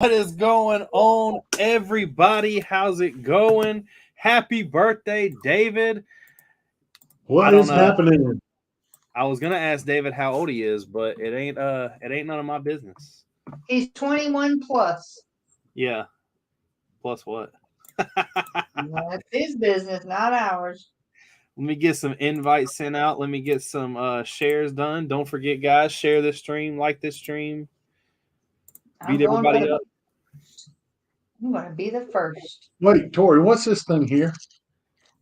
What is going on, everybody? How's it going? Happy birthday, David. I What don't is know. happening? I was gonna ask David how old he is, but it ain't none of my business. He's 21 plus. Yeah. Plus what? That's his business, not ours. Let me get some invites sent out. Let me get some shares done. Don't forget, guys, share this stream, like this stream, beat everybody up. I'm going to be the first. Wait, Tori, what's this thing here?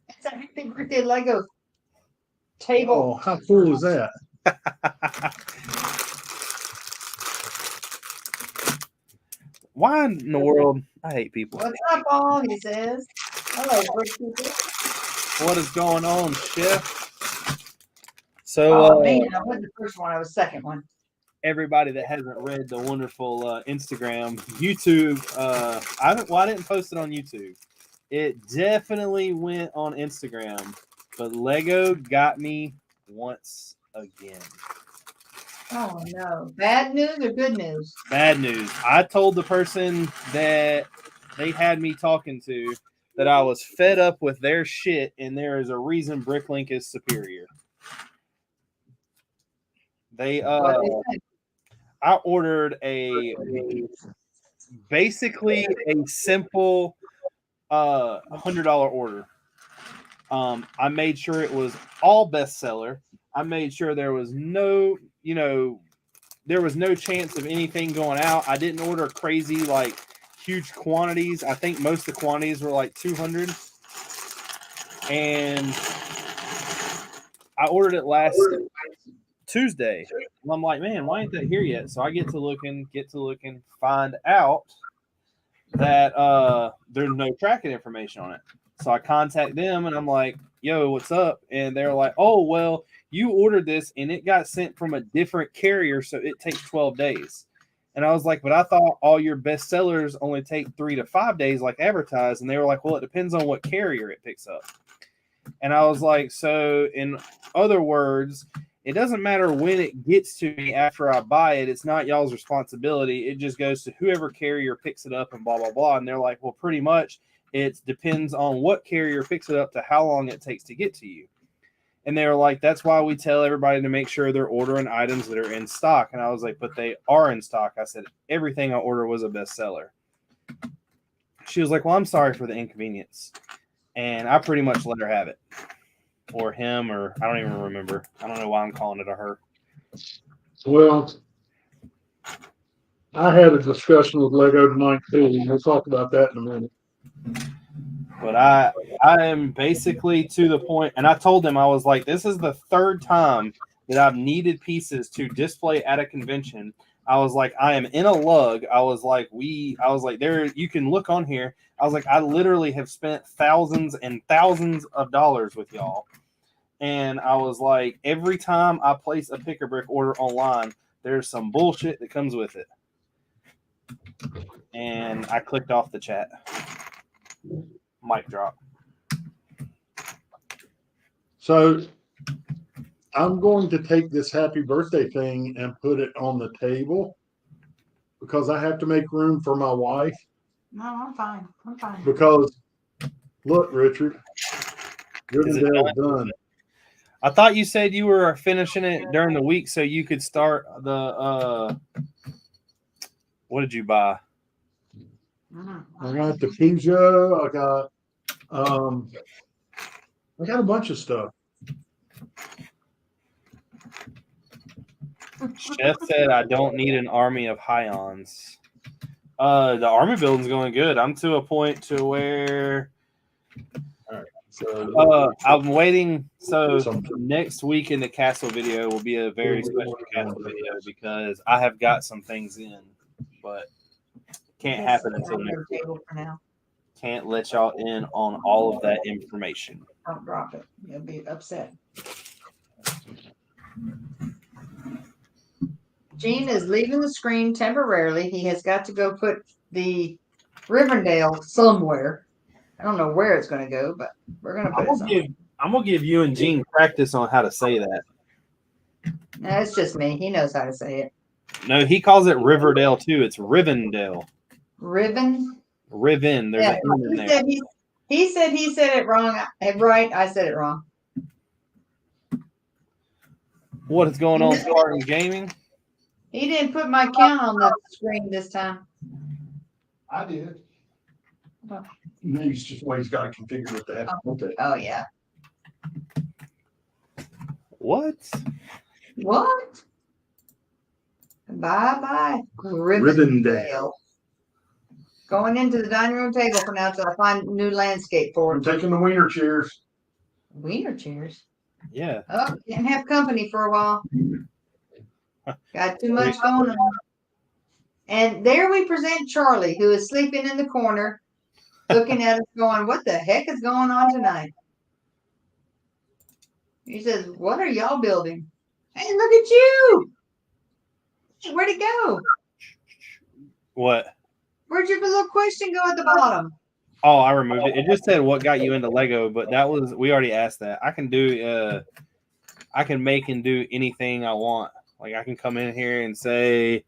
It's a happy birthday Lego table. Oh, how cool is that? Why in the world? I hate people. What's up, all? He says. Hello, Brick people. What is going on, Chef? So, man, I wasn't the first one. I was the second one. Everybody that hasn't read the wonderful Instagram, YouTube, I didn't post it on YouTube. It definitely went on Instagram, but Lego got me once again. Oh, no. Bad news or good news? Bad news. I told the person that they had me talking to that I was fed up with their shit, and there is a reason Bricklink is superior. I ordered basically a simple $100 order. I made sure it was all bestseller. I made sure there was no chance of anything going out. I didn't order crazy like huge quantities. I think most of the quantities were like 200. And I ordered it last Tuesday. And I'm like, man, why ain't that here yet? So I get to looking, find out that there's no tracking information on it. So I contact them and I'm like, yo, what's up? And they're like, oh, well, you ordered this and it got sent from a different carrier, so it takes 12 days. And I was like, but I thought all your best sellers only take 3 to 5 days like advertised. And they were like, well, it depends on what carrier it picks up. And I was like, so in other words, it doesn't matter when it gets to me after I buy it. It's not y'all's responsibility. It just goes to whoever carrier picks it up and blah, blah, blah. And they're like, well, pretty much it depends on what carrier picks it up to how long it takes to get to you. And they were like, that's why we tell everybody to make sure they're ordering items that are in stock. And I was like, but they are in stock. I said, everything I order was a bestseller. She was like, well, I'm sorry for the inconvenience. And I pretty much let her have it. Or him, or I don't even remember. I don't know why I'm calling it a her. Well, I had a discussion with Lego tonight too. We'll talk about that in a minute. But I am basically to the point, and I told them, I was like, this is the third time that I've needed pieces to display at a convention. I was like, I am in a lug. I was like, there, you can look on here. I was like, I literally have spent thousands and thousands of dollars with y'all. And I was like, every time I place a Pick a Brick order online, there's some bullshit that comes with it. And I clicked off the chat. Mic drop. So I'm going to take this happy birthday thing and put it on the table because I have to make room for my wife. No, I'm fine. Because look, Richard, Rivendell's done. I thought you said you were finishing it during the week so you could start the what did you buy? I got the Peugeot. I got a bunch of stuff. Chef said I don't need an army of Hions. The army building's going good. I'm to a point to where I'm waiting. So next week in the castle video will be a very special castle video because I have got some things in, but can't happen until next week. Can't let y'all in on all of that information. Don't drop it. You'll be upset. Gene is leaving the screen temporarily. He has got to go put the Rivendell somewhere. I don't know where it's going to go, but we're going to put it somewhere. I'm going to give you and Gene practice on how to say that. No, it's just me. He knows how to say it. No, he calls it Riverdale too. It's Rivendell. Ribbon. Riven. There's Yeah, an N in he there. said he said it wrong. Right, I said it wrong. What is going on, Spartan Gaming? He didn't put my count on the screen this time. I did. Oh. Maybe it's just the way he's got it configured with that. Okay. Oh yeah. What? What? Bye. Rivendell. Going into the dining room table for now till I find a new landscape for I'm it. taking the wiener chairs. Wiener chairs. Yeah. Oh, can't have company for a while. Got too much going on. And there we present Charlie, who is sleeping in the corner, looking at us going, what the heck is going on tonight? He says, what are y'all building? Hey, look at you. Hey, where'd it go? What? Where'd your little question go at the bottom? Oh, I removed it. It just said what got you into Lego, but that was we already asked that. I can do I can make and do anything I want. Like I can come in here and say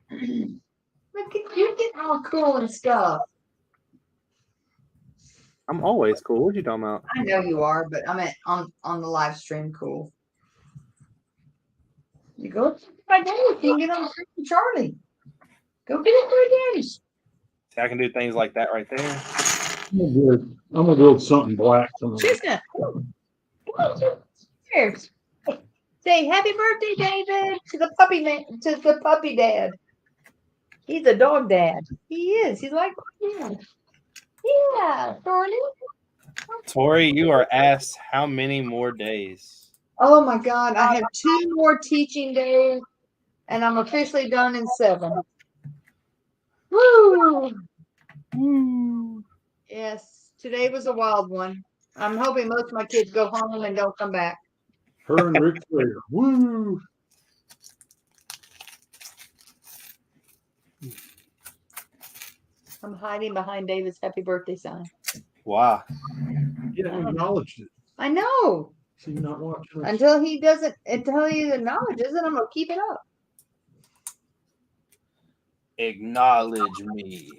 Look at you getting all cool and stuff. I'm always cool. What you talking about? I know you are, but I meant on the live stream cool. You go to my daddy. You can get on the screen with Charlie. Go get it for your daddy. See, I can do things like that right there. I'm gonna build something black. Chestnut. Cheers. Say happy birthday, David, to the puppy man, to the puppy dad. He's a dog dad. He is. He's like, yeah, Thorny. Tori, you are asked how many more days? Oh my God, I have 2 more teaching days, and I'm officially done in 7. Woo! Woo. Yes, today was a wild one. I'm hoping most of my kids go home and don't come back. Her and Rick Flair. Woo! I'm hiding behind David's happy birthday sign. Wow. You haven't acknowledged it. I know. So you're not watching us. Until he acknowledges it, I'm gonna keep it up. Acknowledge me.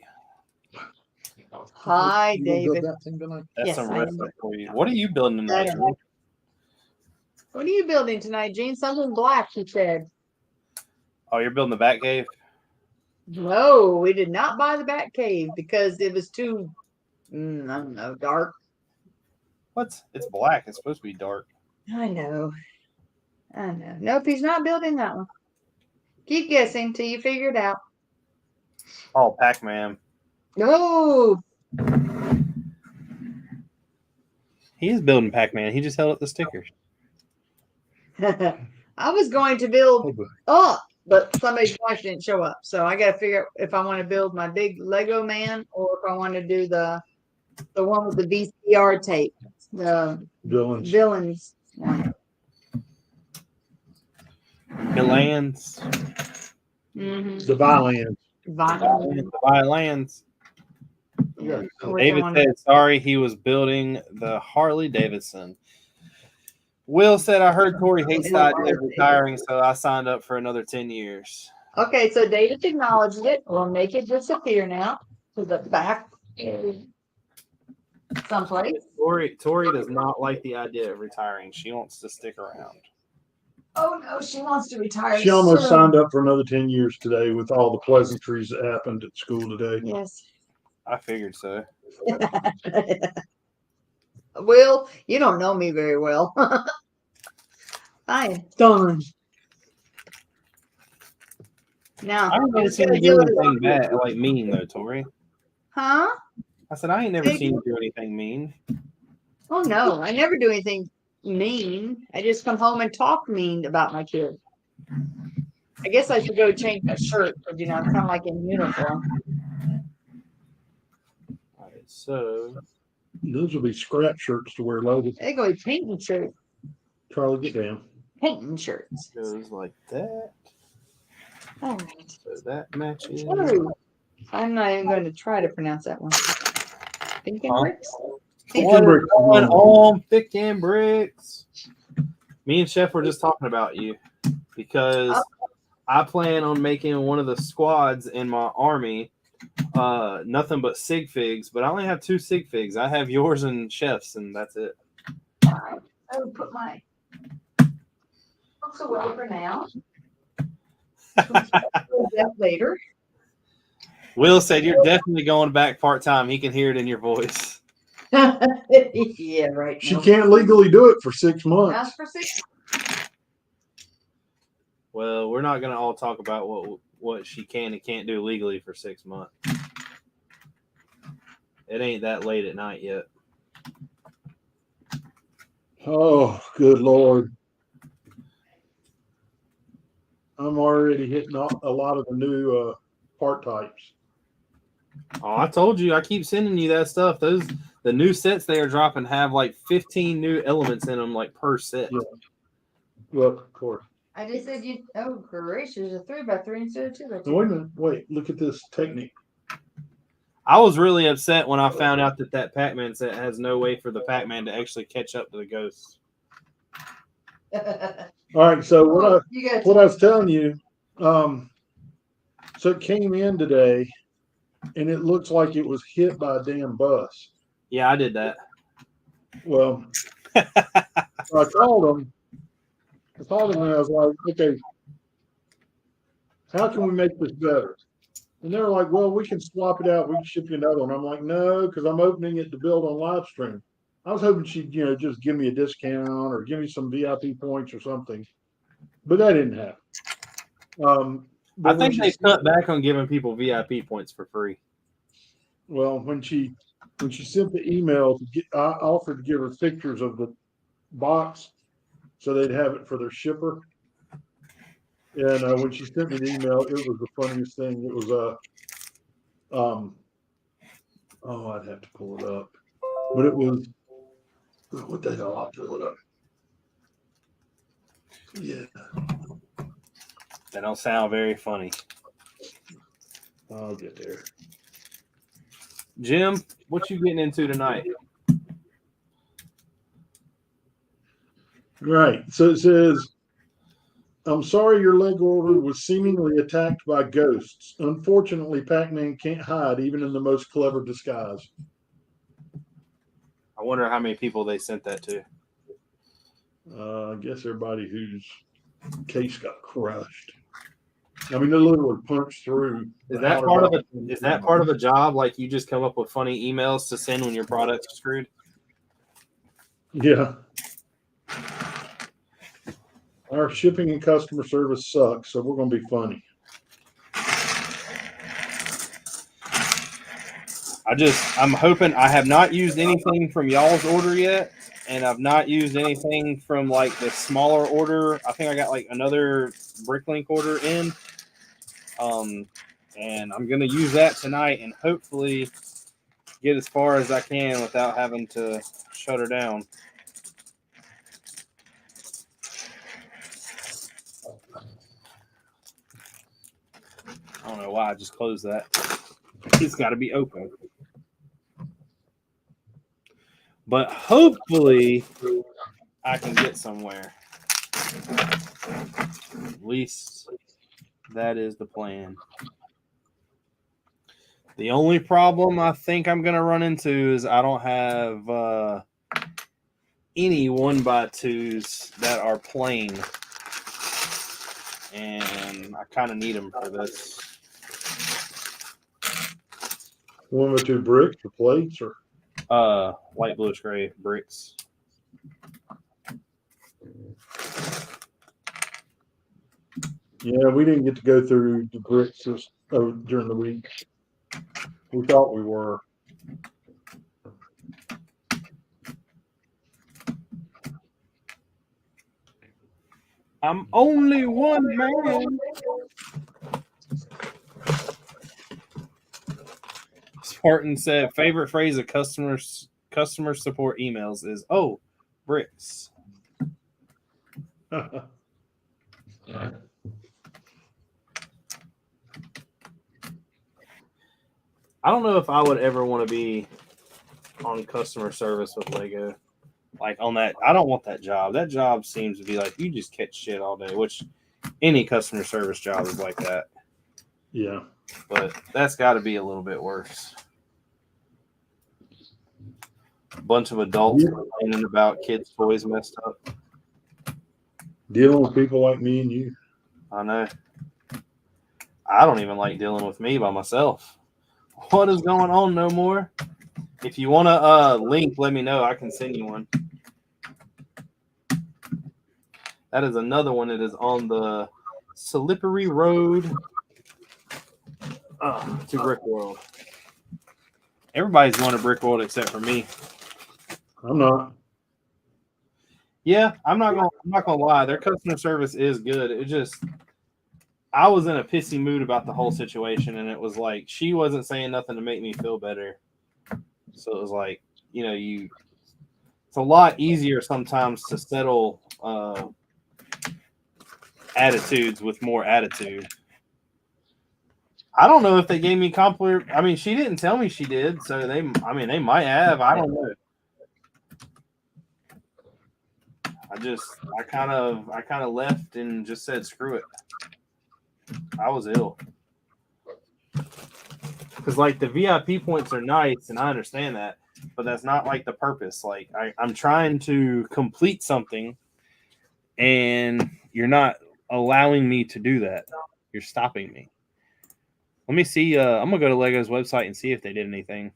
Hi, You gonna build David. that thing tonight? That's Yes, some I am. wrestling for you. What are you building tonight? I am. What are you building tonight, Gene? Something black, he said. Oh, you're building the Bat Cave? No, we did not buy the Bat Cave because it was too, I don't know, dark. What? It's black. It's supposed to be dark. I know. Nope, he's not building that one. Keep guessing till you figure it out. Oh, Pac-Man. No. He is building Pac-Man. He just held up the stickers. I was going to build Hey, buddy. up, but somebody's wife didn't show up. So I got to figure out if I want to build my big Lego man or if I want to do the one with the VCR tape, the villains one. Villains. Mm-hmm. The violins. Violins. The violins. Yeah. David said, sorry, he was building the Harley Davidson. Will said, I heard Tori hates the idea of retiring, so I signed up for another 10 years. Okay, so David acknowledged it. We'll make it disappear now to the back someplace. Tori does not like the idea of retiring. She wants to stick around. Oh no, she wants to retire. She almost soon. signed up for another 10 years today with all the pleasantries that happened at school today. Yes. I figured so. Will, you don't know me very well. I am done. Now, I ain't never seen you do anything bad, like mean, though, Tori. huh? I said, I ain't never seen you do anything mean. Oh no, I never do anything mean. I just come home and talk mean about my kids. I guess I should go change my shirt, but I'm kind of like in uniform. All right, so Those will be scrap shirts to wear later. They go with painting shirts. Charlie, get down. Painting shirts. goes like that. All right. So that matches. Ooh, I'm not even going to try to pronounce that one. Brickin? Brickuniverse. Going on Brickuniverse. Me and Chef were just talking about you because I plan on making one of the squads in my army nothing but sig figs, but I only have 2 sig figs. I have yours and Chef's, and that's it. All right. I would put my also well for now. That later. Will said you're definitely going back part-time. He can hear it in your voice. Yeah, right. She can't legally do it for 6 months. That's for 6. Well, we're not going to all talk about what she can and can't do legally for 6 months. It ain't that late at night yet. Oh, good Lord. I'm already hitting a lot of the new part types. Oh, I told you. I keep sending you that stuff. The new sets they are dropping have like 15 new elements in them, like per set. Yeah. Well, of course. I just said you. Oh, gracious! A 3x3 instead of 2x2. No, wait a minute. Wait, look at this technique. I was really upset when I found out that Pac-Man set has no way for the Pac-Man to actually catch up to the ghosts. All right, so what I was telling you, so it came in today, and it looks like it was hit by a damn bus. Yeah, I did that. Well, I called them. And I was like, okay, how can we make this better? And they were like, well, we can swap it out. We can ship you another one. I'm like, no, because I'm opening it to build on live stream. I was hoping she'd, just give me a discount or give me some VIP points or something. But that didn't happen. I think they cut back on giving people VIP points for free. Well, when she sent the email, I offered to give her pictures of the box so they'd have it for their shipper. And when she sent me the email, it was the funniest thing. It was I'd have to pull it up, but it was what the hell? I'll pull it up. Yeah, That don't sound very funny. I'll get there. Jim, what you getting into tonight? Right. So it says, I'm sorry your Lego order was seemingly attacked by ghosts. Unfortunately, Pac-Man can't hide even in the most clever disguise. I wonder how many people they sent that to. I guess everybody whose case got crushed. I mean, they literally punched through. Is that part of a job? Like you just come up with funny emails to send when your products are screwed? Yeah. Our shipping and customer service sucks, so we're going to be funny. I'm hoping. I have not used anything from y'all's order yet, and I've not used anything from like the smaller order. I think I got like another Bricklink order in, and I'm gonna use that tonight and hopefully get as far as I can without having to shut her down. I don't know why I just closed that. It's got to be open. But hopefully I can get somewhere. At least that is the plan. The only problem I think I'm going to run into is I don't have any 1x2s that are plain. And I kind of need them for this. 1x2 bricks or plates or light bluish gray bricks. Yeah, we didn't get to go through the bricks during the week. We thought we were. I'm only one man. Spartan said, favorite phrase of customer support emails is, "Oh, bricks." Yeah. I don't know if I would ever want to be on customer service with Lego. Like on that, I don't want that job. That job seems to be like you just catch shit all day, which any customer service job is like that. Yeah. But that's got to be a little bit worse. A bunch of adults complaining about kids' toys messed up. Dealing with people like me and you. I know. I don't even like dealing with me by myself. What is going on? No more. If you want to link, let me know. I can send you one. That is another one that is on the slippery road to Brick World. Everybody's going to Brick World except for me. I'm not. Yeah, I'm not gonna lie. Their customer service is good. It just, I was in a pissy mood about the whole situation, and it was like she wasn't saying nothing to make me feel better. So it was like, it's a lot easier sometimes to settle attitudes with more attitude. I don't know if they gave me compliment. I mean, she didn't tell me she did, so they might have. I don't know. I kind of left and just said screw it. I was ill. Because like the VIP points are nice, and I understand that, but that's not like the purpose. Like I'm trying to complete something, and you're not allowing me to do that. You're stopping me. Let me see. I'm gonna go to Lego's website and see if they did anything.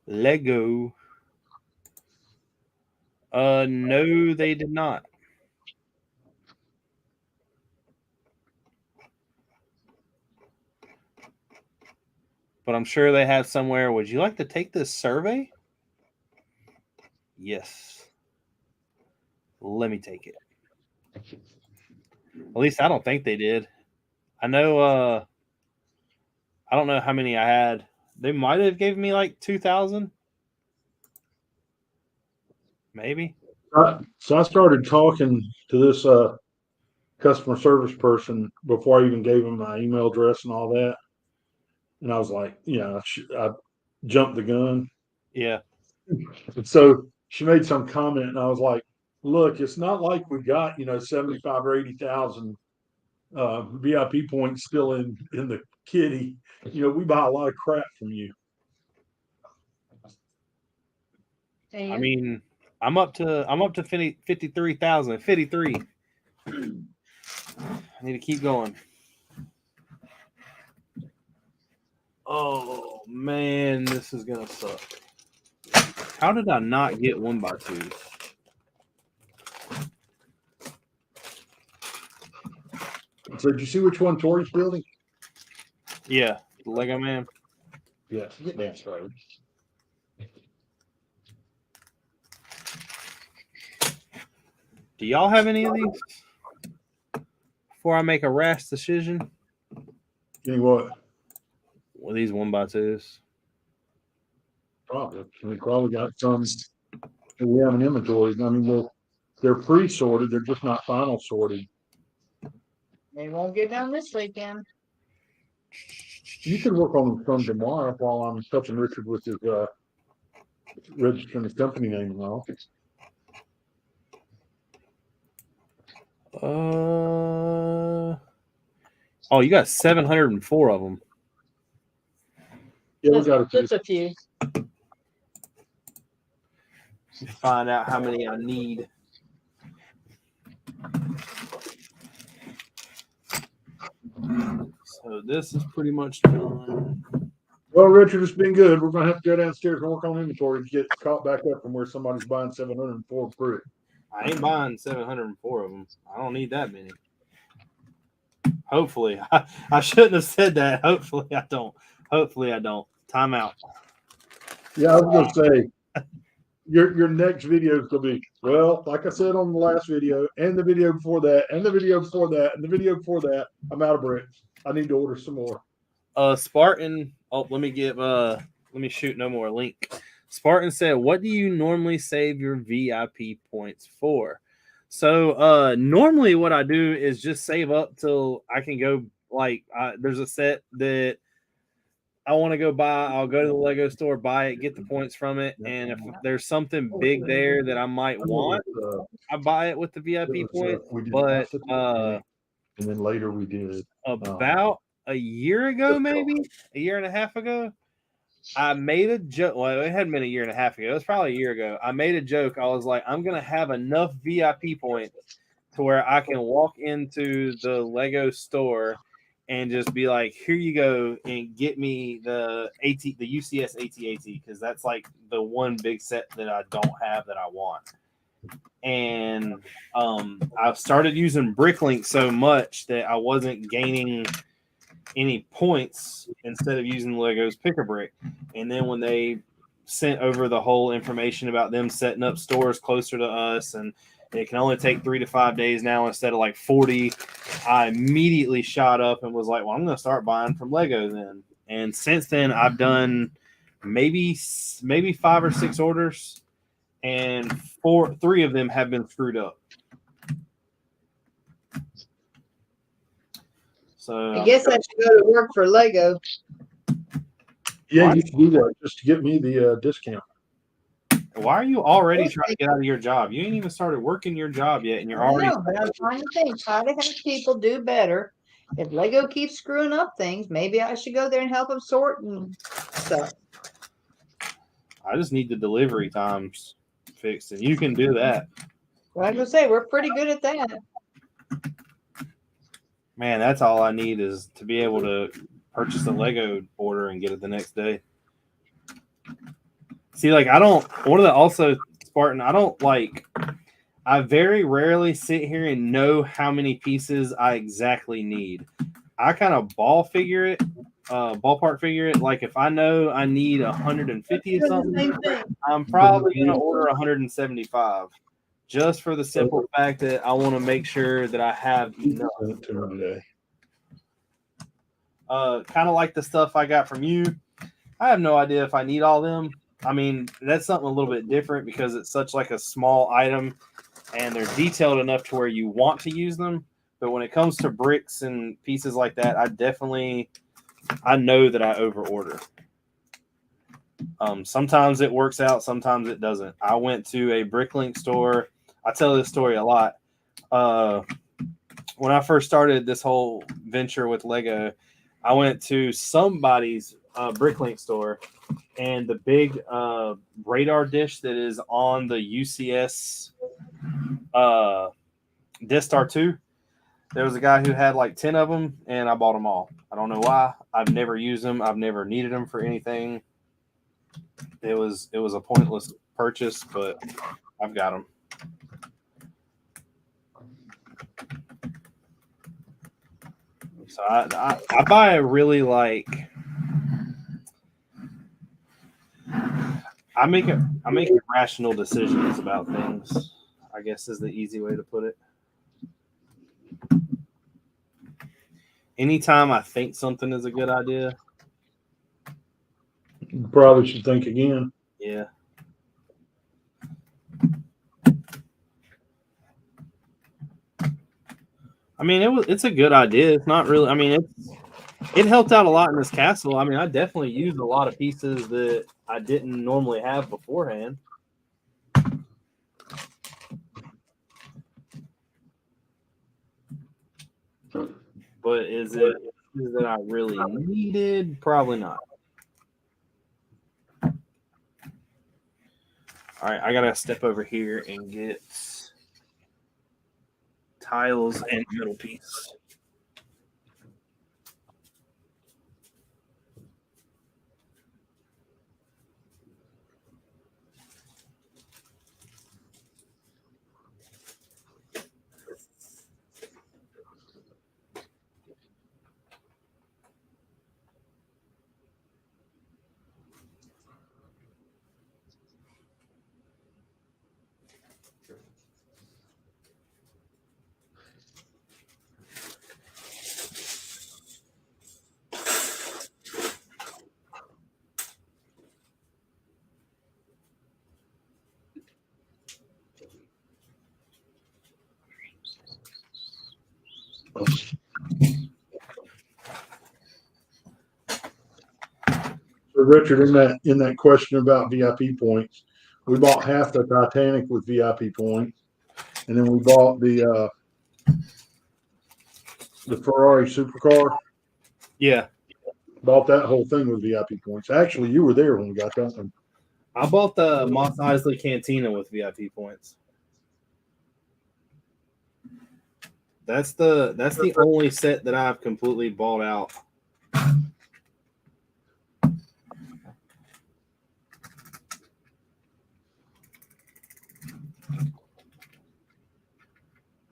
Lego. No, they did not. But I'm sure they have somewhere. Would you like to take this survey? Yes. Let me take it. At least I don't think they did. I know I don't know how many I had. They might have given me like 2,000. Maybe. So I started talking to this customer service person before I even gave him my email address and all that. And I was like, I jumped the gun. Yeah. And so she made some comment, and I was like, look, it's not like we got 75 or 80,000 VIP points still in the kitty. We buy a lot of crap from you. I mean, I'm up to 53,000. 53. I need to keep going. Oh man, this is gonna suck. How did I not get 1x2s? So did you see which one Tori's building? Yeah, the Lego Man. Yes, that's right. Do y'all have any of these? Before I make a rash decision. Any what? Well, these 1x2s. Probably. We probably got some that we have in inventory. I mean, they're pre-sorted. They're just not final sorted. They won't get done this weekend. You can work on some tomorrow while I'm helping Richard with his registering his company name and all. Oh, you got 704 of them. Yeah, we got Just a few. Find out how many I need. So this is pretty much done. Well, Richard, it's been good. We're gonna have to go downstairs and work on inventory to get caught back up from where somebody's buying 704 brick. I ain't buying 704 of them. I don't need that many. Hopefully, I shouldn't have said that. Hopefully, I don't. Hopefully, I don't. Time out. Yeah, I was gonna say your next video is gonna be, well, like I said on the last video, and the video before that, and the video before that, and the video before that. I'm out of bricks. I need to order some more. Spartan. Oh, let me shoot no more link. Spartan said, "What do you normally save your VIP points for?" So, normally what I do is just save up till I can go. Like, there's a set that I want to go buy. I'll go to the Lego store, buy it, get the points from it, and if there's something big there that I might want, I buy it with the VIP points. We did But and then later we did about a year ago, maybe a year and a half ago, I made a joke. Well, it hadn't been a year and a half ago. It was probably a year ago. I made a joke. I was like, I'm gonna have enough VIP points to where I can walk into the Lego store and just be like, here you go, and get me the UCS AT-AT, because that's like the one big set that I don't have that I want. And I've started using Bricklink so much that I wasn't gaining any points instead of using Lego's Pick-a-Brick. And then when they sent over the whole information about them setting up stores closer to us, and it can only take 3 to 5 days now instead of like 40, I immediately shot up and was like, well, I'm going to start buying from Lego then. And since then, I've done maybe 5 or 6 orders, and 3 of them have been screwed up. So I guess I should go to work for Lego. Yeah, you can do that just to get me the discount. why are you already trying to get out of your job? You ain't even started working your job yet, and you're already. No, but I'm trying to think, try to help people do better. If Lego keeps screwing up things, maybe I should go there and help them sort and stuff. I just need the delivery times fixed, and you can do that. Well, I was gonna say we're pretty good at that. Man, that's all I need is to be able to purchase a Lego order and get it the next day. See, like Spartan, I very rarely sit here and know how many pieces I exactly need. I kind of ballpark figure it. Like if I know I need 150 or something, I'm probably going to order 175. Just for the simple fact that I want to make sure that I have enough. Kind of like the stuff I got from you. I have no idea if I need all them. I mean, that's something a little bit different because it's such like a small item and they're detailed enough to where you want to use them. But when it comes to bricks and pieces like that, I know that I overorder. Sometimes it works out, sometimes it doesn't. I went to a Bricklink store. I tell this story a lot. When I first started this whole venture with Lego, I went to somebody's Bricklink store, and the big radar dish that is on the UCS Death Star 2, there was a guy who had like 10 of them, and I bought them all. I don't know why. I've never used them. I've never needed them for anything. It was a pointless purchase, but I've got them. So I buy a really I make rational decisions about things, I guess is the easy way to put it. Anytime I think something is a good idea, you probably should think again. Yeah. I mean, it's a good idea. It's not really. I mean, it helped out a lot in this castle. I mean, I definitely used a lot of pieces that I didn't normally have beforehand. But is it that I really needed? Probably not. All right, I gotta step over here and get tiles and middle piece. Richard, in that question about VIP points, we bought half the Titanic with VIP points, and then we bought the Ferrari supercar. Yeah, Bought that whole thing with VIP points. Actually, you were there when we got that one. I bought the Mos Eisley Cantina with VIP points. That's the only set that I've completely bought out.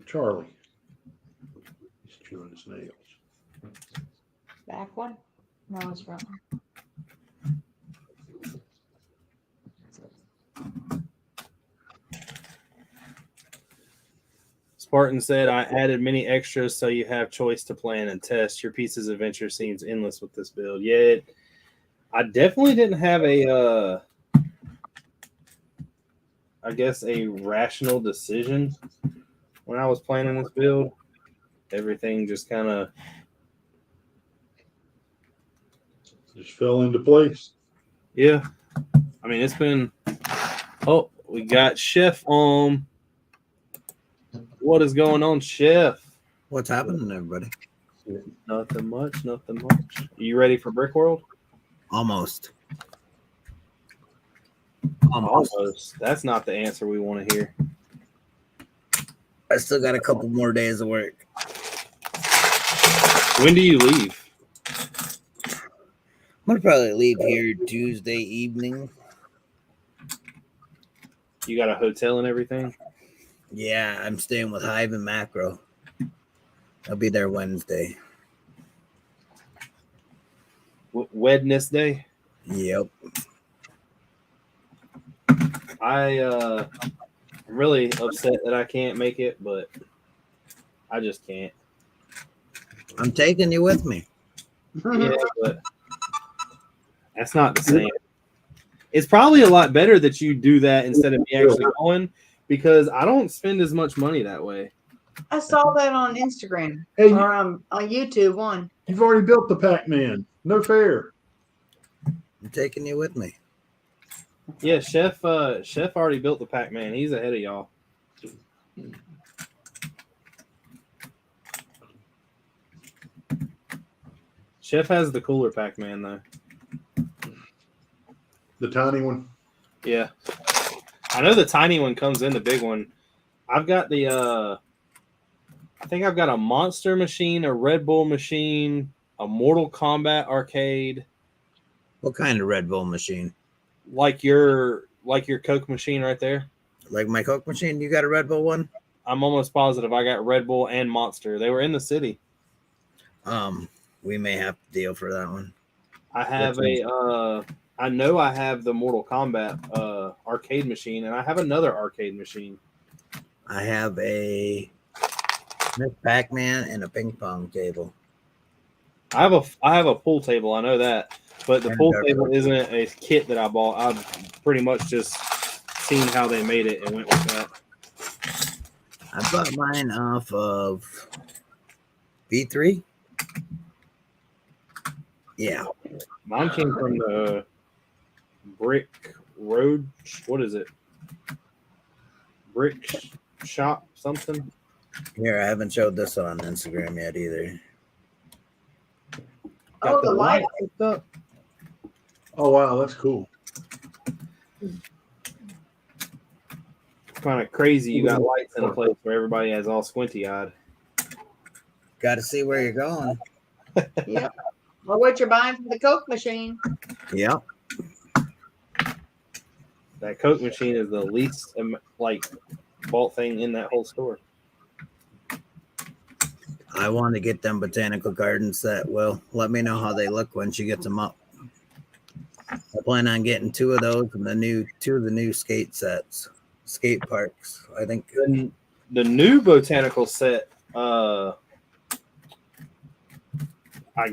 Charlie. He's chewing his nails. Back one? No, it's front one. Spartan said, I added many extras so you have choice to plan and test. Your Pieces Adventure seems endless with this build. Yet, I definitely didn't have a, I guess, a rational decision when I was planning this build. Everything just kind of Just fell into place. Yeah. I mean, it's been. Oh, we got Chef on. What is going on, Chef? What's happening, everybody? Nothing much. Nothing much. Are you ready for Brick World? Almost. Almost. That's not the answer we want to hear. I still got a couple more days of work. When do you leave? I'm gonna probably leave here Tuesday evening. You got a hotel and everything? Yeah, I'm staying with Hive and Macro. I'll be there Wednesday. Wednesday? Yep. I'm really upset that I can't make it, but I just can't. I'm taking you with me. Yeah, but that's not the same. It's probably a lot better that you do that instead of me actually going, because I don't spend as much money that way. I saw that on Instagram Hey, or on YouTube one. you've already built the Pac-Man. No fair. I'm taking you with me. Yeah, Chef already built the Pac-Man. He's ahead of y'all. Chef has the cooler Pac-Man though. The tiny one. Yeah. I know the tiny one comes in the big one. I've got the I think I've got a Monster machine, a Red Bull machine, a Mortal Kombat arcade. What kind of Red Bull machine? Like your Coke machine right there. Like my Coke machine? You got a Red Bull one? I'm almost positive I got Red Bull and Monster. They were in the city. We may have to deal for that one. I have I know I have the Mortal Kombat arcade machine, and I have another arcade machine. I have a Miss Pac-Man and a ping pong table. I have a pool table, I know that. But the pool table isn't a kit that I bought. I've pretty much just seen how they made it and went with that. I bought mine off of V3. Yeah. Mine came from the Brick Road. What is it? Brick Shop something? Here, I haven't showed this on Instagram yet either. Oh, the light. Up. Oh, wow. That's cool. Kind of crazy. You got lights in a place where everybody has all squinty eyed. Got to see where you're going. Yep. Well, what you're buying from the Coke machine. Yep. That Coke machine is the least bought thing in that whole store. I want to get them botanical gardens that will let me know how they look when she gets them up. I plan on getting two of those and two of the new skate parks. I think The new botanical set, I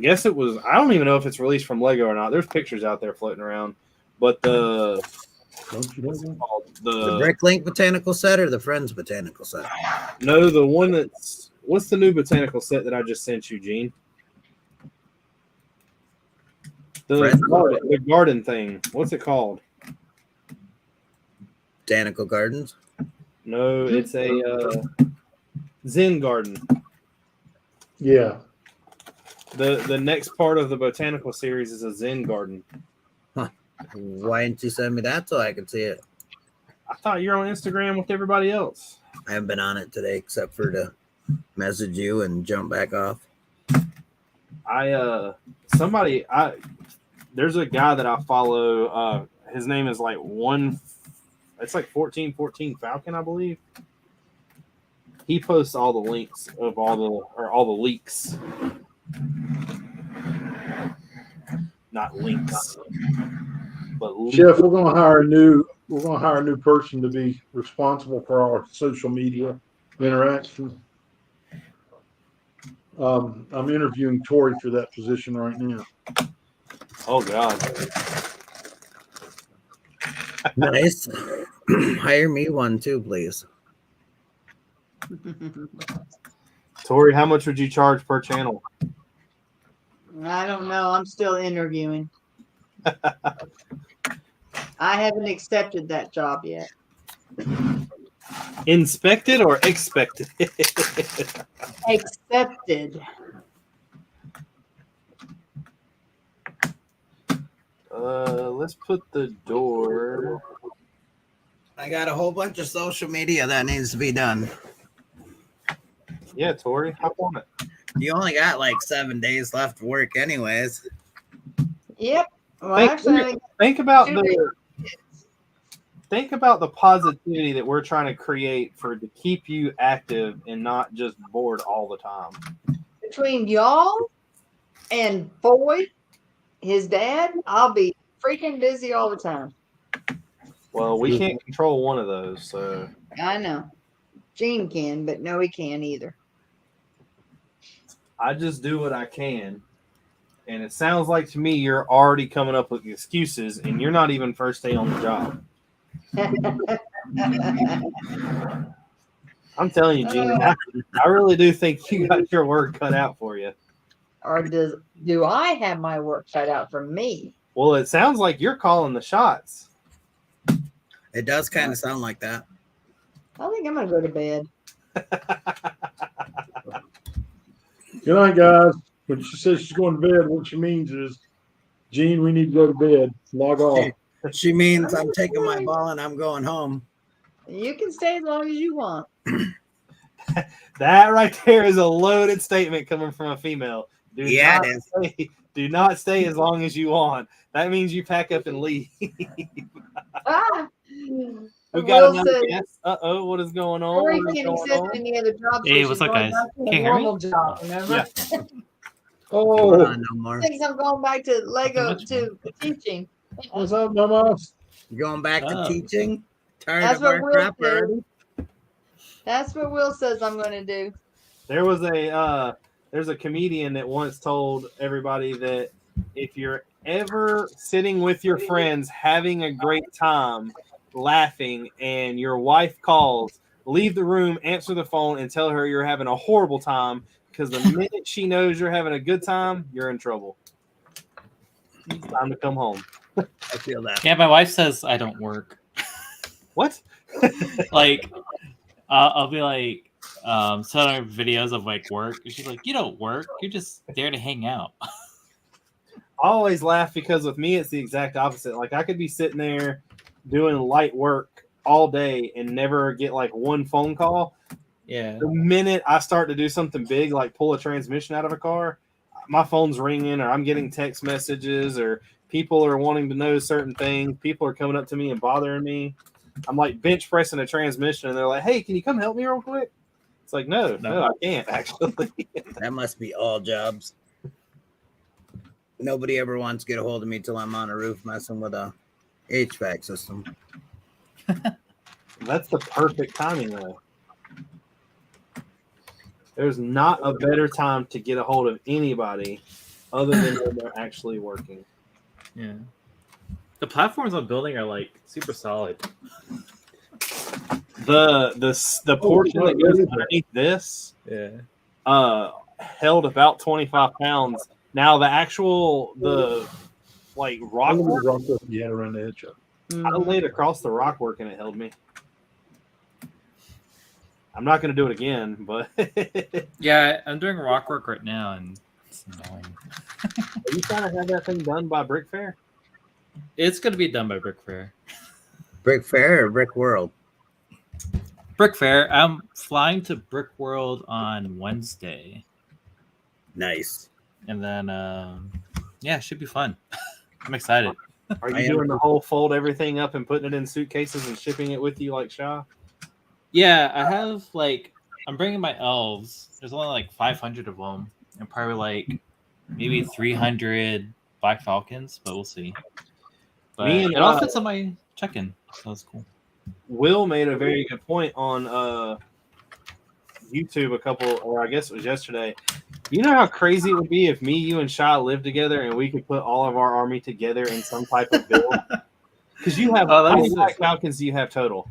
guess it was, I don't even know if it's released from Lego or not. There's pictures out there floating around. But the Bricklink botanical set or the Friends botanical set? No, the one that's, what's the new botanical set that I just sent you, Gene? The garden thing. What's it called? Botanical Gardens. No, it's a Zen garden. Yeah. The next part of the botanical series is a Zen garden. Why didn't you send me that so I could see it? I thought you're on Instagram with everybody else. I haven't been on it today except for to message you and jump back off. There's a guy that I follow. His name is like 1414 Falcon, I believe. He posts all the links of all the leaks. Not links. But Chef, we're gonna hire a new person to be responsible for our social media interaction. I'm interviewing Tori for that position right now. Oh God. Nice. Hire me one too, please. Tori, how much would you charge per channel? I don't know. I'm still interviewing. I haven't accepted that job yet. Inspected or expected? Accepted. Let's put the door. I got a whole bunch of social media that needs to be done. Yeah, Tori, hop on it. You only got like 7 days left to work anyways. Yep. Well, Think about the positivity that we're trying to create to keep you active and not just bored all the time. Between y'all and Boyd, his dad, I'll be freaking busy all the time. Well, we can't control one of those, so. I know. Gene can, but no, he can't either. I just do what I can. And it sounds like to me you're already coming up with excuses and you're not even first day on the job. I'm telling you, Gene, I really do think you got your work cut out for you. Or do I have my work cut out for me? Well, it sounds like you're calling the shots. It does kind of sound like that. I think I'm going to go to bed. Good night, guys. When she says she's going to bed, what she means is, Gene, we need to go to bed. Log off. She means I'm taking my ball and I'm going home. You can stay as long as you want. That right there is a loaded statement coming from a female. Do not stay as long as you want. That means you pack up and leave. We got another guest. Uh-oh, what is going on? Or you can accept any other job. Hey, what's up, guys? Can you hear me? Job, remember? Yeah. Oh, No more. I think I'm going back to Lego to teaching. what's up, Mama? You going back to Oh. teaching? Tired That's of what our Will crap said. already? That's what Will says I'm going to do. There was there's a comedian that once told everybody that if you're ever sitting with your friends having a great time, laughing, and your wife calls, leave the room, answer the phone, and tell her you're having a horrible time, because the minute she knows you're having a good time, you're in trouble. It's time to come home. I feel that. Yeah, my wife says I don't work. What? Like, I'll be like, sending her videos of like work. And she's like, "You don't work. You're just there to hang out." I always laugh because with me, it's the exact opposite. Like, I could be sitting there doing light work all day and never get like one phone call. Yeah. The minute I start to do something big, like pull a transmission out of a car, my phone's ringing, or I'm getting text messages, or people are wanting to know certain things. People are coming up to me and bothering me. I'm like bench pressing a transmission, and they're like, "Hey, can you come help me real quick?" It's like, no, I can't actually. That must be all jobs. Nobody ever wants to get a hold of me till I'm on a roof messing with a HVAC system. That's the perfect timing, though. There's not a better time to get a hold of anybody other than when they're actually working. Yeah. The platforms I'm building are like super solid. The portion that goes underneath this Yeah. held about 25 pounds. Now the like I rock love work. rock work you had around the edge of. I laid across the rock work and it held me. I'm not going to do it again, but Yeah, I'm doing rock work right now, and it's annoying. are you trying to have that thing done by Brick Fair? It's gonna be done by Brick Fair. Brick Fair or Brick World? Brick Fair. I'm flying to Brick World on Wednesday, Nice. and then yeah, it should be fun. I'm excited. Are I you am doing the too. whole fold everything up and putting it in suitcases and shipping it with you like Shaw? Yeah, I have I'm bringing my elves. There's only like 500 of them, and probably like maybe 300 Black Falcons, but we'll see. But Me and it all fits on my check-in, so that's cool. Will made a very good point on YouTube I guess it was yesterday. You know how crazy it would be if me, you, and Shy lived together and we could put all of our army together in some type of build? Because you have Oh, how that'd be many sick. Black Falcons do you have total?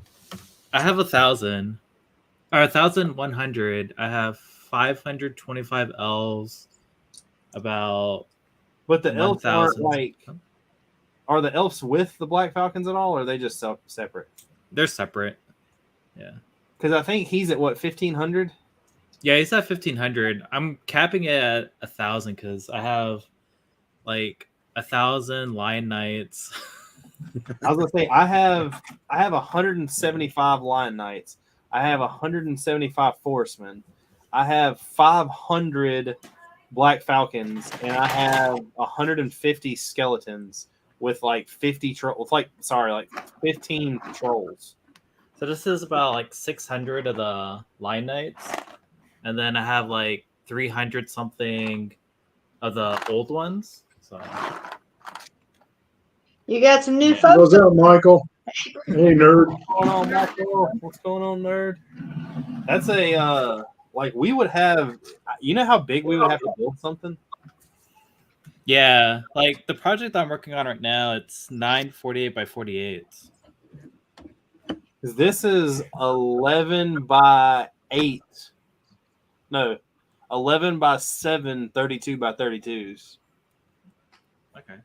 I have 1,000 or 1,100. I have 525 elves. About But the elves aren't 1,000. like. Are the elves with the Black Falcons at all, or are they just separate? They're separate. Yeah. Because I think he's at what 1,500. Yeah, he's at 1,500. I'm capping it at 1,000 because I have like 1,000 Lion Knights. I was gonna say I have 175 Lion Knights. I have 175 Forestmen. I have 500 Black Falcons, and I have 150 skeletons with like 50 trolls. Like 15 trolls. So this is about like 600 of the Lion Knights, and then I have like 300 something of the old ones. So You got some new Yeah. folks? What's up, Michael? Hey, nerd. What's going on, Michael? What's going on, nerd? That's a like we would have. You know how big we would have to build something? yeah, like the project I'm working on right now, it's 948 by 48. Because this is 11 by 8. No, 11 by 7, 32 by 32s. Okay.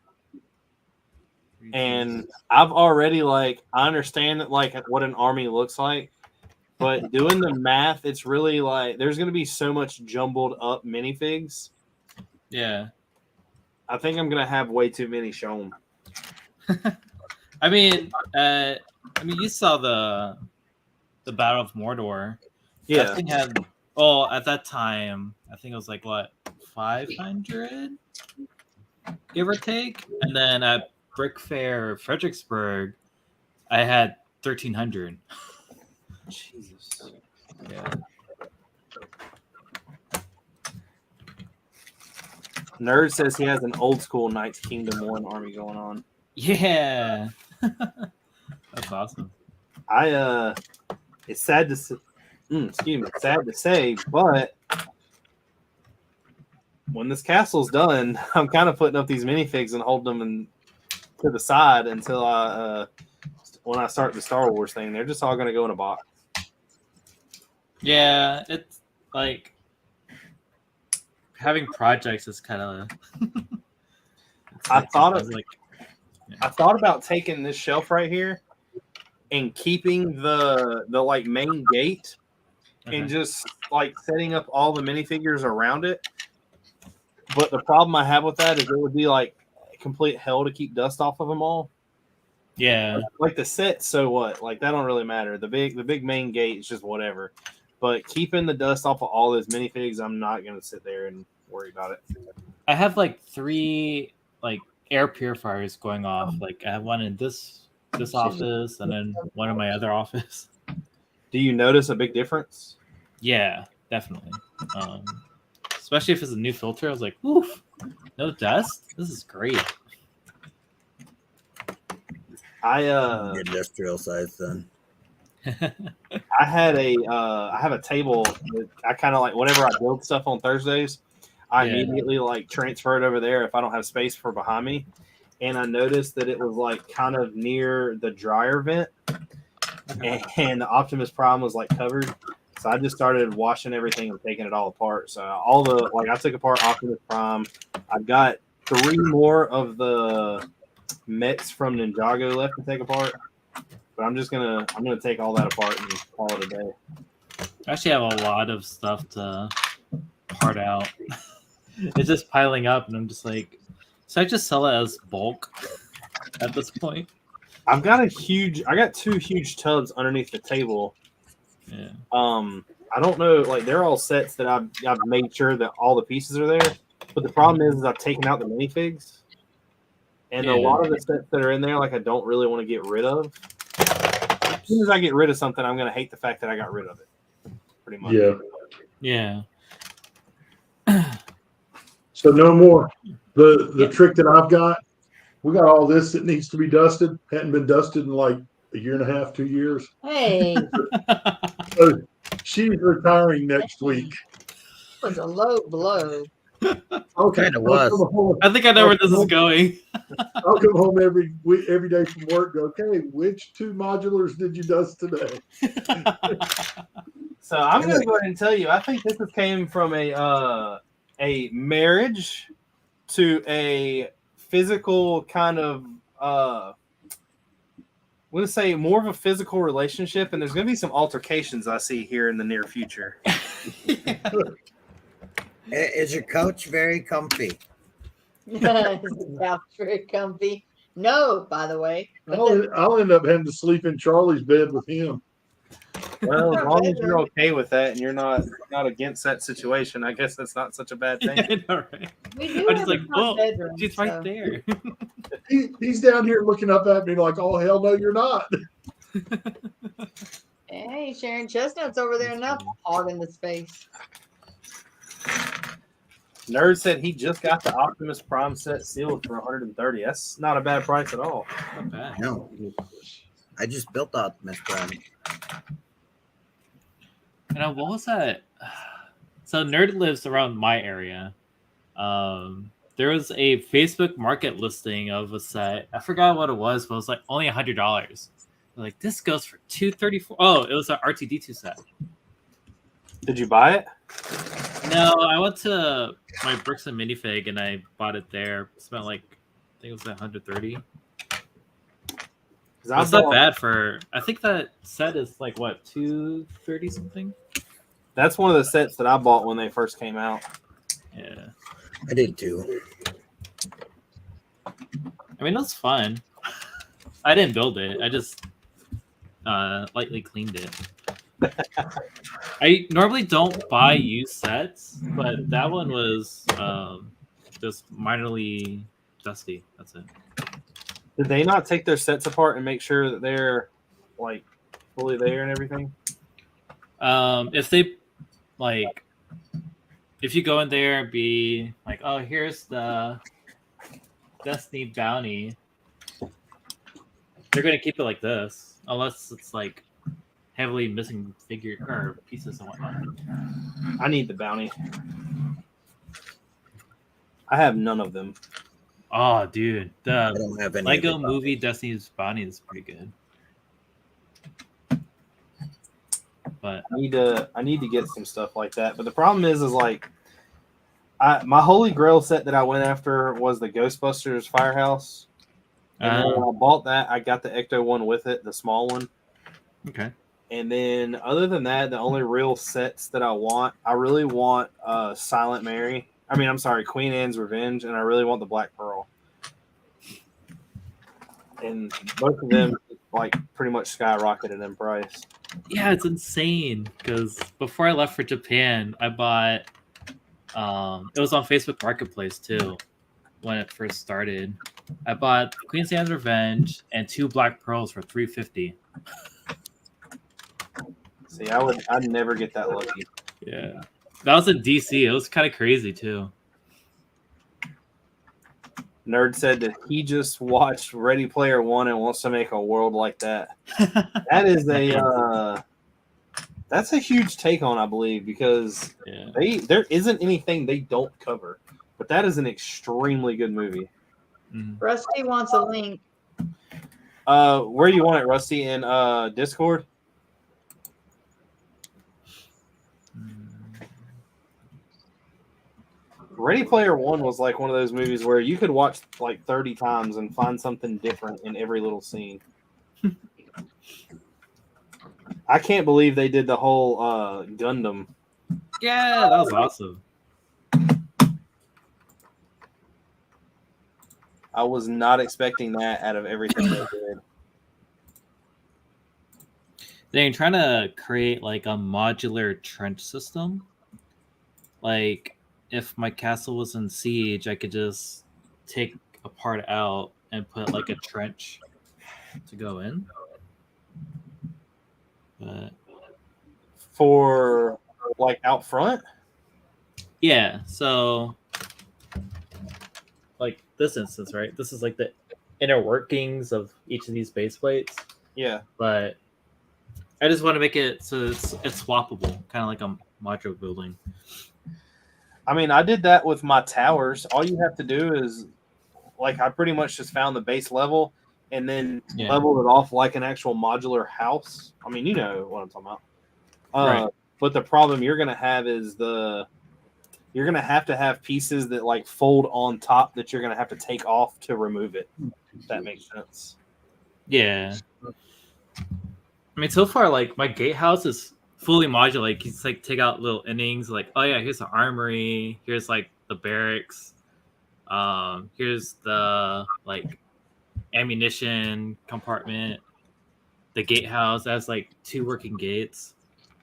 And I've already I understand that what an army looks like, but doing the math, it's really there's going to be so much jumbled up minifigs. Yeah. I think I'm going to have way too many shown. I mean, you saw the Battle of Mordor. Yeah. That thing had, at that time, I think it was like what, 500, give or take. And then at Brick Fair, Fredericksburg, I had 1,300. Jesus. Yeah. Nerd says he has an old school Knights Kingdom 1 army going on. Yeah. That's awesome. It's sad to sad to say, but when this castle's done, I'm kind of putting up these minifigs and holding them to the side until when I start the Star Wars thing. They're just all going to go in a box. Yeah, it's like having projects is kind of. I thought about taking this shelf right here and keeping the main gate and just setting up all the minifigures around it. But the problem I have with that is it would be complete hell to keep dust off of them all. Yeah. Like the set, so what? That don't really matter. The big main gate is just whatever. But keeping the dust off of all those minifigs, I'm not gonna sit there and worry about it. I have 3 air purifiers going off. I have one in this office and then one in my other office. Do you notice a big difference? Yeah, definitely. Especially if it's a new filter. I was like, oof, no dust. This is great. Industrial size then. I have a table that I kind of whenever I build stuff on Thursdays, I immediately transfer it over there if I don't have space for behind me. And I noticed that it was kind of near the dryer vent, and the Optimus Prime was covered. So I just started washing everything and taking it all apart. So all the I took apart Optimus Prime. I've got 3 more of the Mets from Ninjago left to take apart. But I'm gonna take all that apart and call it a day. I actually have a lot of stuff to part out. It's just piling up, and I'm just like, so I just sell it as bulk at this point. I got 2 huge tubs underneath the table. Yeah. I don't know, like they're all sets that I've made sure that all the pieces are there. But the problem is I've taken out the minifigs. And a lot of the sets that are in there, like I don't really want to get rid of. As soon as I get rid of something, I'm gonna hate the fact that I got rid of it. Pretty much. Yeah. So no more. The trick that I've got, we got all this that needs to be dusted. Hadn't been dusted in like a year and a half, 2 years. Hey, So she's retiring next week. that was a low blow. Okay, Kinda was. I think I know where this is going. I'll come home every day from work. Go, okay, which 2 modulars did you dust today? So I'm gonna go ahead and tell you, I think this came from a marriage to a physical kind of I'm gonna say more of a physical relationship, and there's gonna be some altercations I see here in the near future. Is your couch very comfy? Couch very comfy. No, by the way. I'll end up having to sleep in Charlie's bed with him. Well, as long as you're okay with that and you're not against that situation, I guess that's not such a bad thing. Yeah, I know, right? We do I'm have just like, a oh, bedroom, she's right so- there. He's down here looking up at me like, oh, hell no, you're not. Hey, Sharon Chestnut's over there enough hogging the space. Nerd said he just got the Optimus Prime set sealed for 130. That's not a bad price at all. Not bad. No. I just built Optimus Prime. You know, what was that? So Nerd lives around my area. There was a Facebook market listing of a set. I forgot what it was, but it was like only $100. Like, this goes for $234. Oh, it was an R2D2 set. Did you buy it? No, I went to my Bricks and minifig and I bought it there. Spent like, I think it was like 130. That's not bad for. I think that set is like what, 230 something. That's one of the sets that I bought when they first came out. Yeah, I did too. I mean, that's fun. I didn't build it. I just lightly cleaned it. I normally don't buy used sets, but that one was just minorly dusty. That's it. Did they not take their sets apart and make sure that they're like fully there and everything? If they like, if you go in there and be like, oh, here's the Destiny bounty, they're gonna keep it like this unless it's like heavily missing figure or pieces and whatnot. I need the bounty. I have none of them. Oh, dude, I the don't have any. Lego of it. movie Destiny's Bounty is pretty good. But I need to get some stuff like that. But the problem is like my Holy Grail set that I went after was the Ghostbusters Firehouse. And when I bought that, I got the Ecto one with it, the small one. okay. And then other than that, the only real sets that I really want Silent Mary. I mean, I'm sorry, Queen Anne's Revenge, and I really want the Black Pearl. And both of them like pretty much skyrocketed in price. Yeah, it's insane because before I left for Japan, I bought. It was on Facebook Marketplace too when it first started. I bought Queen's Anne's Revenge and 2 Black Pearls for $350. See, I'd never get that lucky. Yeah, that was in DC. It was kind of crazy too. Nerd said that he just watched Ready Player One and wants to make a world like that. That is that's a huge take on, I believe, because Yeah. there isn't anything they don't cover. But that is an extremely good movie. Mhm. Rusty wants a link. Where do you want it, Rusty? In Discord? Ready Player One was like one of those movies where you could watch like 30 times and find something different in every little scene. I can't believe they did the whole Gundam. Yeah, that was awesome. I was not expecting that out of everything they did. They're trying to create like a modular trench system. Like, if my castle was in siege, I could just take a part out and put like a trench to go in. But For like out front? yeah, so like this instance, right? This is like the inner workings of each of these base plates. Yeah. But I just want to make it so it's swappable, kind of like a modular building. I mean, I did that with my towers. All you have to do is, like, I pretty much just found the base level and then leveled it off like an actual modular house. I mean, you know what I'm talking about. Right. But the problem you're going to have is you're going to have pieces that, like, fold on top that you're going to have to take off to remove it. If that makes sense. Yeah. I mean, so far, like, my gatehouse is fully modular. Like, you just, like, take out little innings. Like, oh, yeah, here's the armory. Here's, like, the barracks. Here's the, like, ammunition compartment. The gatehouse has, like, 2 working gates.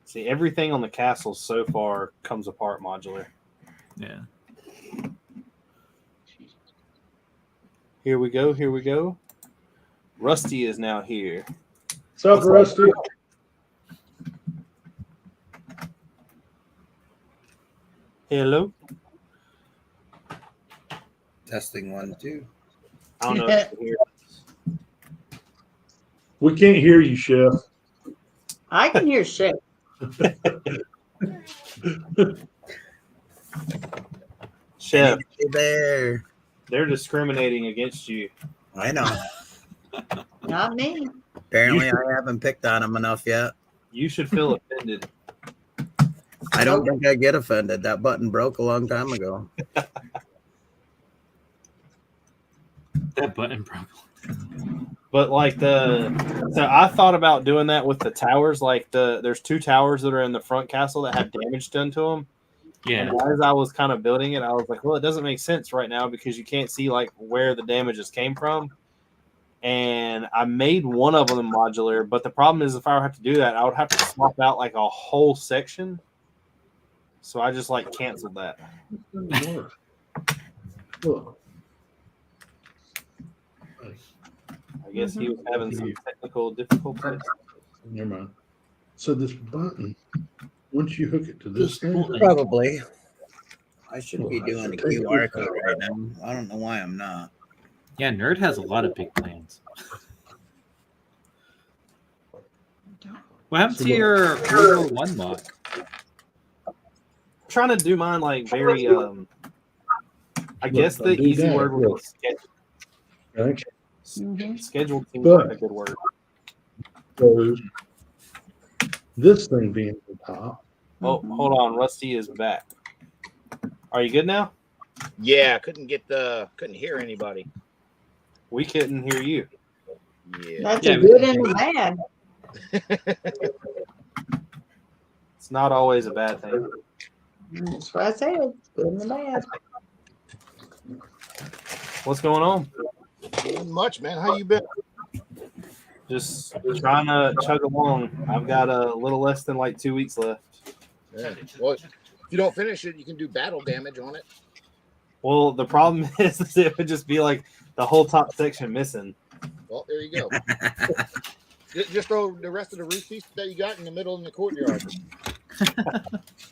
See, everything on the castle so far comes apart modular. Yeah. Here we go. Here we go. Rusty is now here. What's up, Rusty? Hello. Testing 1, 2. I don't know if you can hear. We can't hear you, Chef. I can hear shit. Chef, Hey there. they're discriminating against you. I know. Not me. Apparently, I haven't picked on him enough yet. You should feel offended. I don't think I get offended. That button broke a long time ago. That button broke. But like so I thought about doing that with the towers. Like there's 2 towers that are in the front castle that have damage done to them. Yeah. And as I was kind of building it, I was like, well, it doesn't make sense right now because you can't see like where the damages came from. And I made one of them modular, but the problem is if I would have to do that, I would have to swap out like a whole section. So I just like canceled that. Look. I guess he was having some technical difficulties. Never mind. So this button, once you hook it to this thing, Probably. I should be doing a QR code right now. I don't know why I'm not. Yeah, Nerd has a lot of big plans. What happened to your World War 1 mock? I'm trying to do mine like very I guess the easy word would be scheduled. right? Scheduled seems like a good word. So this thing being at the top. Oh, hold on. Rusty is back. Are you good now? Yeah, couldn't hear anybody. We couldn't hear you. Yeah. That's a good and a bad. It's not always a bad thing. That's what I said. Good and a bad. What's going on? Not much, man. How you been? Just trying to chug along. I've got a little less than like 2 weeks left. Yeah. Well, if you don't finish it, you can do battle damage on it. Well, the problem is it would just be like the whole top section missing. Well, there you go. Just throw the rest of the roof piece that you got in the middle in the courtyard.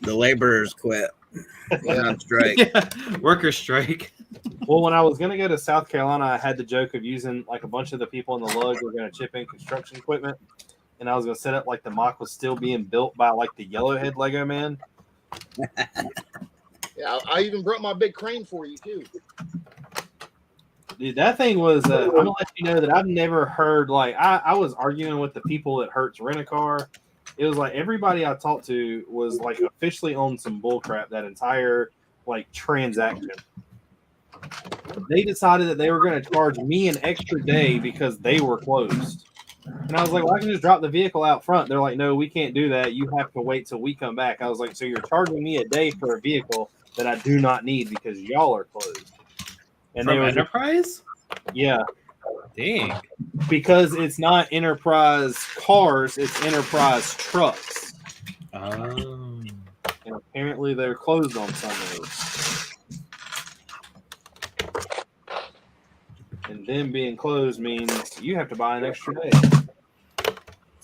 The laborers quit. Went on strike. Yeah, worker strike. Well, when I was going to go to South Carolina, I had the joke of using like a bunch of the people in the lug were going to chip in construction equipment. And I was going to set up like the mock was still being built by like the Yellowhead Lego man. Yeah, I even brought my big crane for you too. Dude, that thing was, I'm going to let you know that I've never heard, like, I was arguing with the people that Hertz Rent-A-Car. It was like everybody I talked to was like officially on some bullcrap that entire like transaction. They decided that they were going to charge me an extra day because they were closed. And I was like, well, I can just drop the vehicle out front. They're like, no, we can't do that. You have to wait till we come back. I was like, so you're charging me a day for a vehicle that I do not need because y'all are closed. And From they were Enterprise? yeah, Dang. because it's not Enterprise cars, it's Enterprise trucks. Oh. And apparently they're closed on Sundays. And them being closed means you have to buy an extra day.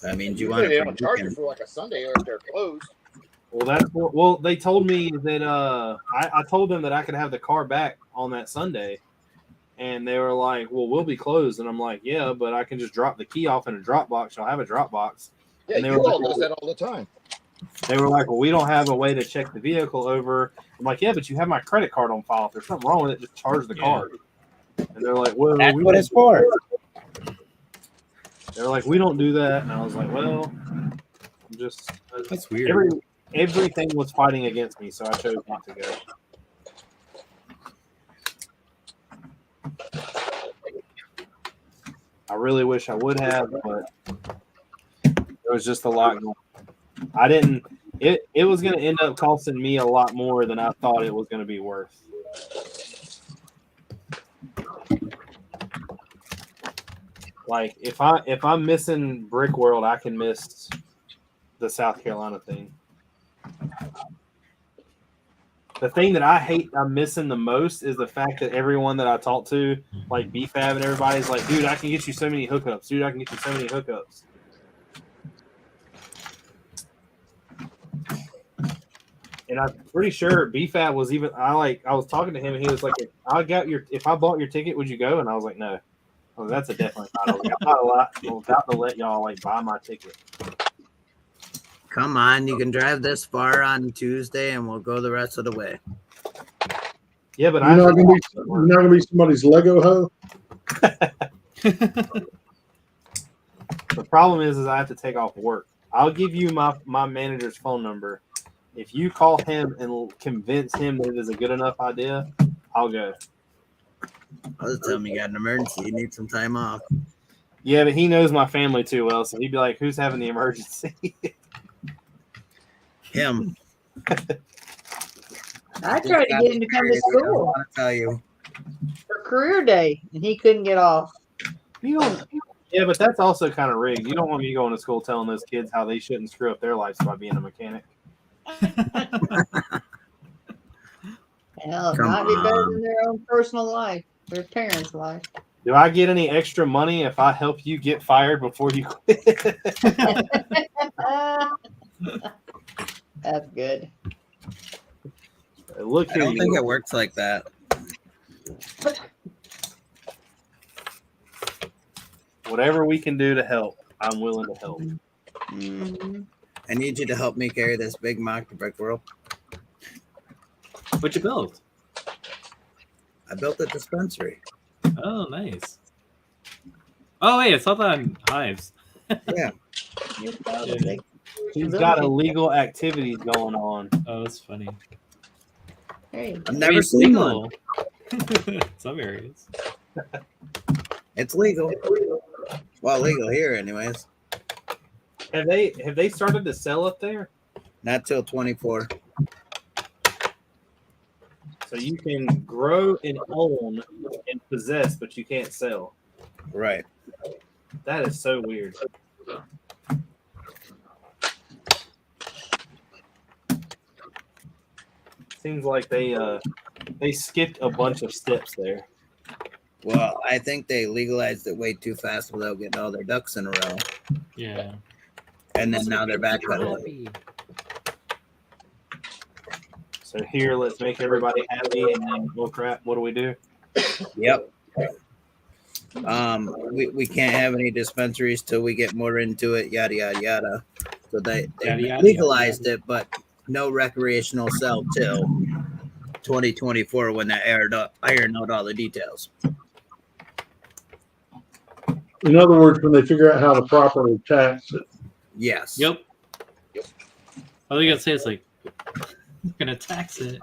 That means you Usually want they it don't for charge you weekend. for like a Sunday if they're closed. Well, they told me that I told them that I could have the car back on that Sunday, and they were like, "Well, we'll be closed," and I'm like, "Yeah, but I can just drop the key off in a drop box. I'll have a drop box." Yeah, And they you were all like, does that all the time. They were like, "Well, we don't have a way to check the vehicle over." I'm like, "Yeah, but you have my credit card on file. If there's something wrong with it, just charge the card." And they're like, "Well, That's we what don't it's for. They're like, "We don't do that," and I was like, "Well, I'm just That's weird. everything was fighting against me, so I chose not to go." I really wish I would have, but there was just a lot going on. I didn't. It was going to end up costing me a lot more than I thought it was going to be worth. Like if I'm missing Brick World, I can miss the South Carolina thing. The thing that I hate I'm missing the most is the fact that everyone that I talk to, like BFAB and everybody's like, dude, I can get you so many hookups. Dude, I can get you so many hookups. And I'm pretty sure BFAB was even I was talking to him and he was like, if I bought your ticket, would you go? And I was like, no. Oh, that's a definitely not. I'm about to let y'all like buy my ticket. Come on, you can drive this far on Tuesday, and we'll go the rest of the way. Yeah, but You're not gonna be somebody's Lego hoe. The problem is I have to take off work. I'll give you my manager's phone number. If you call him and convince him that it is a good enough idea, I'll go. I'll just tell him you got an emergency. You need some time off. Yeah, but he knows my family too well, so he'd be like, "Who's having the emergency?" Him. I tried to get him to come to I school want to tell you. for career day, and he couldn't get off. You don't. Yeah, but that's also kind of rigged. You don't want me going to school telling those kids how they shouldn't screw up their lives by being a mechanic. Hell, it Come might be better on. than their own personal life, their parents' life. Do I get any extra money if I help you get fired before you quit? That's good. Look I here, don't think it works like that. whatever we can do to help, I'm willing to help. Mhm. I need you to help me carry this big mock to Brick World. What'd you build? I built a dispensary. Oh, nice. Oh, wait, I saw that on Hives. Yeah. You're proud Yeah. of it. He's got illegal activities going on. Oh, that's funny. Hey, I've I mean, never it's seen legal. one. Some areas. It's legal. Well, legal here, anyways. Have they started to sell up there? Not till 24. So you can grow and own and possess, but you can't sell. Right. That is so weird. Seems like they skipped a bunch of steps there. Well, I think they legalized it way too fast without getting all their ducks in a row. Yeah. And then now they're backpedaling. So here, let's make everybody happy, and then, oh crap, what do we do? Yep. We can't have any dispensaries till we get more into it, yada yada yada. So they Yada, yada, legalized it, but no recreational sell till 2024 when they iron out all the details. In other words, when they figure out how to properly tax it. Yes. Yep. All you gotta say is like, I'm gonna tax it.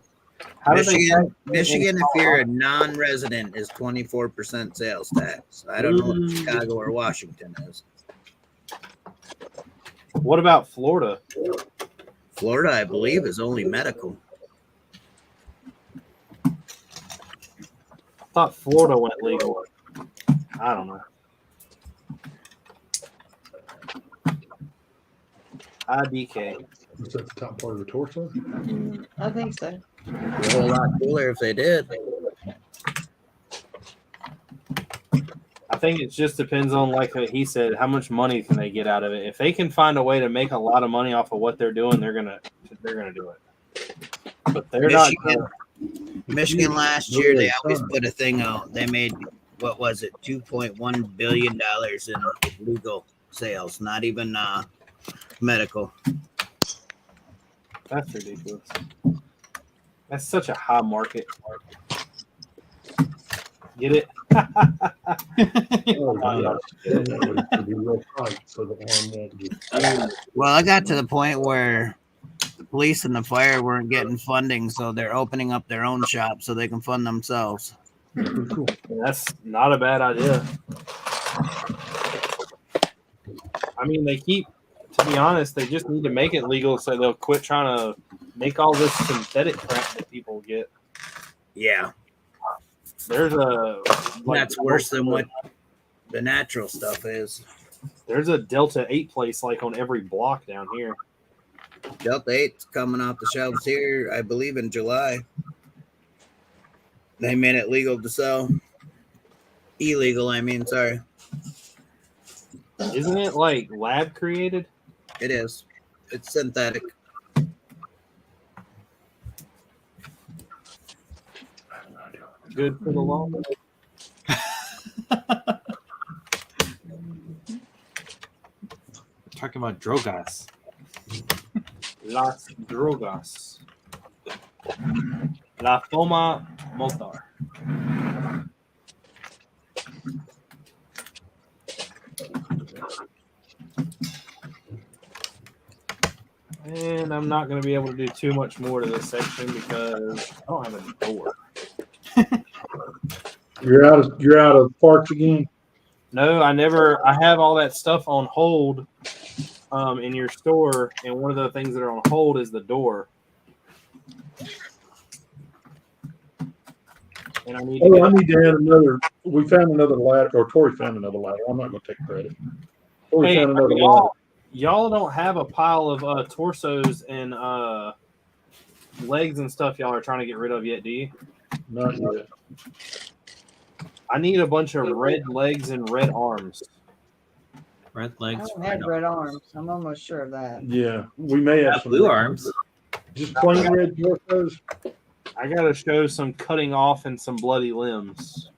How do they tax Michigan, in if you're a Colorado? non-resident, is 24% sales tax. I don't know what Chicago or Washington is. What about Florida? Florida, I believe, is only medical. I thought Florida went legal. I don't know. IDK. Is that the top part of the torso? I think so. A whole lot cooler if they did. I think it just depends on, like he said, how much money can they get out of it. If they can find a way to make a lot of money off of what they're doing, they're gonna do it. But they're Michigan last year, they always put a thing out. They made, what was it, $2.1 billion in legal sales, not even medical. That's ridiculous. That's such a high market. Get it? Oh, yeah. That would be real tight so the arm won't get. Well, I got to the point where the police and the fire weren't getting funding, so they're opening up their own shop so they can fund themselves. Pretty cool. That's not a bad idea. I mean, to be honest, they just need to make it legal so they'll quit trying to make all this synthetic crap that people get. Yeah. There's That's worse than what the natural stuff is. There's a Delta 8 place like on every block down here. Delta 8's coming off the shelves here, I believe, in July. They made it legal to sell. Illegal, I mean, sorry. Isn't it like lab created? It is. It's synthetic. Good for the law. Talking about drogas. Las drogas. La toma motor. And I'm not going to be able to do too much more to this section because I don't have a door. You're out of parts again. No, I have all that stuff on hold in your store, and one of the things that are on hold is the door. And I need to add another. We found another ladder, or Tori found another ladder. I'm not going to take credit. Tori found another ladder. Y'all don't have a pile of torsos and legs and stuff y'all are trying to get rid of yet, do you? Not yet. I need a bunch of red legs and red arms. Red I legs. don't have red arms. I'm almost sure of that. Yeah, we may have some Blue arms. Just plain red torsos. I gotta show some cutting off and some bloody limbs.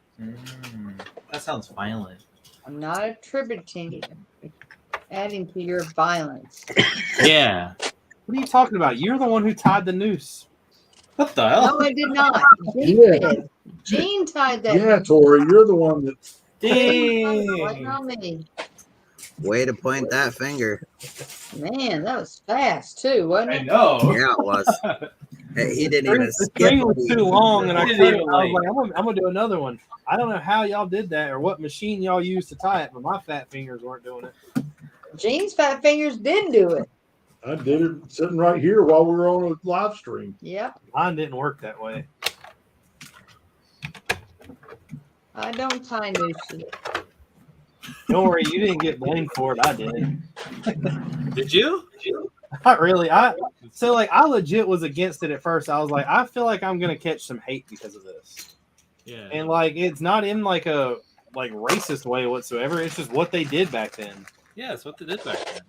That sounds violent. I'm not adding to your violence. Yeah. What are you talking about? You're the one who tied the noose. What the hell? No, I did not. Gene did. Gene tied that. Yeah, Tori, you're the one that. Dang. Not me. Way to point that finger. Man, that was fast too, wasn't it? I know. Yeah, it was. Hey, he didn't even The skip. string was too long, and I Didn't even was like, I'm gonna do another one. I don't know how y'all did that or what machine y'all used to tie it, but my fat fingers weren't doing it. Gene's fat fingers did do it. I did it sitting right here while we were on a live stream. Yep. Mine didn't work that way. I don't tie nooses. Don't worry, you didn't get blamed for it. I did. Did you? Not really. I legit was against it at first. I was like, I feel like I'm gonna catch some hate because of this. Yeah. And like, it's not in like a racist way whatsoever. It's just what they did back then. Yeah, that's what they did back then.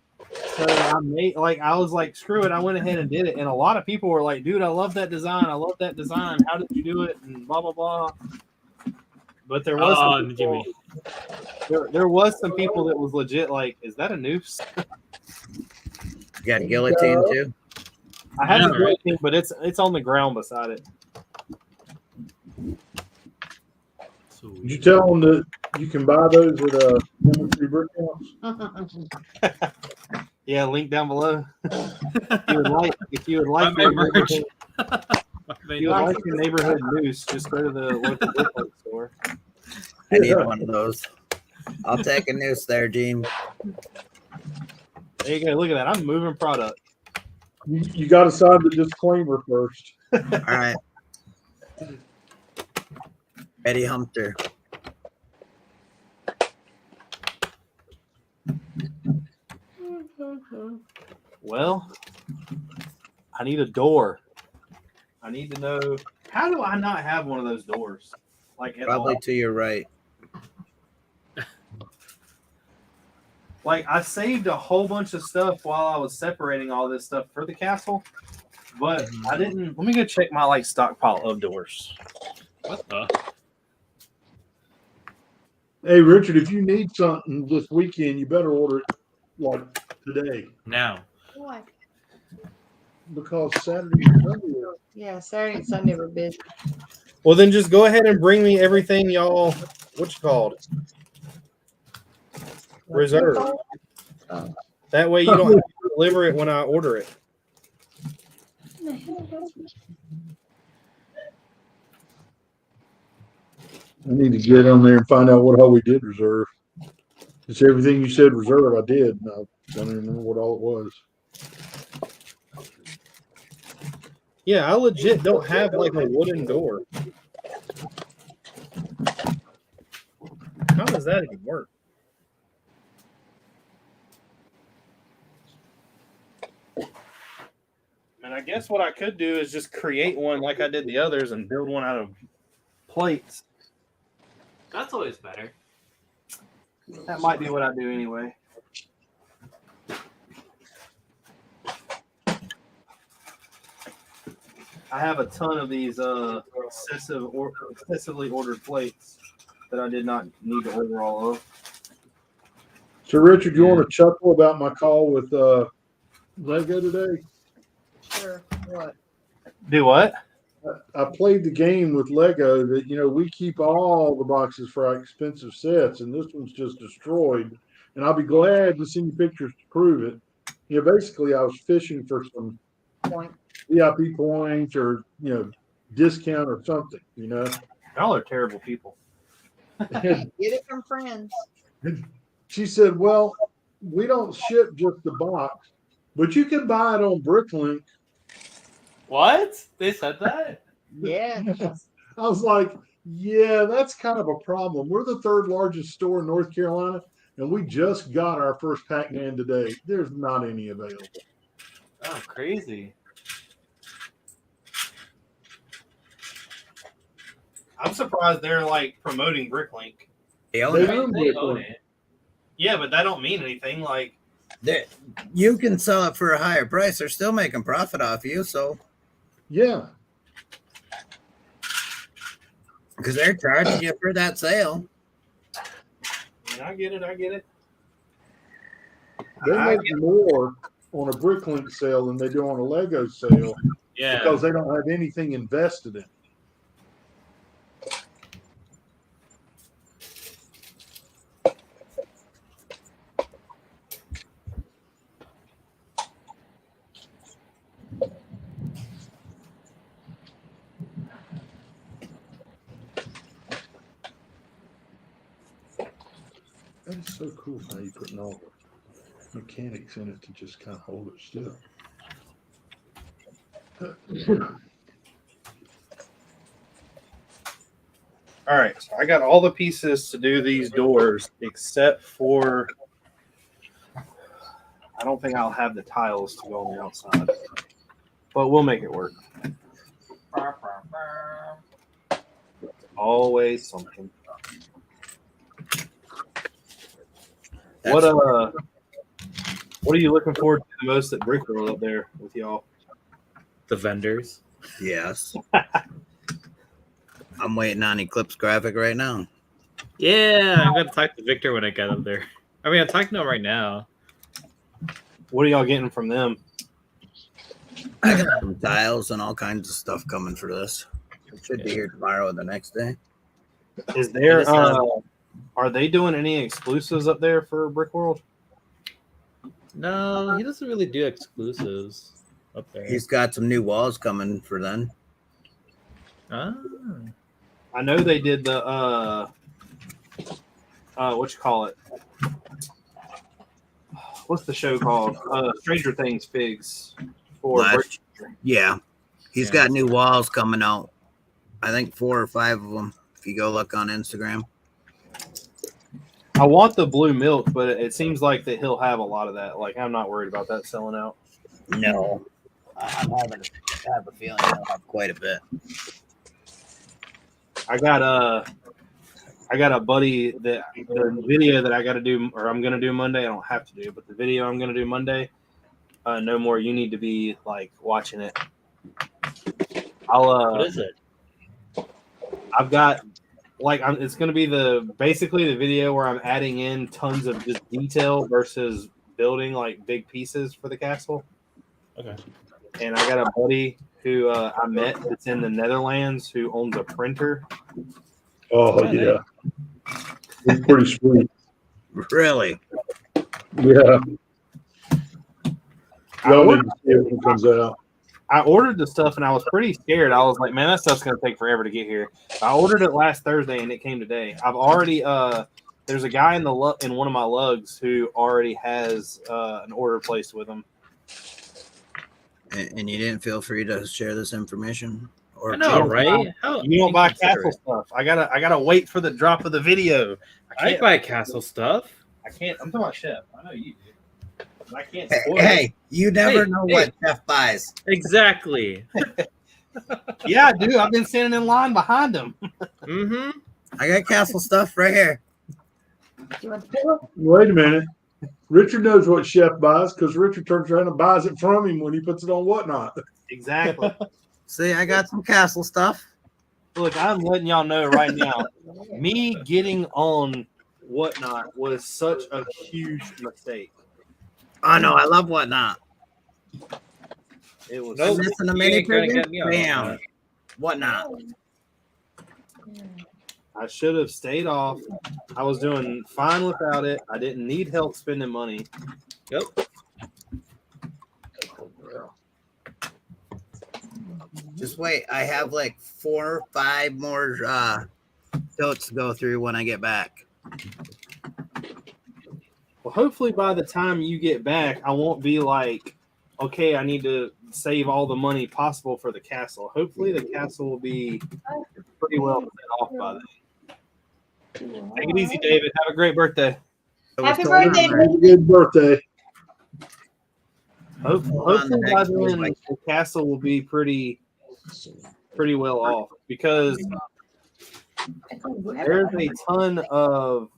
So I was like, screw it. I went ahead and did it. And a lot of people were like, dude, I love that design. I love that design. How did you do it? And blah blah blah. But there was some people, there was some people that was legit like, is that a noose? You got a guillotine too? I had Yeah, the guillotine, but it's on the ground beside it. Did you tell them that you can buy those at Chemistry Brick House? Yeah, link down below. If you would like My merch. If you like your neighborhood news, just go to the local brick store. I need one of those. I'll take a noose there, Gene. There you go. Look at that. I'm moving product. You got to sign the disclaimer first. All right. Eddie Humter. Well, I need a door. I need to know, how do I not have one of those doors? Like at Probably all? to your right. Like I saved a whole bunch of stuff while I was separating all this stuff for the castle, but I didn't. Let me go check my like stockpile of doors. What the? Hey, Richard, if you need something this weekend, you better order it like today Now. Why? because Saturday and Sunday are Yeah, Saturday and Sunday were busy. Well, then just go ahead and bring me everything y'all. What you called? Reserve. Oh. That way you don't have to deliver it when I order it. I need to get on there and find out what all we did reserve. It's everything you said reserve. I did. And I don't even remember what all it was. Yeah, I legit don't have like a wooden door. How does that even work? And I guess what I could do is just create one like I did the others and build one out of plates. That's always better. That might be what I do anyway. I have a ton of these excessively ordered plates that I did not need to order all of. So, Richard, you want to chuckle about my call with Lego today? Sure. What? Do what? I played the game with Lego that, we keep all the boxes for our expensive sets, and this one's just destroyed. And I'll be glad to send you pictures to prove it. Basically, I was fishing for some Point. VIP points or, discount or something, Y'all are terrible people. Get it from friends. She said, well, we don't ship just the box, but you can buy it on Bricklink. What? They said that? Yeah. I was like, yeah, that's kind of a problem. We're the third largest store in North Carolina, and we just got our first Pac-Man today. There's not any available. Oh, crazy. I'm surprised they're like promoting Bricklink. They own They it. own They own Bricklink. it. Yeah, but that don't mean anything. Like, You can sell it for a higher price. They're still making profit off you, so Yeah. because they're charging you for that sale. I get it. I get it. They I make more on a Bricklink sale than they do on a Lego sale Yeah. because they don't have anything invested in. That is so cool how you putting all the mechanics in it to just kind of hold it still. All right, so I got all the pieces to do these doors except for I don't think I'll have the tiles to go on the outside, but we'll make it work. Always something. What are you looking forward to the most at Brick World up there with y'all? The vendors. Yes. I'm waiting on Eclipse Graphic right now. Yeah, I'm gonna talk to Victor when I get up there. I mean, I'm talking to him right now. What are y'all getting from them? I got some tiles and all kinds of stuff coming for this. It should be here tomorrow or the next day. Is there Yeah, are they doing any exclusives up there for Brick World? No, he doesn't really do exclusives up there. He's got some new walls coming for then. Ah. I know they did the what you call it? What's the show called? Stranger Things figs for Last- Yeah. He's Yeah. got new walls coming out. I think 4 or 5 of them. If you go look on Instagram. I want the blue milk, but it seems like that he'll have a lot of that. Like I'm not worried about that selling out. No. I have a feeling he'll have quite a bit. I got a buddy that the video that I got to do, or I'm gonna do Monday. I don't have to do, but the video I'm gonna do Monday. No more. You need to be like watching it. What is it? I've got it's gonna be basically the video where I'm adding in tons of just detail versus building like big pieces for the castle. Okay. And I got a buddy who I met that's in the Netherlands who owns a printer. Oh yeah, it's pretty sweet. Really? Yeah, I y'all need ordered, to see it when it comes out. I ordered the stuff and I was pretty scared. I was like, man, that stuff's gonna take forever to get here. I ordered it last Thursday and it came today. I've already there's a guy in one of my lugs who already has an order placed with him. And you didn't feel free to share this information? Or I know, right? How You don't buy castle inconsiderate. stuff. I gotta wait for the drop of the video. I buy castle stuff. I can't. I'm talking about Chef. I know you do. I can't Hey, spoil it. hey, you never Hey, know hey. what Jeff buys. Exactly. Yeah, I do. I've been standing in line behind him. Mm-hmm. I got castle stuff right here. Wait a minute. Richard knows what Chef buys because Richard turns around and buys it from him when he puts it on Whatnot. Exactly. See, I got some castle stuff. Look, I'm letting y'all know right now. Me getting on Whatnot was such a huge mistake. Oh no, I love Whatnot. It was. Nope. Missing a You mini ain't gonna prison? get me on Bam. Whatnot. I should have stayed off. I was doing fine without it. I didn't need help spending money. Yep. Just wait. I have like 4 or 5 more totes to go through when I get back. Well, hopefully by the time you get back, I won't be like, okay, I need to save all the money possible for the castle. Hopefully the castle will be pretty well set off by then. Take it easy, David. Have a great birthday. Happy birthday, Have a good birthday. Hopefully by then the castle will be pretty well off because there's a ton of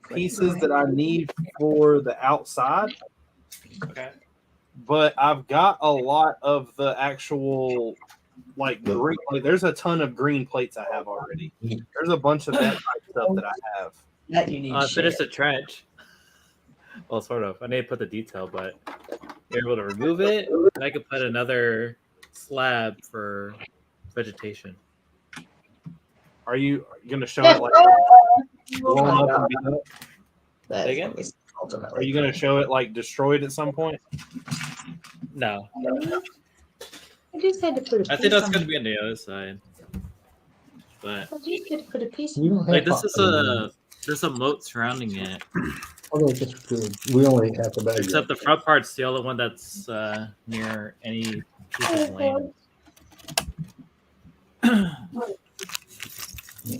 pieces that I need for the outside. Okay. But I've got a lot of the actual like green. Like there's a ton of green plates I have already. There's a bunch of that type stuff that I have. That you need I finished the trench. Well, sort of. I need to put the detail, but you're able to remove it, and I could put another slab for vegetation. Are you going to show it like blown up and beat up? Say again? Are you going to show it like destroyed at some point? No, I just had to put a I piece think that's on going to it. be on the other side. But I just had to put a piece We on don't have like this is popcorn. there's a moat surrounding it. Although it's good. We only have the bag. Except the front part's the only one that's near any piece of land.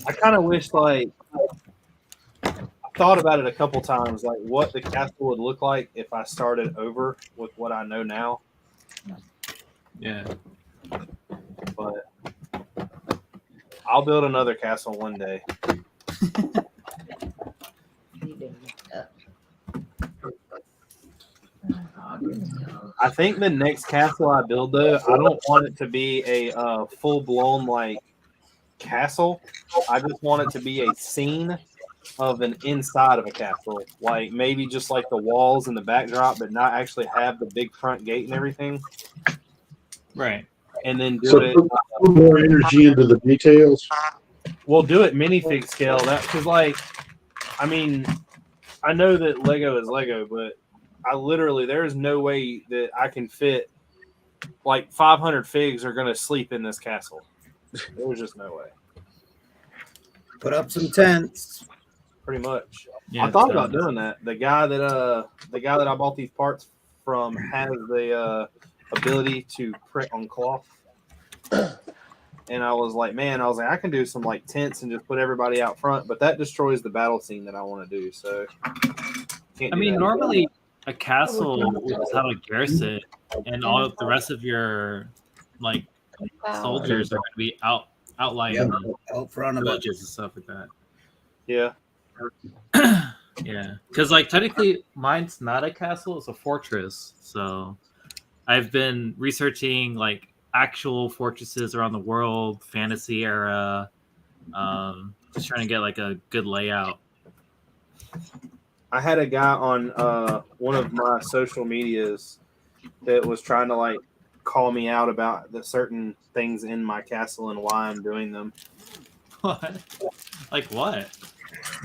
I kind of wish like I thought about it a couple times, like what the castle would look like if I started over with what I know now. Yeah. But I'll build another castle one day. I think the next castle I build, though, I don't want it to be a full blown like castle. I just want it to be a scene of an inside of a castle, like maybe just like the walls and the backdrop, but not actually have the big front gate and everything. Right. And then do So it. put more energy into the details. We'll do it minifig scale. That because, like, I mean, I know that Lego is Lego, but I literally there is no way that I can fit like 500 figs are going to sleep in this castle. There was just no way. Put up some tents. Pretty much. Yeah, I thought about doing that. The guy that I bought these parts from has the ability to print on cloth. And I was like, I can do some like tents and just put everybody out front, but that destroys the battle scene that I want to do. So, I mean, normally a castle would just have a garrison, and all of the rest of your like soldiers are going to be outlying the Out front of it. villages and stuff like that. Yeah. Yeah, because like technically, mine's not a castle; it's a fortress. So, I've been researching like actual fortresses around the world, fantasy era, just trying to get like a good layout. I had a guy on one of my social medias that was trying to like call me out about the certain things in my castle and why I'm doing them. What? Like what?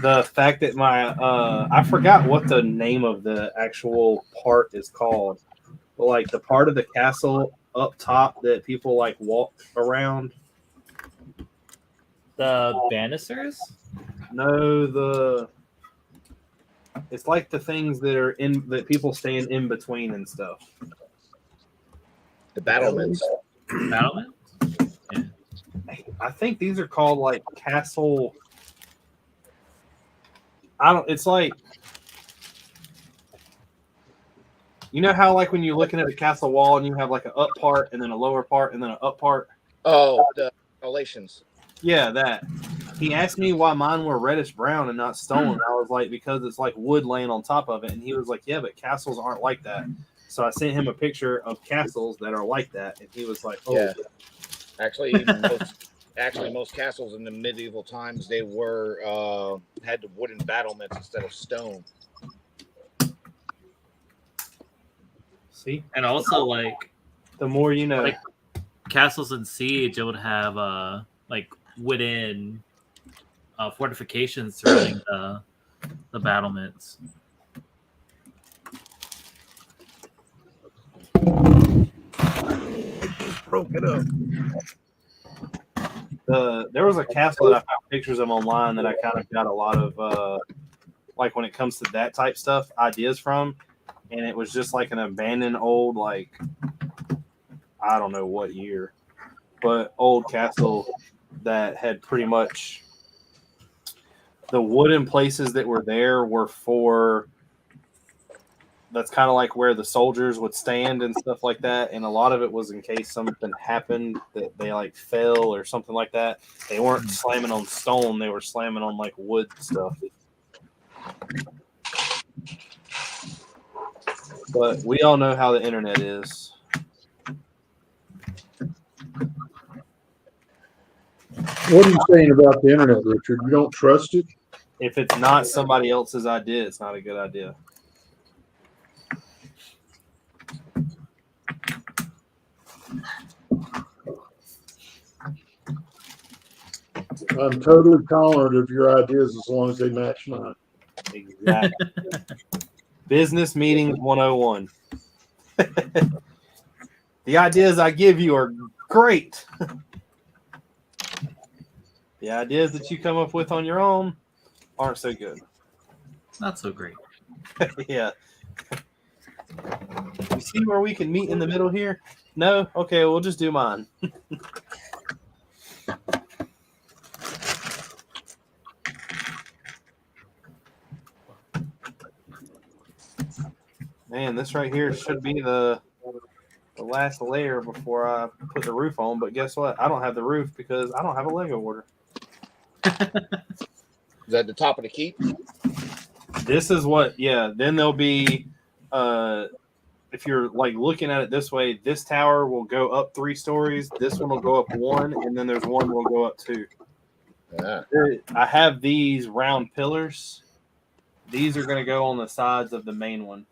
The fact that my I forgot what the name of the actual part is called, but like the part of the castle up top that people like walk around. The banisters? No, it's like the things that are in that people stand in between and stuff. The battlements. Battlement? Yeah. I think these are called like castle. It's like, you know how like when you're looking at a castle wall and you have like an up part and then a lower part and then an up part. Oh, the relations. Yeah, that. He asked me why mine were reddish brown and not stone. I was like, because it's like wood laying on top of it. And he was like, yeah, but castles aren't like that. So I sent him a picture of castles that are like that, and he was like, oh, yeah. Actually, most castles in the medieval times, they were had the wooden battlements instead of stone. See, And also like the more you know. Like castles in Siege, it would have like wooden fortifications surrounding the battlements. Broke it up. There was a castle that I found pictures of online that I kind of got a lot of like when it comes to that type stuff ideas from, and it was just like an abandoned old like I don't know what year, but old castle that had pretty much the wooden places that were there were for. That's kind of like where the soldiers would stand and stuff like that. And a lot of it was in case something happened that they like fell or something like that. They weren't slamming on stone. They were slamming on like wood stuff. But we all know how the internet is. What are you saying about the internet, Richard? You don't trust it? If it's not somebody else's idea, it's not a good idea. I'm totally tolerant of your ideas as long as they match mine. Exactly. Business meetings 101. The ideas I give you are great. The ideas that you come up with on your own aren't so good. Not so great. Yeah. You see where we can meet in the middle here? No? Okay, we'll just do mine. Man, this right here should be the last layer before I put the roof on, but guess what? I don't have the roof because I don't have a Lego order. Is that the top of the keep? This is what, yeah, then there'll be, if you're like looking at it this way, this tower will go up 3 stories, this one will go up 1, and then there's one that will go up 2. Yeah. I have these round pillars. These are going to go on the sides of the main one.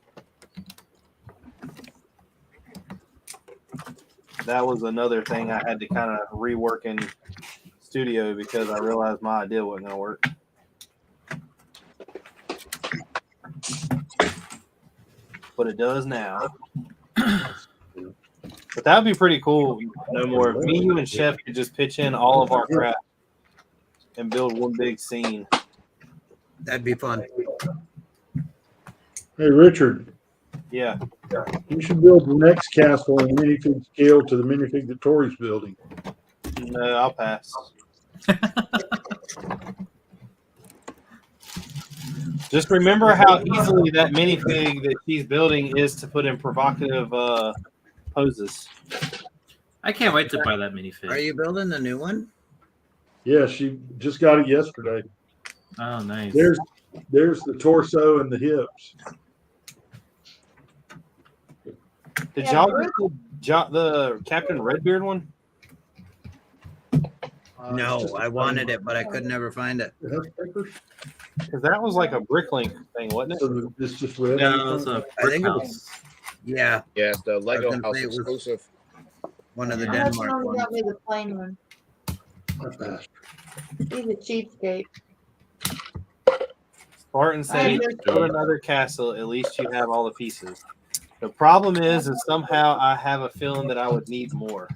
That was another thing I had to kind of rework in studio because I realized my idea wasn't going to work. But it does now. But that would be pretty cool. No more. Me, you, and Chef could just pitch in all of our crap and build one big scene. That'd be fun. Hey, Richard, Yeah. you should build the next castle in minifig scale to the minifig that Tori's building. No, I'll pass. Just remember how easily that minifig that she's building is to put in provocative poses. I can't wait to buy that minifig. Are you building the new one? Yeah, she just got it yesterday. Oh, nice. There's the torso and the hips. Did Yeah, y'all get the Captain Redbeard one? No, I wanted it, but I could never find it. Because that was like a Bricklink thing, wasn't it? So it's just red. No, it's a I think it brick was- house. Yeah, Yeah, it's the Lego gonna house say it was- exclusive. one of the How much Denmark longer ones. got me the plain one? He's a cheapskate. Spartan said, I build another castle. At least you have all the pieces. The problem is somehow I have a feeling that I would need more.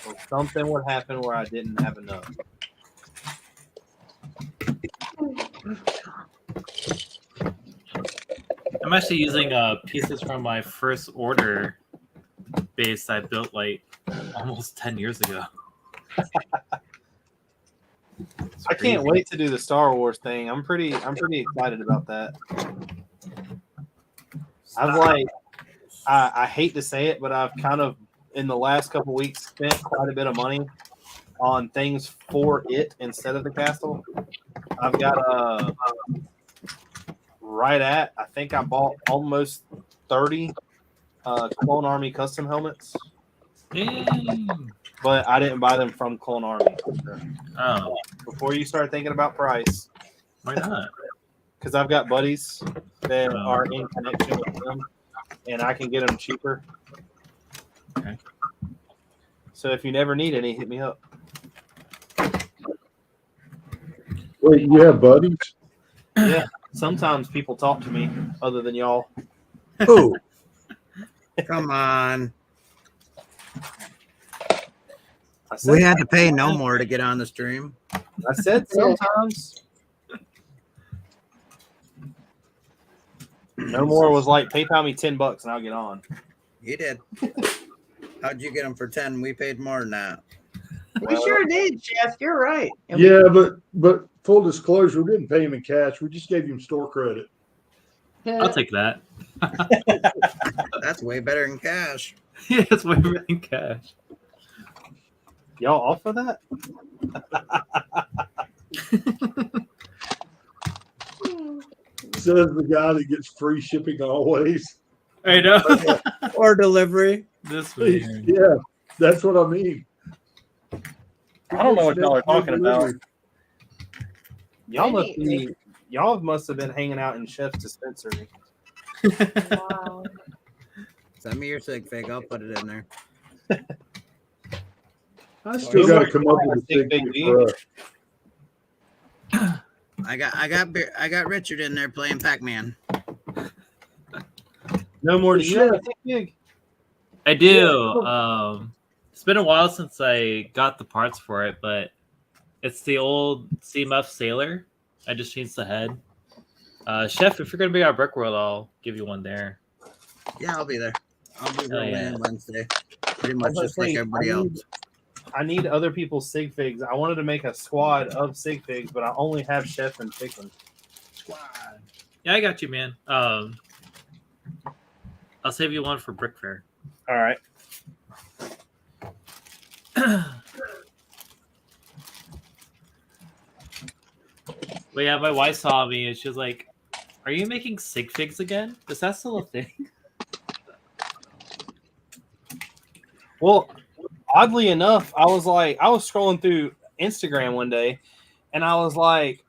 Or something would happen where I didn't have enough. I'm actually using pieces from my first order base I built like almost 10 years ago. I can't wait to do the Star Wars thing. I'm pretty excited about that. I hate to say it, but I've kind of in the last couple weeks spent quite a bit of money on things for it instead of the castle. I've got I think I bought almost 30 Clone Army custom helmets, Dang. but I didn't buy them from Clone Army. Oh, Before you start thinking about price, why not? because I've got buddies that are in connection with them, and I can get them cheaper. Okay. So if you never need any, hit me up. Wait, you have buddies? Yeah. Sometimes people talk to me other than y'all. Ooh. Come on. I said, We had to pay no more to get on the stream. I said sometimes. No more was like PayPal me $10 and I'll get on. You did. How'd you get them for 10? We paid more than that. We sure did, Chef. You're right. And Yeah, but full disclosure, we didn't pay him in cash. We just gave him store credit. I'll take that. That's way better than cash. Yeah, it's way better than cash. Y'all offer that? Says the guy that gets free shipping always. I know. Or delivery. This weird. Yeah, that's what I mean. I don't know what y'all are talking about. Delivery. Y'all must have been hanging out in Chef's dispensary. wow. Send me your sig fig. I'll put it in there. I still got to come up with a Big big D. for us. I got Richard in there playing Pac-Man. No more. Do you have a big? I do. It's been a while since I got the parts for it, but it's the old CMF Sailor. I just changed the head. Chef, if you're gonna be our Brick World, I'll give you one there. Yeah, I'll be there. I'll be rolling yeah. Wednesday. Pretty much I was just gonna like say, everybody else. I need other people's sig figs. I wanted to make a squad of sig figs, but I only have Chef and Chicken. Yeah, I got you, man. I'll save you one for Brick Fair. All right. But yeah, my wife saw me and she was like, "Are you making sig figs again? Is that still a thing?" Well, oddly enough, I was scrolling through Instagram one day, and I was like,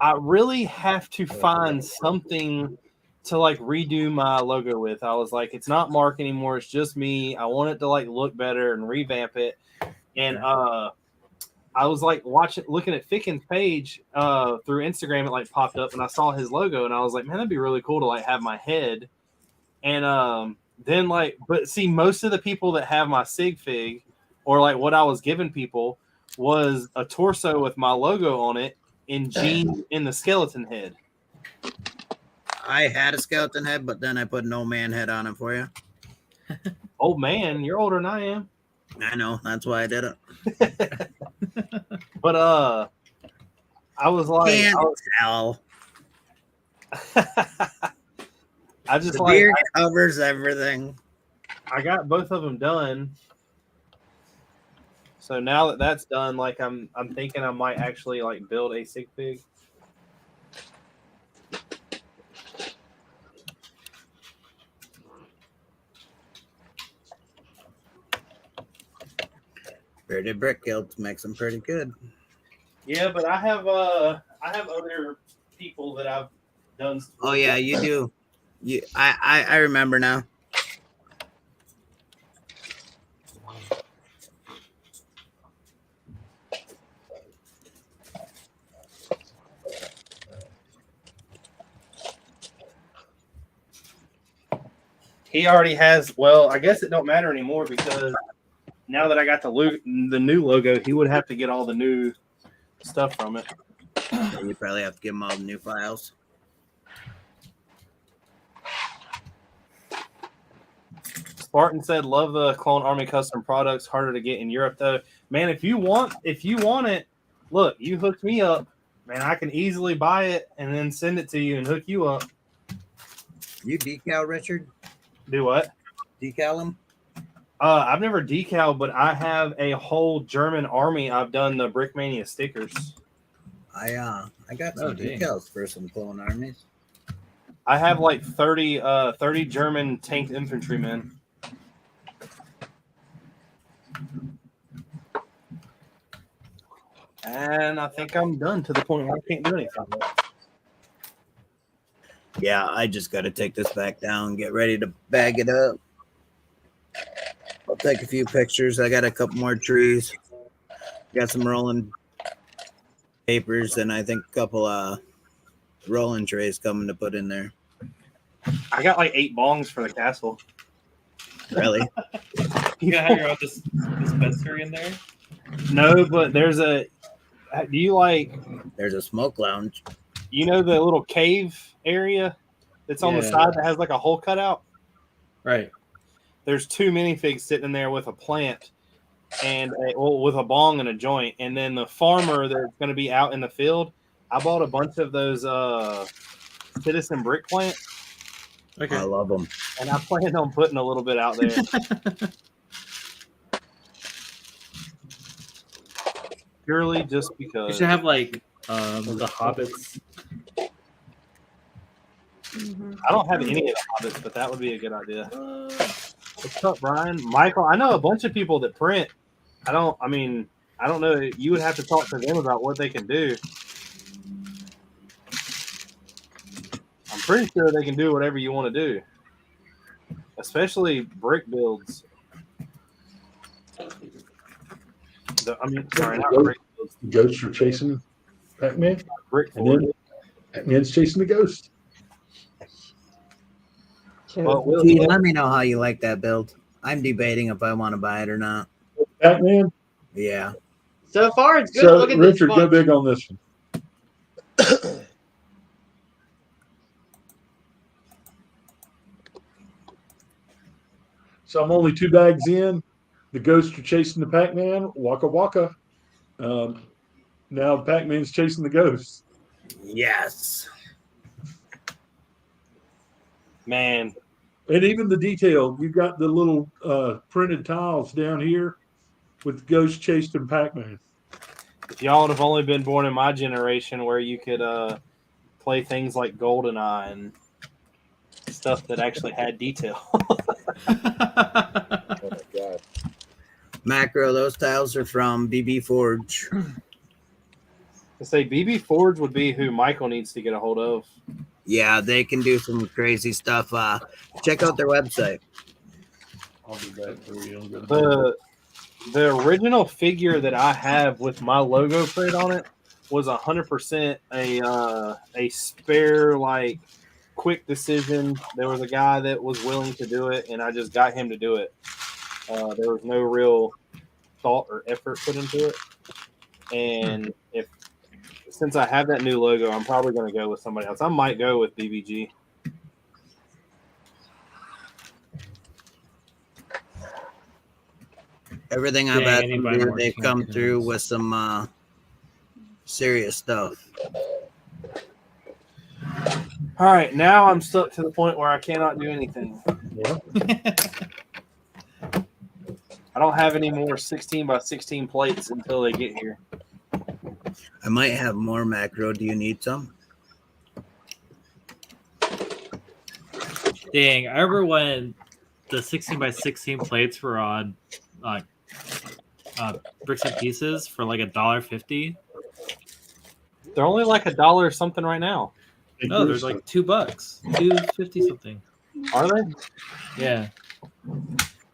I really have to find something to like redo my logo with. I was like, it's not Mark anymore. It's just me. I want it to like look better and revamp it. And I was like looking at Ficken's page through Instagram. It like popped up, and I saw his logo, and I was like, man, that'd be really cool to like have my head. And then like, but see, most of the people that have my sig fig, or like what I was giving people, was a torso with my logo on it in jeans in the skeleton head. I had a skeleton head, but then I put an old man head on it for you. Old man, you're older than I am. I know. That's why I did it. But I was like, Can't tell. I just The like beard covers everything. I got both of them done. So now that that's done, like I'm thinking I might actually like build a sig fig. Beardedbrix guilds makes them pretty good. Yeah, but I have other people that I've done. Oh yeah, you do. I remember now. He already has. Well, I guess it don't matter anymore because now that I got the new logo, he would have to get all the new stuff from it. You probably have to give them all the new files. Spartan said, "Love the Clone Army custom products. Harder to get in Europe though. Man, if you want it, look, you hook me up, man. I can easily buy it and then send it to you and hook you up. You decal, Richard? Do what? Decal them? I've never decaled, but I have a whole German army. I've done the Brickmania stickers. I got some dang. decals for some clone armies. I have like 30 German tanked infantrymen. And I think I'm done to the point where I can't do anything. Yeah, I just got to take this back down, get ready to bag it up. I'll take a few pictures. I got a couple more trees. Got some rolling papers, and I think a couple rolling trays coming to put in there. I got like 8 bongs for the castle. Really? You gotta have your own dispensary in there. No, but there's a. Do you like? There's a smoke lounge. You know the little cave area that's on the Yeah. side that has like a hole cut out? Right. There's 2 minifigs sitting in there with a plant and with a bong and a joint. And then the farmer that's going to be out in the field, I bought a bunch of those citizen brick plants, Okay. I love them. and I plan on putting a little bit out there. Purely just You because. should have like the hobbits. I don't have any of the hobbits, but that would be a good idea. What's up, Brian? Michael, I know a bunch of people that print. I don't know. You would have to talk to them about what they can do. I'm pretty sure they can do whatever you want to do, especially brick builds. Sorry, not brick builds. The ghosts are chasing Pac-Man, Brick and builds. then Pac-Man's chasing the ghost. Well, Gee, let me know how you like that build. I'm debating if I want to buy it or not. Pac-Man. Yeah. So far, it's good. So Look at this Richard, go one. big on this one. So I'm only 2 bags in. The ghosts are chasing the Pac-Man. Waka waka. Now Pac-Man's chasing the ghosts. Yes. man, And even the detail, you got the little printed tiles down here with ghosts chasing Pac-Man. if y'all would have only been born in my generation where you could play things like GoldenEye and stuff that actually had detail. Oh my god. Macro, those tiles are from BB Forge. To say BB Forge would be who Michael needs to get a hold of. Yeah, they can do some crazy stuff. Check out their website. I'll do that for you. The original figure that I have with my logo print on it was 100% a spare like quick decision. There was a guy that was willing to do it, and I just got him to do it. There was no real thought or effort put into it. And since I have that new logo, I'm probably going to go with somebody else. I might go with BBG. Everything I've Yeah, had them anybody do, more they've come champions. through with some serious stuff. All right, now I'm stuck to the point where I cannot do anything. Yeah. I don't have any more 16 by 16 plates until they get here. I might have more macro. Do you need some? Dang, I remember when the 16 by 16 plates were on Bricks and Pieces for like $1.50. They're only like $1 something right now. No, there's like $2, $2.50 something. Are they? Yeah.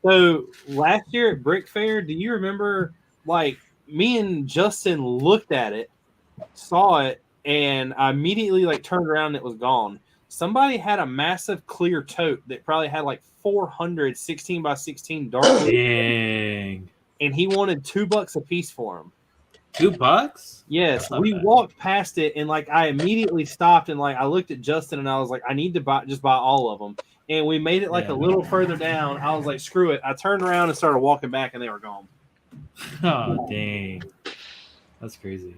So last year at Brick Fair, do you remember, like, me and Justin looked at it, saw it, and I immediately like turned around and it was gone. Somebody had a massive clear tote that probably had like 400 16 by 16 dark wood, Dang. and he wanted $2 a piece for them. $2? Yes, That's not we bad. walked past it, and like I immediately stopped and like I looked at Justin and I was like, I need to buy all of them. And we made it like Yeah. a little further down. I was like, screw it. I turned around and started walking back, and they were gone. Oh, dang. That's crazy.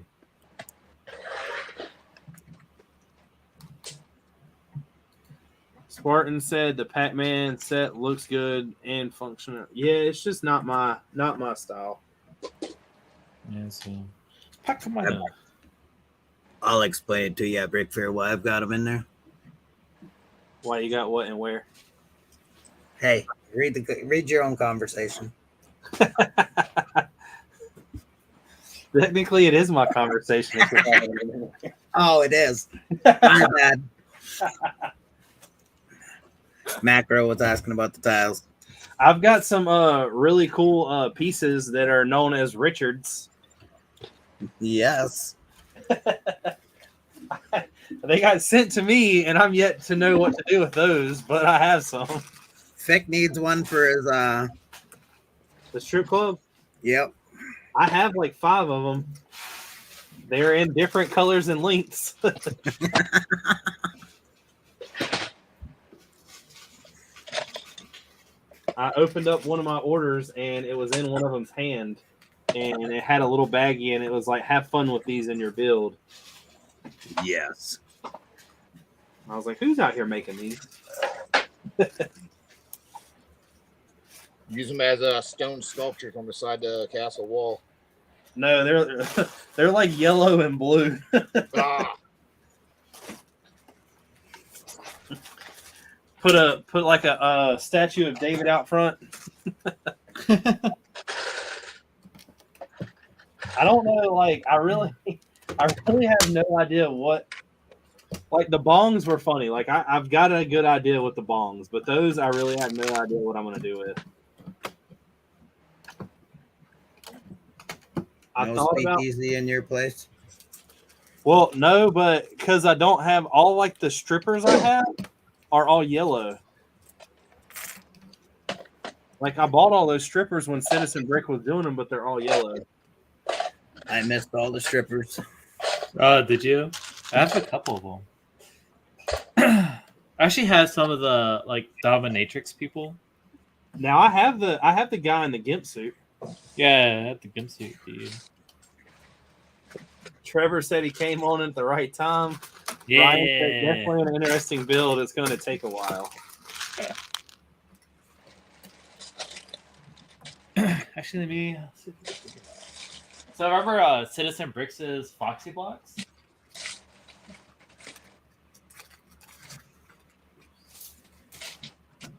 Spartan said the Pac-Man set looks good and functional. Yeah, it's just not my style. Yeah, so Pac-Man. I'll explain it to you at Brick Fair why I've got them in there. Why you got what and where? Hey, read your own conversation. Technically, it is my conversation. Oh, it is. My bad. Macro was asking about the tiles. I've got some really cool pieces that are known as Richards. Yes. They got sent to me, and I'm yet to know what to do with those, but I have some. Fick needs one for his The strip club? Yep. I have like 5 of them. They're in different colors and lengths. I opened up one of my orders, and it was in one of them's hand, and it had a little baggie, and it was like, have fun with these in your build. Yes. I was like, who's out here making these? Use them as stone sculptures on the side of the castle wall. No, they're like yellow and blue. Ah, Put like a statue of David out front. I don't know. Like I really have no idea what. Like the bongs were funny. Like I've got a good idea with the bongs, but those I really have no idea what I'm gonna do with. I No thought about. speakeasy in your place? Well, no, but because I don't have all like the strippers I have are all yellow. Like I bought all those strippers when Citizen Brick was doing them, but they're all yellow. I missed all the strippers. Did you? I have a couple of them. I actually have some of the like dominatrix people. Now I have the guy in the gimp suit. Yeah, I have the gimp suit, dude. Trevor said he came on at the right time. Yeah, Ryan said definitely an interesting build. It's going to take a while. Actually, let me. So remember Citizen Brix's Foxy Blocks?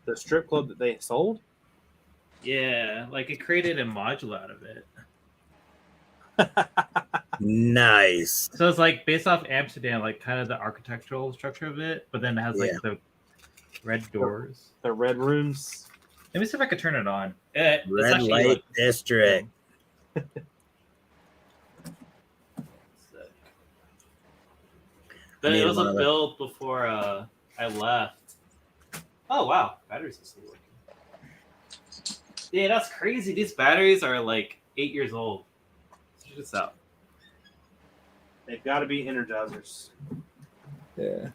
The strip club that they sold? Yeah, like it created a module out of it. Nice. So it's like based off Amsterdam, like kind of the architectural structure of it, but then it has like Yeah. the red doors. The red rooms. Let me see if I can turn it on. It's Red actually, light like, district. sick. I But need it was one a of build before I left. Oh wow, batteries are still working. Yeah, that's crazy. These batteries are like 8 years old. Check this out. They've got to be energizers. Yeah.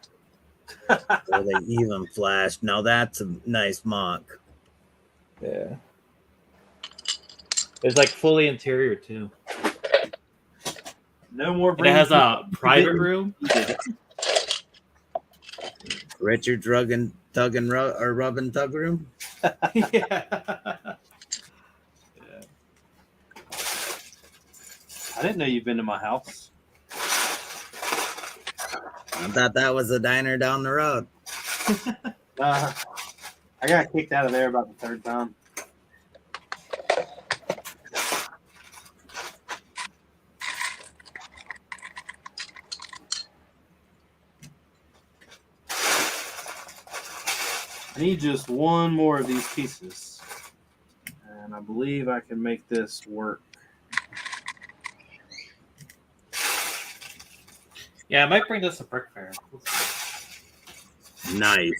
Or they even flash. Now that's a nice mock. Yeah. It's like fully interior too. No more. And it has a private room. Richard's rubbing tug room. Yeah. I didn't know you've been to my house. I thought that was a diner down the road. I got kicked out of there about the third time. I need just one more of these pieces. And I believe I can make this work. Yeah, I might bring this to Brick Fair. Nice.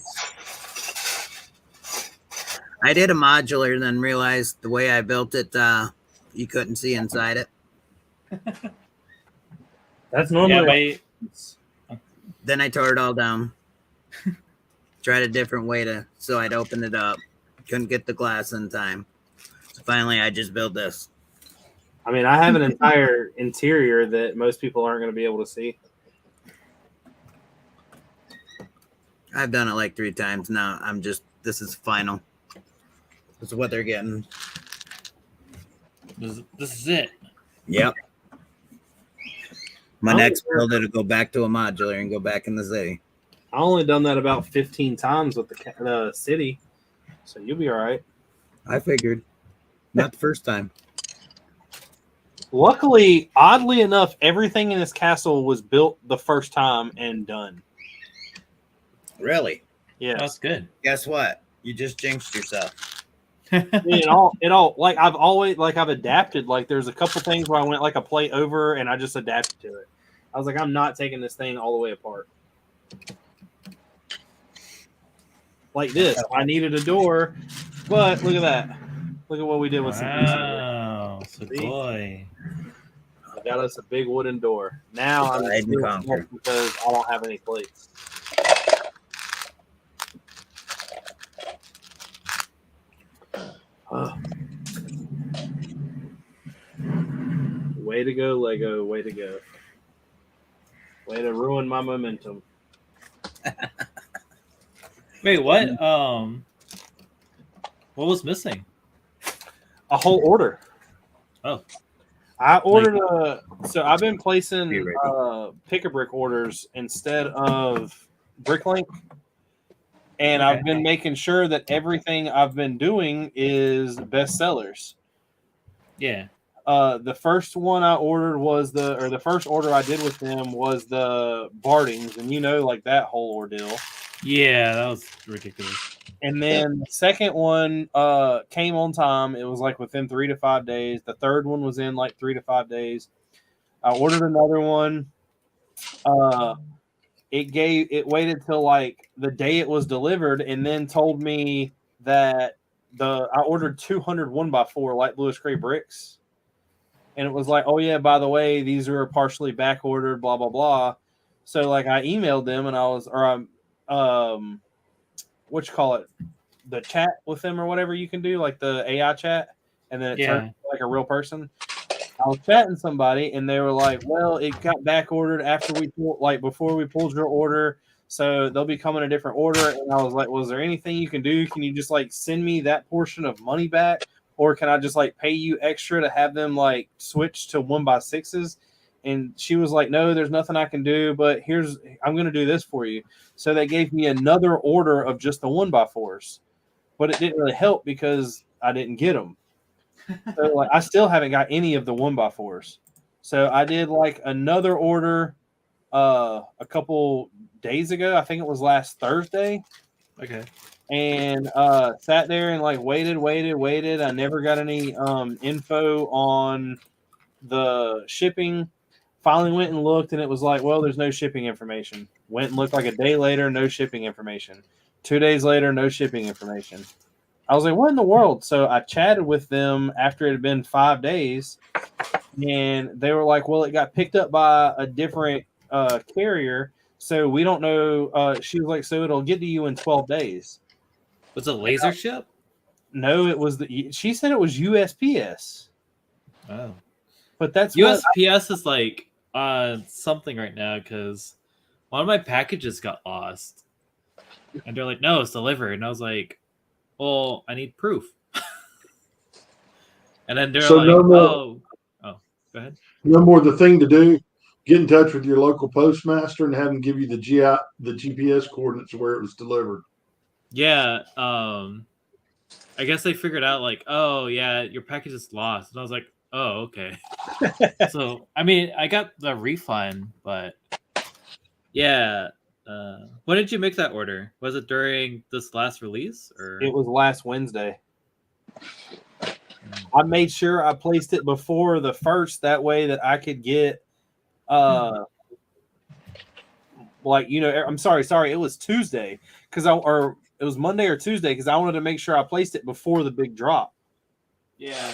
I did a modular and then realized the way I built it, you couldn't see inside it. That's normally. Then I tore it all down. Tried a different way so I'd open it up. Couldn't get the glass in time. So finally, I just built this. I mean, I have an entire interior that most people aren't going to be able to see. I've done it like 3 times now. This is final. This is what they're getting. This is it. Yep. My next build it'll go back to a modular and go back in the city. I only done that about 15 times with the city, so you'll be all right. I figured. Not the first time. Luckily, oddly enough, everything in this castle was built the first time and done. Really? Yeah, That's good. Guess what? You just jinxed yourself. it all like I've adapted. Like there's a couple things where I went like a plate over and I just adapted to it. I was like, I'm not taking this thing all the way apart. Like this, I needed a door, but look at that. Look at what we did with some pieces. Wow, so boy. I got us a big wooden door. Now I'm Divide and still conquer. stuck because I don't have any plates. Way to go, Lego. Way to go. Way to ruin my momentum. Wait, what? What was missing? A whole order. Oh. I ordered so I've been placing Pick-a-Brick orders instead of Bricklink. And I've been making sure that everything I've been doing is bestsellers. Yeah. The first one I ordered was the first order I did with them was the Bardings, and like that whole ordeal. Yeah, that was ridiculous. And then the second one came on time. It was like within 3 to 5 days. The third one was in like 3 to 5 days. I ordered another one. It waited till like the day it was delivered, and then told me that I ordered 200 1x4 light bluish gray bricks, and it was like, oh yeah, by the way, these are partially back ordered, blah blah blah. So like I emailed them and what you call it, the chat with them or whatever you can do, like the AI chat, and then it turns like a real person. I was chatting somebody and they were like, well, it got back ordered after before we pulled your order, so they'll be coming a different order. And I was like, was there anything you can do? Can you just like send me that portion of money back, or can I just like pay you extra to have them like switch to 1x6s? And she was like, no, there's nothing I can do, but I'm going to do this for you. So they gave me another order of just the 1x4s, but it didn't really help because I didn't get them. So like I still haven't got any of the 1x4s. So I did like another order a couple days ago. I think it was last Thursday. Okay. And sat there and like waited. I never got any info on the shipping. Finally went and looked, and it was like, well, there's no shipping information. Went and looked like a day later, no shipping information. 2 days later, no shipping information. I was like, what in the world? So I chatted with them after it had been 5 days, and they were like, well, it got picked up by a different carrier, so we don't know. She was like, so it'll get to you in 12 days. Was it laser ship? No, it was she said it was USPS. Oh. But that's USPS is like something right now because one of my packages got lost. And they're like, no, it's delivered. And I was like, well, I need proof. And then they're So like, no more- oh, go ahead. No more the thing to do. Get in touch with your local postmaster and have them give you the GPS coordinates where it was delivered. Yeah. I guess they figured out like, oh yeah, your package is lost. And I was like, oh, okay. So I mean, I got the refund, but yeah. When did you make that order? Was it during this last release, or It was last Wednesday. I made sure I placed it before the 1st, that way that I could get, like, you know, I'm sorry, it was Tuesday or it was Monday or Tuesday because I wanted to make sure I placed it before the big drop. Yeah.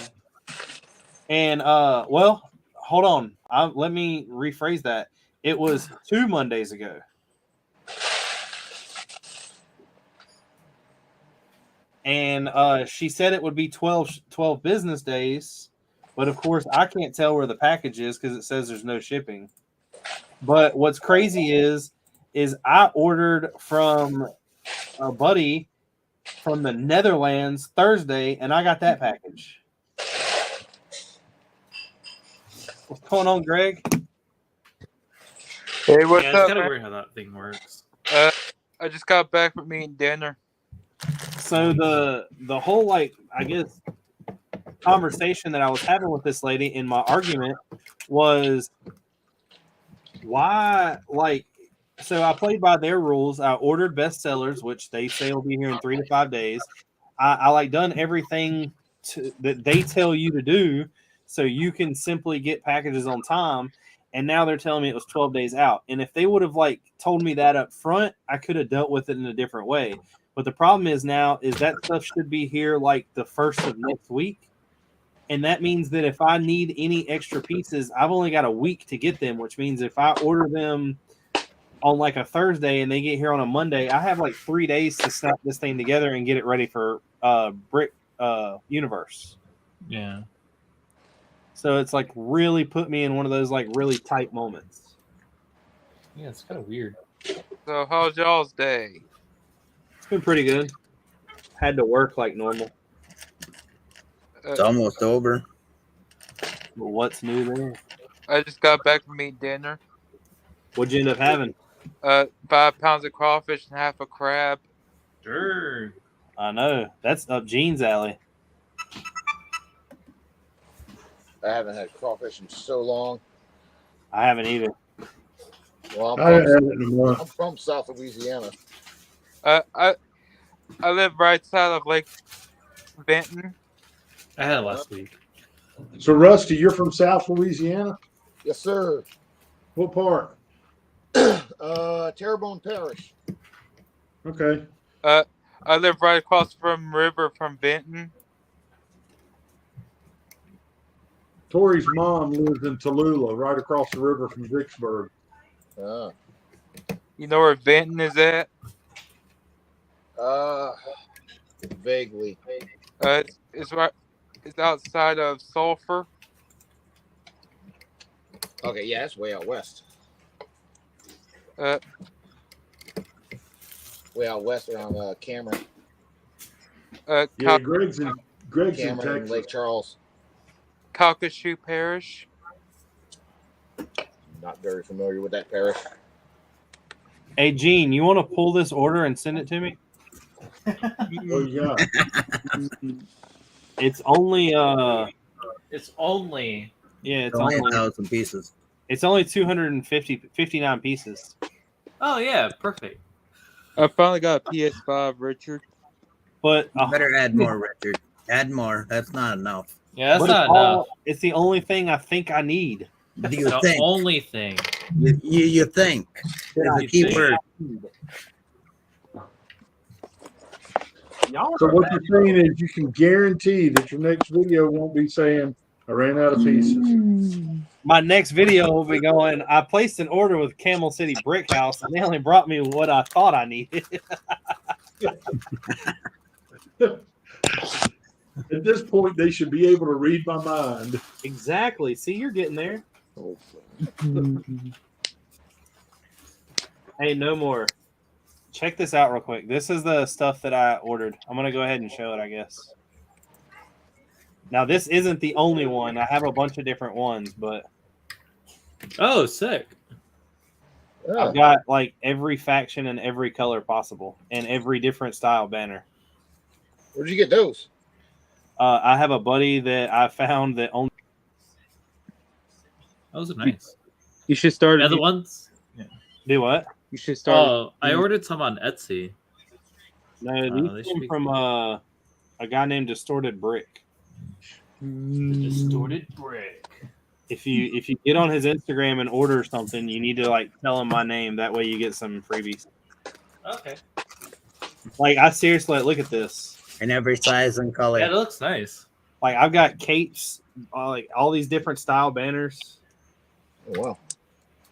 And well, hold on, let me rephrase that. It was 2 Mondays ago. And she said it would be 12 business days. But, of course, I can't tell where the package is because it says there's no shipping. But what's crazy is I ordered from a buddy from the Netherlands Thursday, and I got that package. What's going on, Greg? Hey, what's Yeah, it's up, kind of man? weird how that thing works. I just got back from eating dinner. So the whole, like, I guess, conversation that I was having with this lady in my argument was why, like, so I played by their rules. I ordered bestsellers, which they say will be here in 3 to 5 days. I like done everything that they tell you to do so you can simply get packages on time. And now they're telling me it was 12 days out. And if they would have like told me that up front, I could have dealt with it in a different way. But the problem is now is that stuff should be here like the 1st of next week. And that means that if I need any extra pieces, I've only got a week to get them, which means if I order them on like a Thursday and they get here on a Monday, I have like 3 days to snap this thing together and get it ready for Brickuniverse. Yeah. So it's like really put me in one of those like really tight moments. Yeah, it's kind of weird. So, how's y'all's day? It's been pretty good. Had to work like normal. It's almost over. Well, what's new there? I just got back from eating dinner. What'd you end up having? 5 pounds of crawfish and half a crab. Sure. I know. That's up Gene's alley. I haven't had crawfish in so long. I haven't either. Well, I haven't had it in a month. I'm from South Louisiana. I live right side of Lake Benton. I had it last week. So, Rusty, you're from South Louisiana? Yes, sir. What part? Terrebonne Parish. Okay. I live right across from river from Benton. Tori's mom lives in Tallulah, right across the river from Vicksburg. Ah. You know where Benton is at? Vaguely. It's right. It's outside of Sulphur. Okay, yeah, it's way out west. Uh, Way out west around Cameron. Yeah, Cal- Greg's in Cameron and Texas. Lake Charles. Calcasieu Parish. Not very familiar with that parish. Hey, Gene, you want to pull this order and send it to me? Oh, yeah. It's only It's only it's Only only 1,000 pieces. it's only 259 pieces. Oh yeah, perfect. I finally got a PS5, Richard. But You better add more, Richard. Add more. That's not enough. Yeah, that's but not enough. it's the only thing I think I need. Do you The think? only thing. You think? Is the key word. Y'all So are what bad. you're saying is you can guarantee that your next video won't be saying, I ran out of pieces. My next video will be going, I placed an order with Camel City Brick House, and they only brought me what I thought I needed. At this point, they should be able to read my mind. Exactly. See, you're getting there. Hey, no more. Check this out real quick. This is the stuff that I ordered. I'm going to go ahead and show it, I guess. Now, this isn't the only one. I have a bunch of different ones, but Oh, sick. I've got like every faction and every color possible and every different style banner. Where'd you get those? I have a buddy that I found that only. Those are nice. You should start. The other ones? Do what? You should start. Oh, I ordered some on Etsy. No, they these should came be from a guy named Distorted Brick. Distorted Brick. If you get on his Instagram and order something, you need to like tell him my name. That way you get some freebies. Okay. Like I seriously look at this. In every size and color. Yeah, that looks nice. Like I've got capes, like all these different style banners. Oh, wow.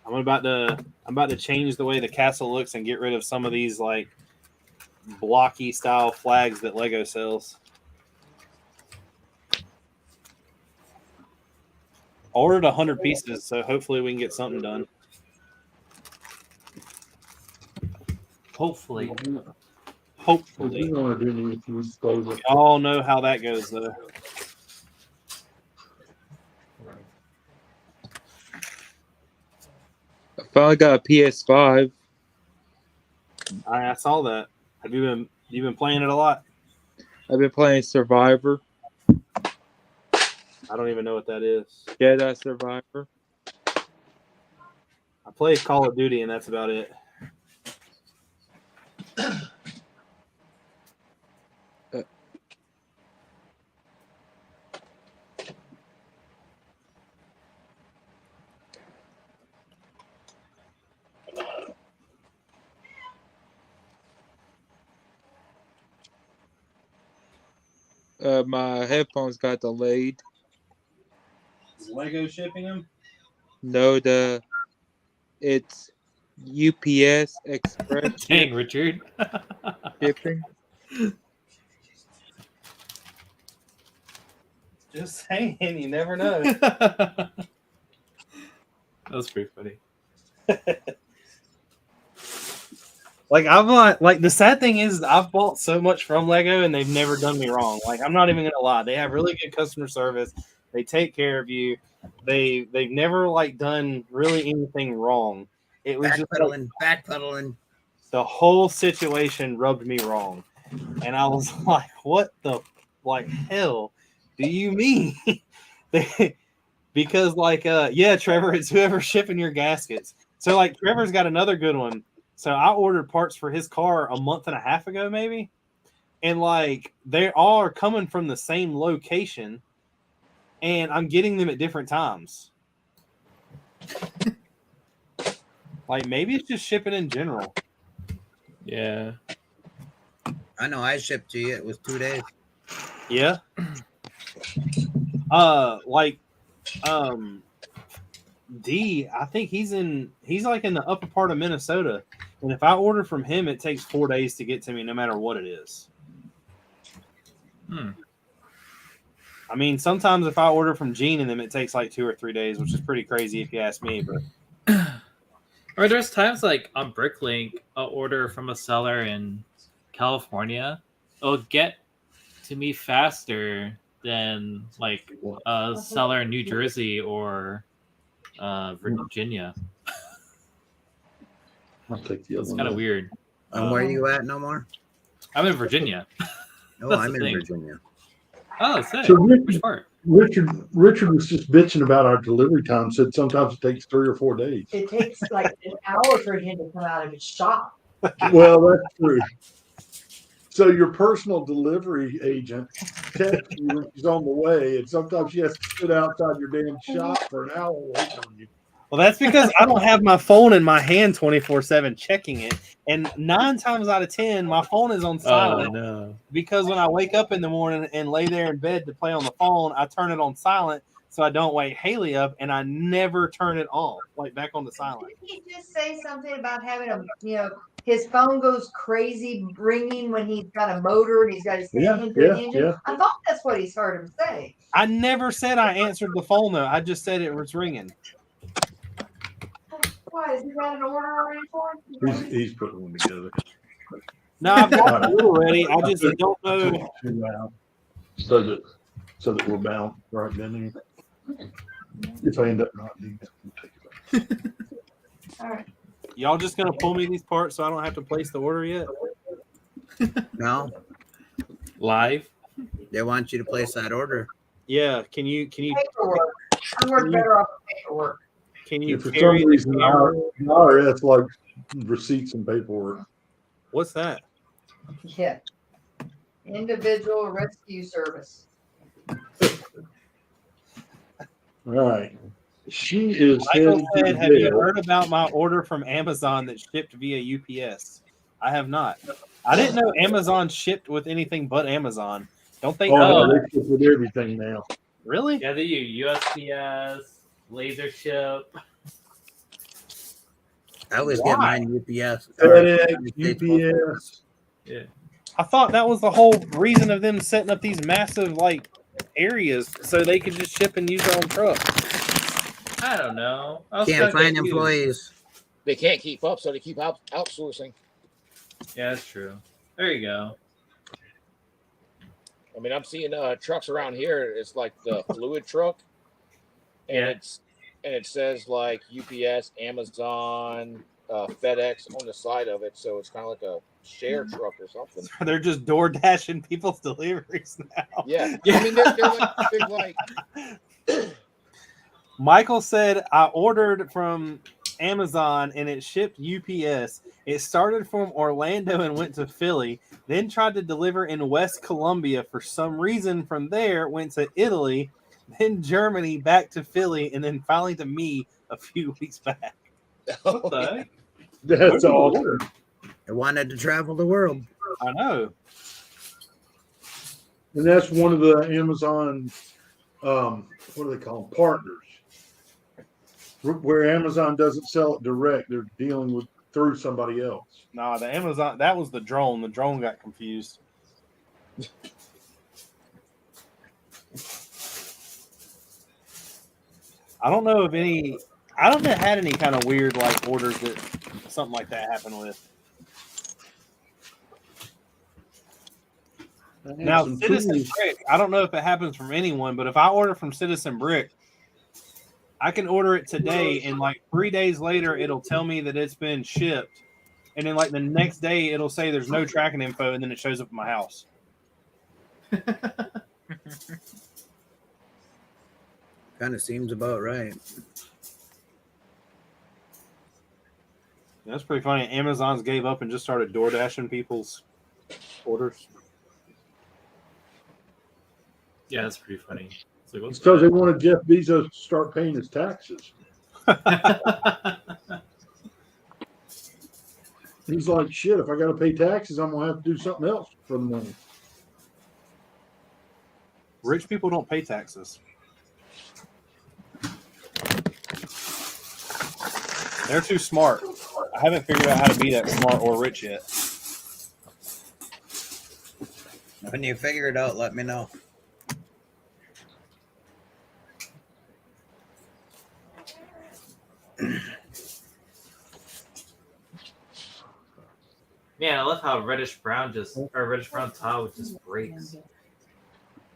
I'm about to change the way the castle looks and get rid of some of these like blocky style flags that Lego sells. I ordered 100 pieces, so hopefully we can get something done. Hopefully. Hopefully. You want to do me if you close it. Y'all know how that goes, though. I finally got a PS5. I saw that. Have you been playing it a lot? I've been playing Survivor. I don't even know what that is. Yeah, that's Survivor. I play Call of Duty, and that's about it. My headphones got delayed. Is Lego shipping them? No, it's UPS Express Dang, Richard. shipping. Just saying, you never know. That was pretty funny. Like I've bought, like the sad thing is I've bought so much from Lego and they've never done me wrong. Like I'm not even gonna lie, they have really good customer service. They take care of you. They've never like done really anything wrong. It was just like, Backpedaling. the whole situation rubbed me wrong, and I was like, "What the like hell do you mean?" Because like yeah, Trevor, it's whoever's shipping your gaskets. So like Trevor's got another good one. So I ordered parts for his car a month and a half ago, maybe. And like they all are coming from the same location, and I'm getting them at different times. Like maybe it's just shipping in general. Yeah. I know I shipped to you. It was 2 days. Yeah. D, I think he's like in the upper part of Minnesota. And if I order from him, it takes 4 days to get to me no matter what it is. I mean, sometimes if I order from Gene and them, it takes like 2 or 3 days, which is pretty crazy if you ask me. But Or there's times like on Bricklink, I'll order from a seller in California. It'll get to me faster than like a seller in New Jersey or Virginia. I'll take the It's other kind of one. weird. And where are you at no more? I'm in Virginia. No, That's I'm the in thing. Virginia. Oh, sick. So Which part? Richard was just bitching about our delivery time. Said sometimes it takes 3 or 4 days. It takes like an hour for him to come out of his shop. Well, that's true. So your personal delivery agent text you when she's on the way, and sometimes she has to sit outside your damn shop for an hour waiting on you. Well, that's because I don't have my phone in my hand 24/7 checking it. And 9 times out of 10, my phone is on silent. no. Because when I wake up in the morning and lay there in bed to play on the phone, I turn it on silent so I don't wake Haley up, and I never turn it off, like back on the silent. Didn't he just say something about having his phone goes crazy ringing when he's got a motor and he's got his hand into the engine? Yeah. I thought that's what he's heard him say. I never said I answered the phone, though. I just said it was ringing. Why, has he got an order already for him? He's putting one together. No, I've got the order ready. I just don't know. So that we're bound right then. If I end up not needing it, we'll take it back. All right. Y'all just going to pull me these parts so I don't have to place the order yet? No, Live? they want you to place that order. Yeah. Can you Paperwork. I'm working better off with paperwork. If for carry some the reason camera? IRS like receipts and paperwork. What's that? Yeah. Individual Rescue Service. All right. She is Michael headed said, to have you bed. heard about my order from Amazon that shipped via UPS? I have not. I didn't know Amazon shipped with anything but Amazon. Don't they? Oh, no, they ship with everything now. Really? Yeah, they use USPS, laser ship. I always Why? get mine UPS. FedEx, UPS. Yeah. I thought that was the whole reason of them setting up these massive areas so they could just ship and use their own truck. I don't know. I was Can't kinda find confused. employees. They can't keep up, so they keep outsourcing. Yeah, that's true. There you go. I mean, I'm seeing trucks around here. It's like the fluid truck, and Yeah. it says like UPS, Amazon, FedEx on the side of it. So it's kind of like a share truck or something. They're just door dashing people's deliveries now. Yeah, Yeah. I mean they're like Michael said, I ordered from Amazon and it shipped UPS. It started from Orlando and went to Philly, then tried to deliver in West Columbia for some reason. From there, went to Italy, then Germany, back to Philly, and then finally to me a few weeks back. What the heck? That's awesome. I wanted to travel the world. I know. And that's one of the Amazon, what do they call them? Partners. Where Amazon doesn't sell it direct, they're dealing with through somebody else. Nah, the Amazon, that was the drone. The drone got confused. I don't know if any, I don't know had any kind of weird orders that something like that happened with. Now, Some Citizen tools. Brick, I don't know if it happens from anyone, but if I order from Citizen Brick, I can order it today, and 3 days later, it'll tell me that it's been shipped. And then the next day, it'll say there's no tracking info, and then it shows up at my house. Kind of seems about right. That's pretty funny. Amazon's gave up and just started door dashing people's orders. Yeah, that's pretty funny. It's like, what's It's because they that? wanted Jeff Bezos to start paying his taxes. He's like, shit, if I got to pay taxes, I'm going to have to do something else for the money. Rich people don't pay taxes. They're too smart. I haven't figured out how to be that smart or rich yet. When you figure it out, let me know. Man, I love how reddish brown tile just breaks.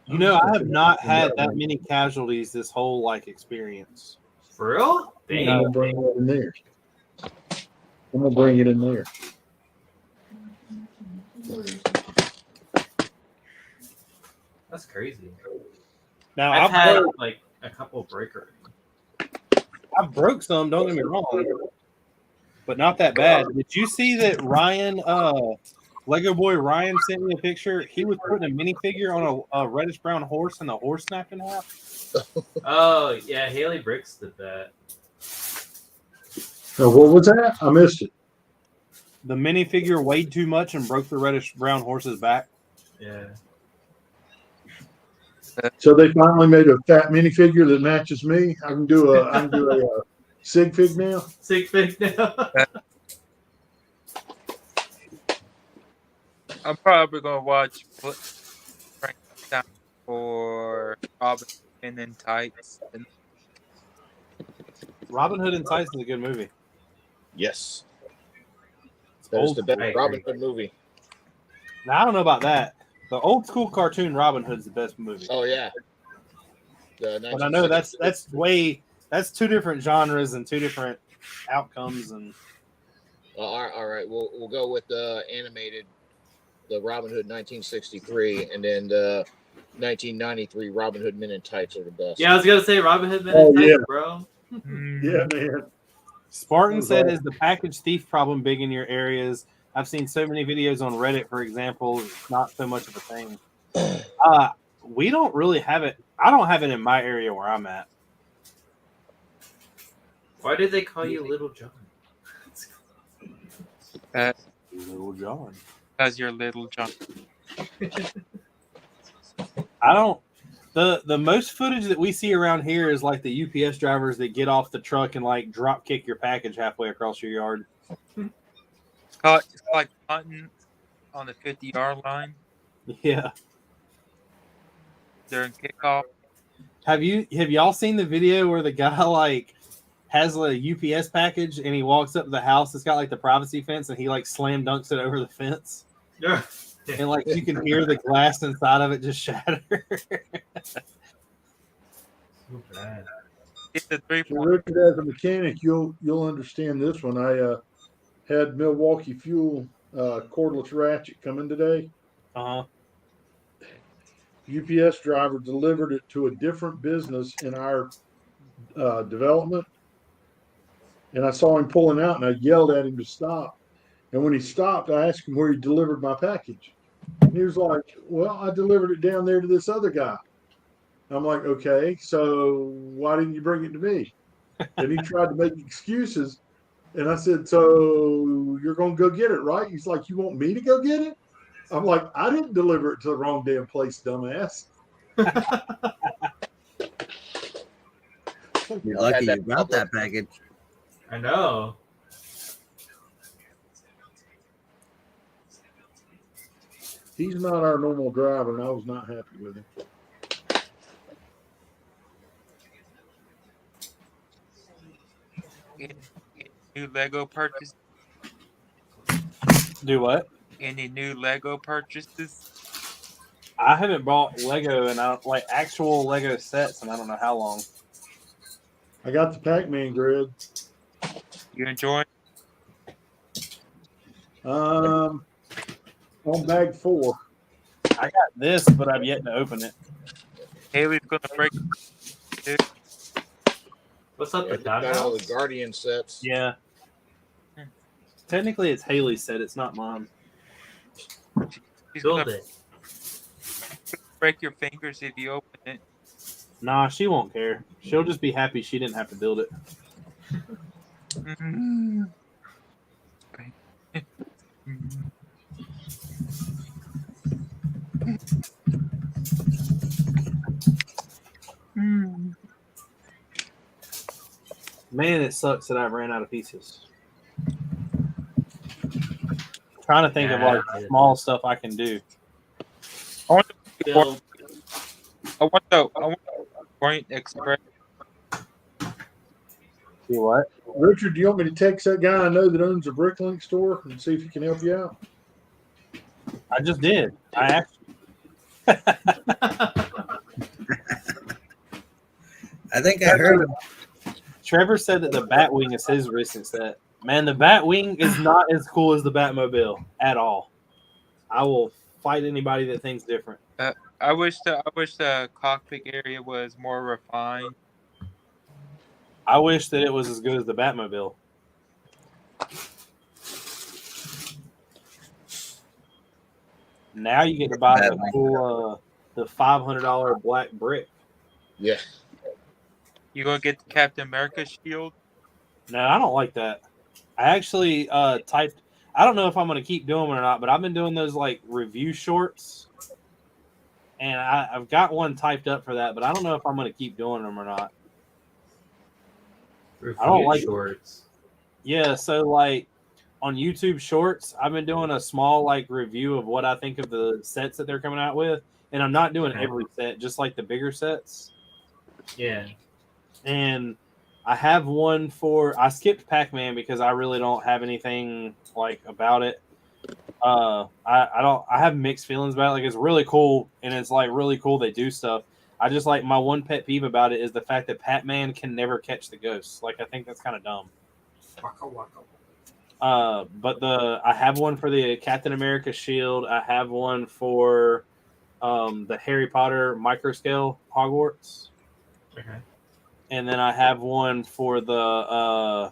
You know, I have not had that many casualties this whole experience. For real? I'm Dang. going to bring it in there. I'm going to bring it in there. That's crazy. Now I've I've had broke, a couple breakers. I've broke some. Don't get me wrong, but not that bad. Did you see that Ryan Lego boy Ryan sent me a picture. He was putting a minifigure on a reddish brown horse, and the horse snapped in half. Oh yeah, Haley Bricks did that. So what was that? I missed it. The minifigure weighed too much and broke the reddish brown horse's back. Yeah. So they finally made a fat minifigure that matches me. I can do a sig fig now. Sig fig now. I'm probably gonna watch Frankenstein or Robin in Tights. And Robin Hood in Tights is a good movie. Yes. It's That is old the school. best Robin Hood movie. Now, I don't know about that. The old school cartoon Robin Hood's the best movie. Oh yeah. But I know that's two different genres and two different outcomes. And all right. We'll go with the animated, the Robin Hood 1963, and then the 1993 Robin Hood Men in Tights are the best. Yeah, I was gonna say Robin Hood Men Oh, in Tights, yeah. bro. Yeah, man. Spartan said, "Is the package thief problem big in your areas? I've seen so many videos on Reddit, for example. It's not so much of a thing. We don't really have it. I don't have it in my area where I'm at. Why did they call you Little John? Little John. Because you're Little John. I don't. The most footage that we see around here is like the UPS drivers that get off the truck and like drop kick your package halfway across your yard. It's like hunting on the 50-yard line Yeah. during kickoff. Have y'all seen the video where the guy like has a UPS package and he walks up to the house? It's got like the privacy fence and he like slam dunks it over the fence. Yeah. And like you can hear the glass inside of it just shatter. It's a 3-point. Richard, as a mechanic, you'll understand this one. I had Milwaukee Fuel cordless ratchet come in today. Uh-huh. UPS driver delivered it to a different business in our development, and I saw him pulling out, and I yelled at him to stop. And when he stopped, I asked him where he delivered my package. And he was like, "Well, I delivered it down there to this other guy." I'm like, "Okay, so why didn't you bring it to me?" And he tried to make excuses. And I said, "So you're going to go get it, right?" He's like, "You want me to go get it?" I'm like, "I didn't deliver it to the wrong damn place, dumbass." You're lucky you brought that package. I know. He's not our normal driver, and I was not happy with him. New Lego purchase? Do what? Any new Lego purchases? I haven't bought Lego and like actual Lego sets, and I don't know how long. I got the Pac-Man grid. You enjoying? On bag 4. I got this, but I've yet to open it. Haley's gonna break. What's up, the Got all the doghouse? Guardian sets. Yeah. Technically, it's Haley's set. It's not mine. She's Build gonna it. break your fingers if you open it. Nah, she won't care. She'll just be happy she didn't have to build it. Mm-hmm. Man, it sucks that I ran out of pieces. Trying to think of like small stuff I can do. I want Build. the Point Express. Do what? Richard, do you want me to text that guy I know that owns a Bricklink store and see if he can help you out? I just did. I asked. I think I heard him. Trevor said that the Batwing is his recent set. Man, the Batwing is not as cool as the Batmobile at all. I will fight anybody that thinks different. I wish the cockpit area was more refined. I wish that it was as good as the Batmobile. Now you get to buy the cool, the $500 black brick. Yeah. You gonna get the Captain America shield? No, I don't like that. I actually typed. I don't know if I'm going to keep doing them or not, but I've been doing those like review shorts, and I've got one typed up for that. But I don't know if I'm going to keep doing them or not. I don't like shorts. Yeah, so like on YouTube Shorts, I've been doing a small like review of what I think of the sets that they're coming out with, and I'm not doing every set, just like the bigger sets. Yeah. And I have one for I skipped Pac-Man because I really don't have anything like about it. I have mixed feelings about it. Like it's really cool and it's like really cool they do stuff. I just like my one pet peeve about it is the fact that Pac-Man can never catch the ghosts. Like I think that's kind of dumb. But I have one for the Captain America shield. I have one for the Harry Potter microscale Hogwarts. Okay. And then I have one for the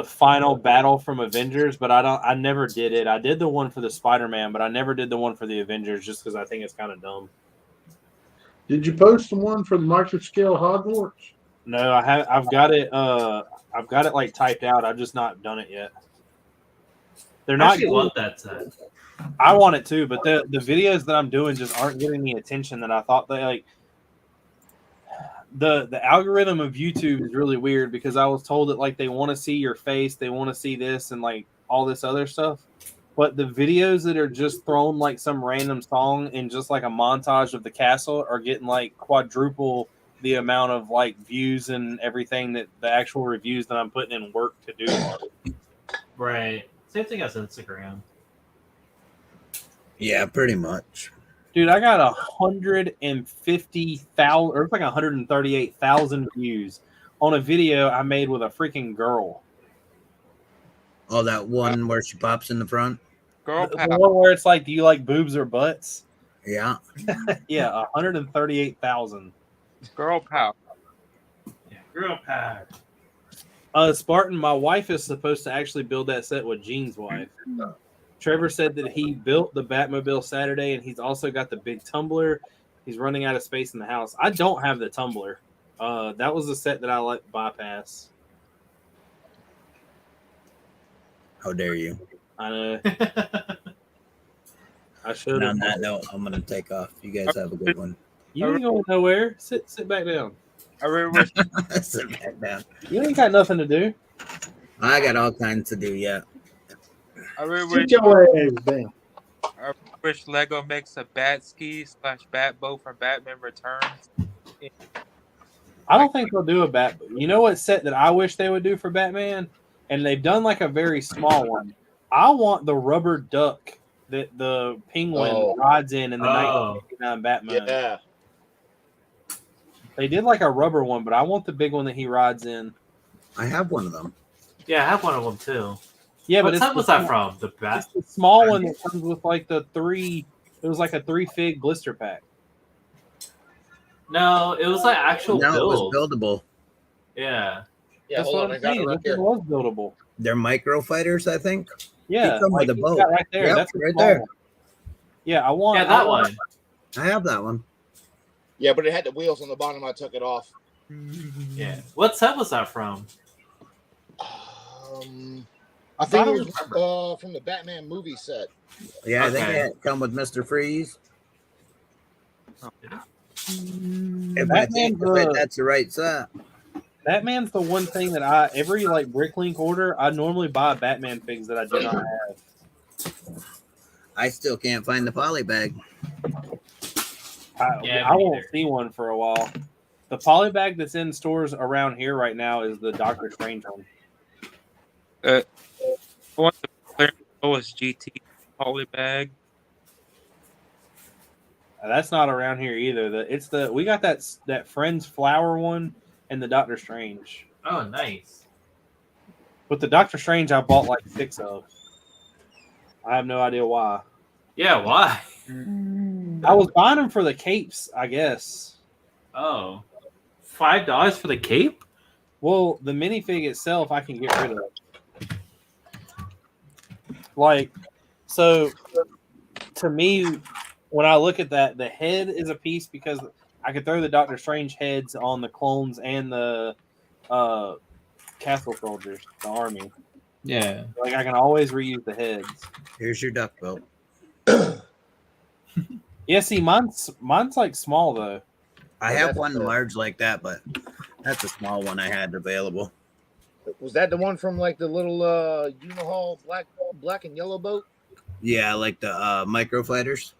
final battle from Avengers, but I never did it. I did the one for the Spider-Man, but I never did the one for the Avengers just because I think it's kind of dumb. Did you post the one for the microscale Hogwarts? No, I've got it like typed out. I've just not done it yet. They're I not actually want that set. I want it too, but the videos that I'm doing just aren't getting the attention that I thought they like. The algorithm of YouTube is really weird because I was told that like they want to see your face, they want to see this and like all this other stuff. But the videos that are just thrown like some random song and just like a montage of the castle are getting like quadruple the amount of like views and everything that the actual reviews that I'm putting in work to do are. Right. Same thing as Instagram. Yeah, pretty much. Dude, I got 150,000 or it's like 138,000 views on a video I made with a freaking girl. Oh, that one where she pops in the front? Girl The power. one where it's like, do you like boobs or butts? Yeah. Yeah, 138,000. Girl power. Yeah. Girl power. Spartan, my wife is supposed to actually build that set with Jean's wife. Trevor said that he built the Batmobile Saturday, and he's also got the big tumbler. He's running out of space in the house. I don't have the tumbler. That was the set that I let bypass. How dare you? I know. I should And have. on that note, I'm gonna take off. You guys have a good one. You ain't going nowhere. Sit back down. I really wish. Sit back down. You ain't got nothing to do. I got all kinds to do yet. I really wish. Sit your ass down. I wish Lego makes a bat ski / bat boat from Batman Returns. I don't think they'll do a bat. You know what set that I wish they would do for Batman? And they've done like a very small one. I want the rubber duck that the penguin rides in the 1989 Batman. Yeah. They did like a rubber one, but I want the big one that he rides in. I have one of them. Yeah, I have one of them too. Yeah, What but type was that from? The bat? It's the small one that comes with like the 3. It was like a 3 fig blister pack. No, it was like actual No, build. it was buildable. Yeah. Yeah, That's hold what on. I I'm got saying. it right This here. one was buildable. They're micro fighters, I think. Yeah, He come with a he's boat. got right there. Yep, That's the right small there. one. Yeah, I want. Yeah, that one. I have that one. Yeah, but it had the wheels on the bottom. I took it off. Yeah. What set was that from? I think it was from the Batman movie set. Yeah, I think Okay. it come with Mr. Freeze. If that's the right set. Batman's the one thing that every like Bricklink order, I normally buy Batman figs that I do not have. I still can't find the poly bag. I won't see one for a while. The poly bag that's in stores around here right now is the Doctor Strange one. I want the Clear GT poly bag. That's not around here either. We got that Friends flower one and the Doctor Strange. Oh, nice. But the Doctor Strange I bought like 6 of. I have no idea why. Yeah, why? I was buying them for the capes, I guess. Oh. $5 for the cape? Well, the minifig itself I can get rid of. Like, So to me, when I look at that, the head is a piece because I could throw the Doctor Strange heads on the clones and the castle soldiers, the army. Yeah. Like I can always reuse the heads. Here's your duck bill. Yeah, see, mine's like small though. I Oh, have that's one the- large like that, but that's a small one I had available. Was that the one from like the little Unihall black and yellow boat? Yeah, like the microfighters.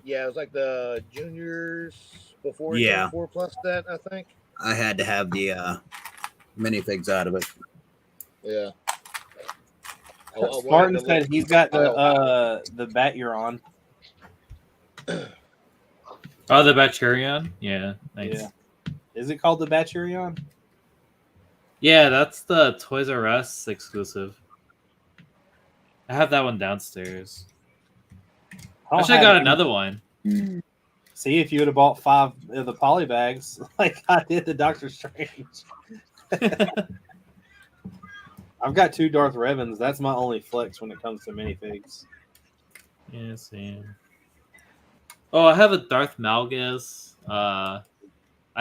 Yeah, it was like the juniors before it Yeah. turned 4 plus that, I think. I had to have the minifigs out of it. Yeah. Spartan said he's got the bat you're on. Oh, the Bacterion? Yeah, nice. Yeah. Is it called the Baturion? Yeah, that's the Toys R Us exclusive. I have that one downstairs. I should have got another one. See, if you would have bought 5 of the poly bags like I did the Doctor Strange. I've got 2 Darth Revens. That's my only flex when it comes to minifigs. Yeah, same. Oh, I have a Darth Malgus. I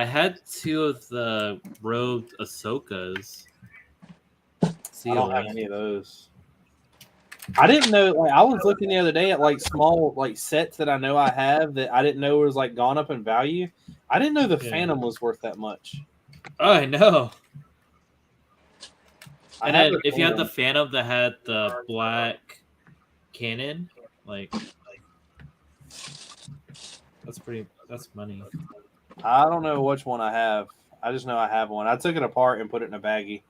had 2 of the robed Ahsokas. I don't have any of those. I didn't know. Like, I was looking the other day at like small like sets that I know I have that I didn't know was like gone up in value. I didn't know the Yeah. Phantom was worth that much. Oh, I know. I And have then the if you had the Phantom. Phantom that had the black cannon, like that's money. I don't know which one I have. I just know I have one. I took it apart and put it in a baggie.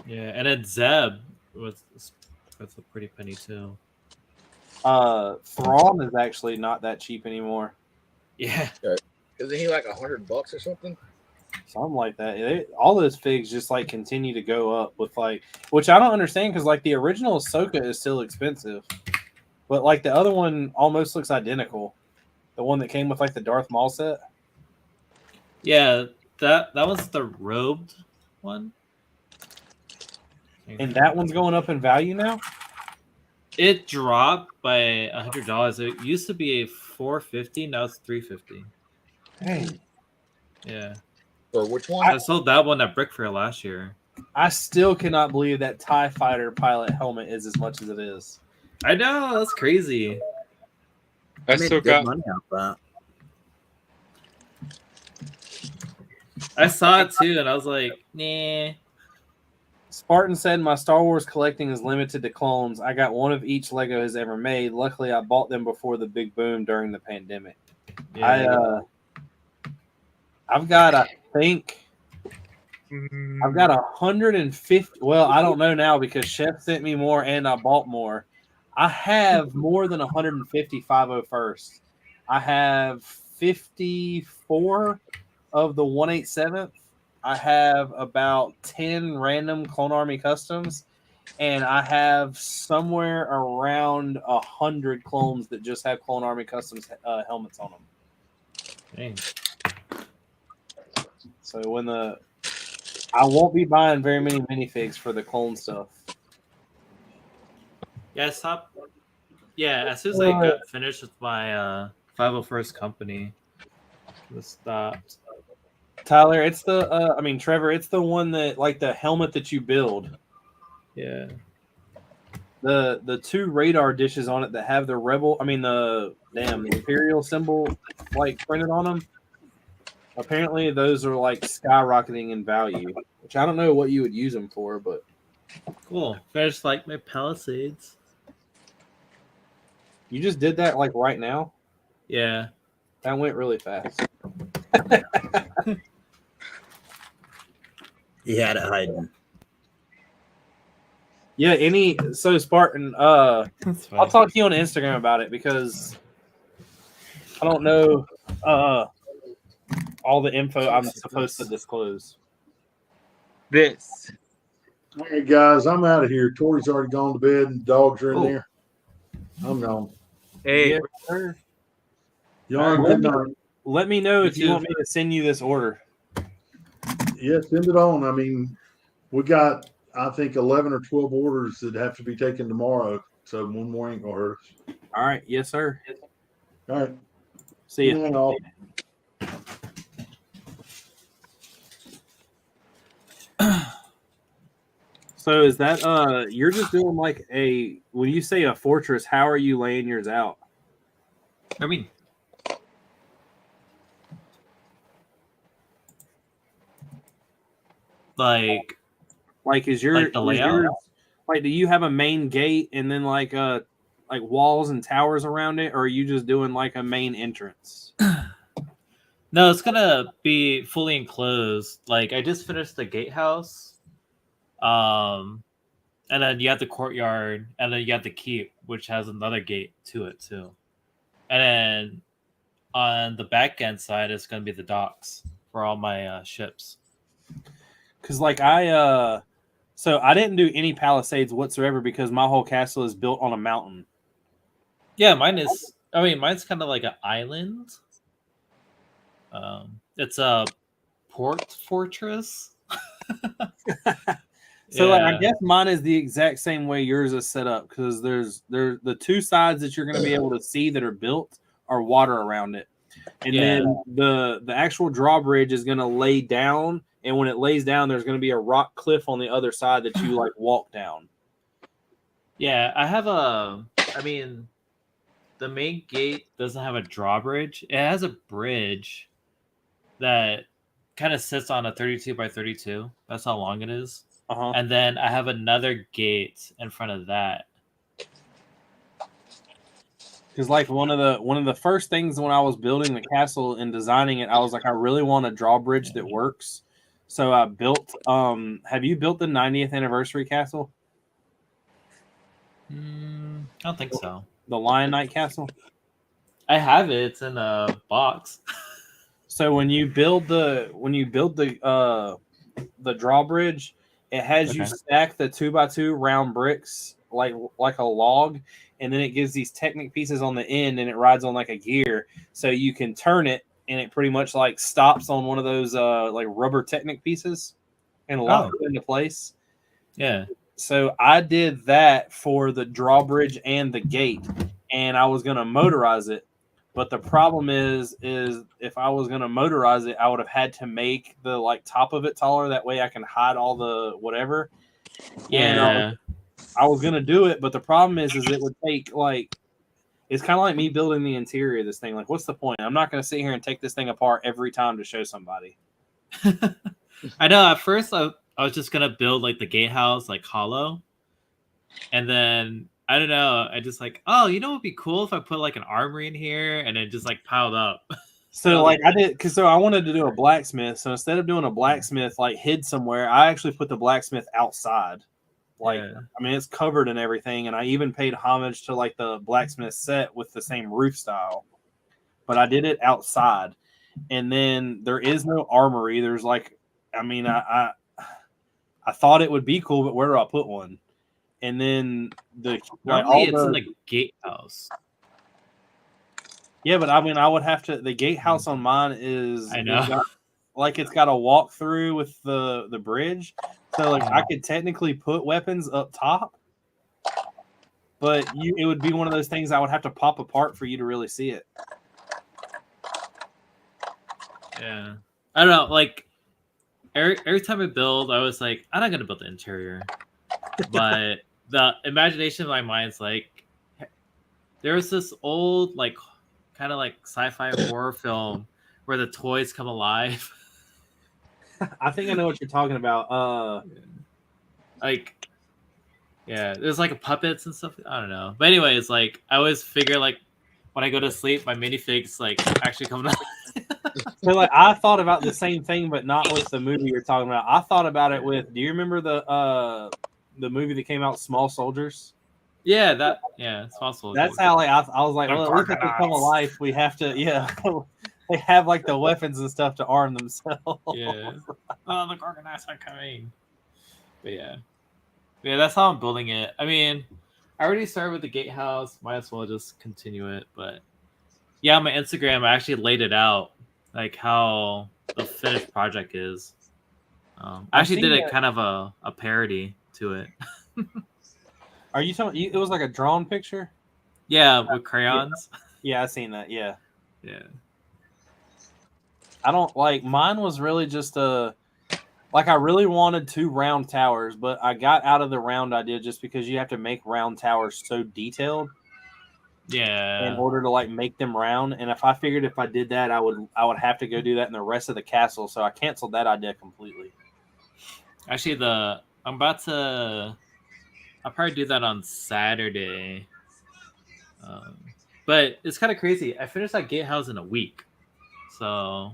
Yeah, and then Zeb that's a pretty penny too. Thrawn is actually not that cheap anymore. Yeah. Isn't he like $100 or something? Something like that. All those figs just like continue to go up with like, which I don't understand because like the original Ahsoka is still expensive, but like the other one almost looks identical. The one that came with like the Darth Maul set. Yeah, that was the robed one. And that one's going up in value now. It dropped by $100. It used to be $450, now it's $350. Dang. Yeah. Or which one? I sold that one at Brick Fair last year. I still cannot believe that TIE Fighter pilot helmet is as much as it is. I know, that's crazy. I made still good got. money off that. I saw it too, and I was like, nah. Spartan said my Star Wars collecting is limited to clones. I got one of each Lego has ever made. Luckily, I bought them before the big boom during the pandemic. Yeah. I've got, I think, I've got 150. Well, I don't know now because Chef sent me more and I bought more. I have more than 150 501st. I have 54 of the 187th. I have about 10 random Clone Army customs, and I have somewhere around 100 clones that just have Clone Army customs helmets on them. Dang. So I won't be buying very many minifigs for the clone stuff. Yeah, Yeah, as soon as I got finished with my 501st company, I stopped. Tyler, it's the Trevor, it's the one that like the helmet that you build. Yeah. The 2 radar dishes on it that have the the Imperial symbol like printed on them. Apparently those are like skyrocketing in value, which I don't know what you would use them for, but Cool. Finished like my Palisades. you just did that like right now. Yeah. That went really fast. He had it hiding. Yeah, so Spartan, That's fine. I'll talk to you on Instagram about it because I don't know all the info I'm supposed to disclose. This. Hey guys, I'm out of here. Tori's already gone to bed and the dogs are in Oh. there. I'm gone. Hey, Yes, sir. Y'all have a good night. Let me know if You you want me to send you this order. Yeah, send it on. I mean, we got I think 11 or 12 orders that have to be taken tomorrow. So one more ain't gonna hurt us. All right. Yes, sir. All right. See ya. Good night, all. So is that you're just doing like a when you say a fortress, how are you laying yours out? I mean, like Like is your Like the is layout? yours, like do you have a main gate and then like walls and towers around it, or are you just doing like a main entrance? no, it's gonna be fully enclosed. Like I just finished the gatehouse, and then you have the courtyard, and then you have the keep, which has another gate to it too. And then on the back end side is gonna be the docks for all my ships. Because like so I didn't do any palisades whatsoever because my whole castle is built on a mountain. Yeah, mine is. I mean, mine's kind of like an island. It's a port fortress. So like, I Yeah. guess mine is the exact same way yours is set up because there's the two sides that you're going to be able to see that are built are water around it, and then the actual drawbridge is going to lay down, and when it lays down, there's going to be a rock cliff on the other side that you like walk down. Yeah, I have a. I mean, the main gate doesn't have a drawbridge. It has a bridge that kind of sits on a 32 by 32. That's how long it is. Uh-huh. And then I have another gate in front of that. Because like one of the first things when I was building the castle and designing it, I was like, I really want a drawbridge that works. So I built. Have you built the 90th anniversary castle? I don't think so. The Lion Knight castle. I have it. It's in a box. So when you build the drawbridge, it has you Okay. stack the 2x2 round bricks like a log, and then it gives these Technic pieces on the end, and it rides on like a gear, so you can turn it, and it pretty much like stops on one of those like rubber Technic pieces, and locks it into place. Yeah. So I did that for the drawbridge and the gate, and I was gonna motorize it. But the problem is if I was gonna motorize it, I would have had to make the like top of it taller. That way I can hide all the whatever. Yeah. And I was gonna do it, but the problem is it would take like it's kind of like me building the interior of this thing. Like, what's the point? I'm not gonna sit here and take this thing apart every time to show somebody. I know. At first, I was just gonna build like the gatehouse like hollow, and then I don't know. I just like, oh, you know, what'd be cool if I put like an armory in here, and it just like piled up. So like I did, because so I wanted to do a blacksmith. So instead of doing a blacksmith like hid somewhere, I actually put the blacksmith outside. Like, Yeah. I mean, it's covered and everything, and I even paid homage to like the blacksmith set with the same roof style. But I did it outside, and then there is no armory. There's like, I mean, I thought it would be cool, but where do I put one? And then the like Normally, all it's in the the gatehouse. yeah, but I mean, I would have to. The gatehouse on mine is I know. it's got a walk through with the bridge, so like I could technically put weapons up top, but it would be one of those things I would have to pop apart for you to really see it. Yeah, I don't know. Like every time I build, I was like, I'm not gonna build the interior, but the imagination of my mind's like, there was this old like kind of like sci-fi horror film where the toys come alive. I think I know what you're talking about. Like, yeah, there's like puppets and stuff. I don't know, but anyways, like I always figure like when I go to sleep, my minifigs like actually come alive. So like I thought about the same thing, but not with the movie you're talking about. I thought about it with. Do you remember the movie that came out, Small Soldiers? Yeah, it's possible. That's how like I was like, The well, look at they come Gorgonauts. alive. We have to, yeah. They have like the weapons and stuff to arm themselves. Yeah. Oh, the Gorgonauts are coming. But yeah, that's how I'm building it. I mean, I already started with the gatehouse. Might as well just continue it. But yeah, on my Instagram, I actually laid it out like how the finished project is. I actually did it kind of a parody to it. Are you talking? It was like a drawn picture. Yeah, with crayons. Yeah, I seen that. Yeah, Yeah. I don't like mine. Was really just like I really wanted 2 round towers, but I got out of the round idea just because you have to make round towers so detailed in Yeah. order to like make them round. And if I figured if I did that, I would have to go do that in the rest of the castle. So I canceled that idea completely. Actually, I'm about to. I'll probably do that on Saturday. But it's kind of crazy. I finished that gatehouse in a week, so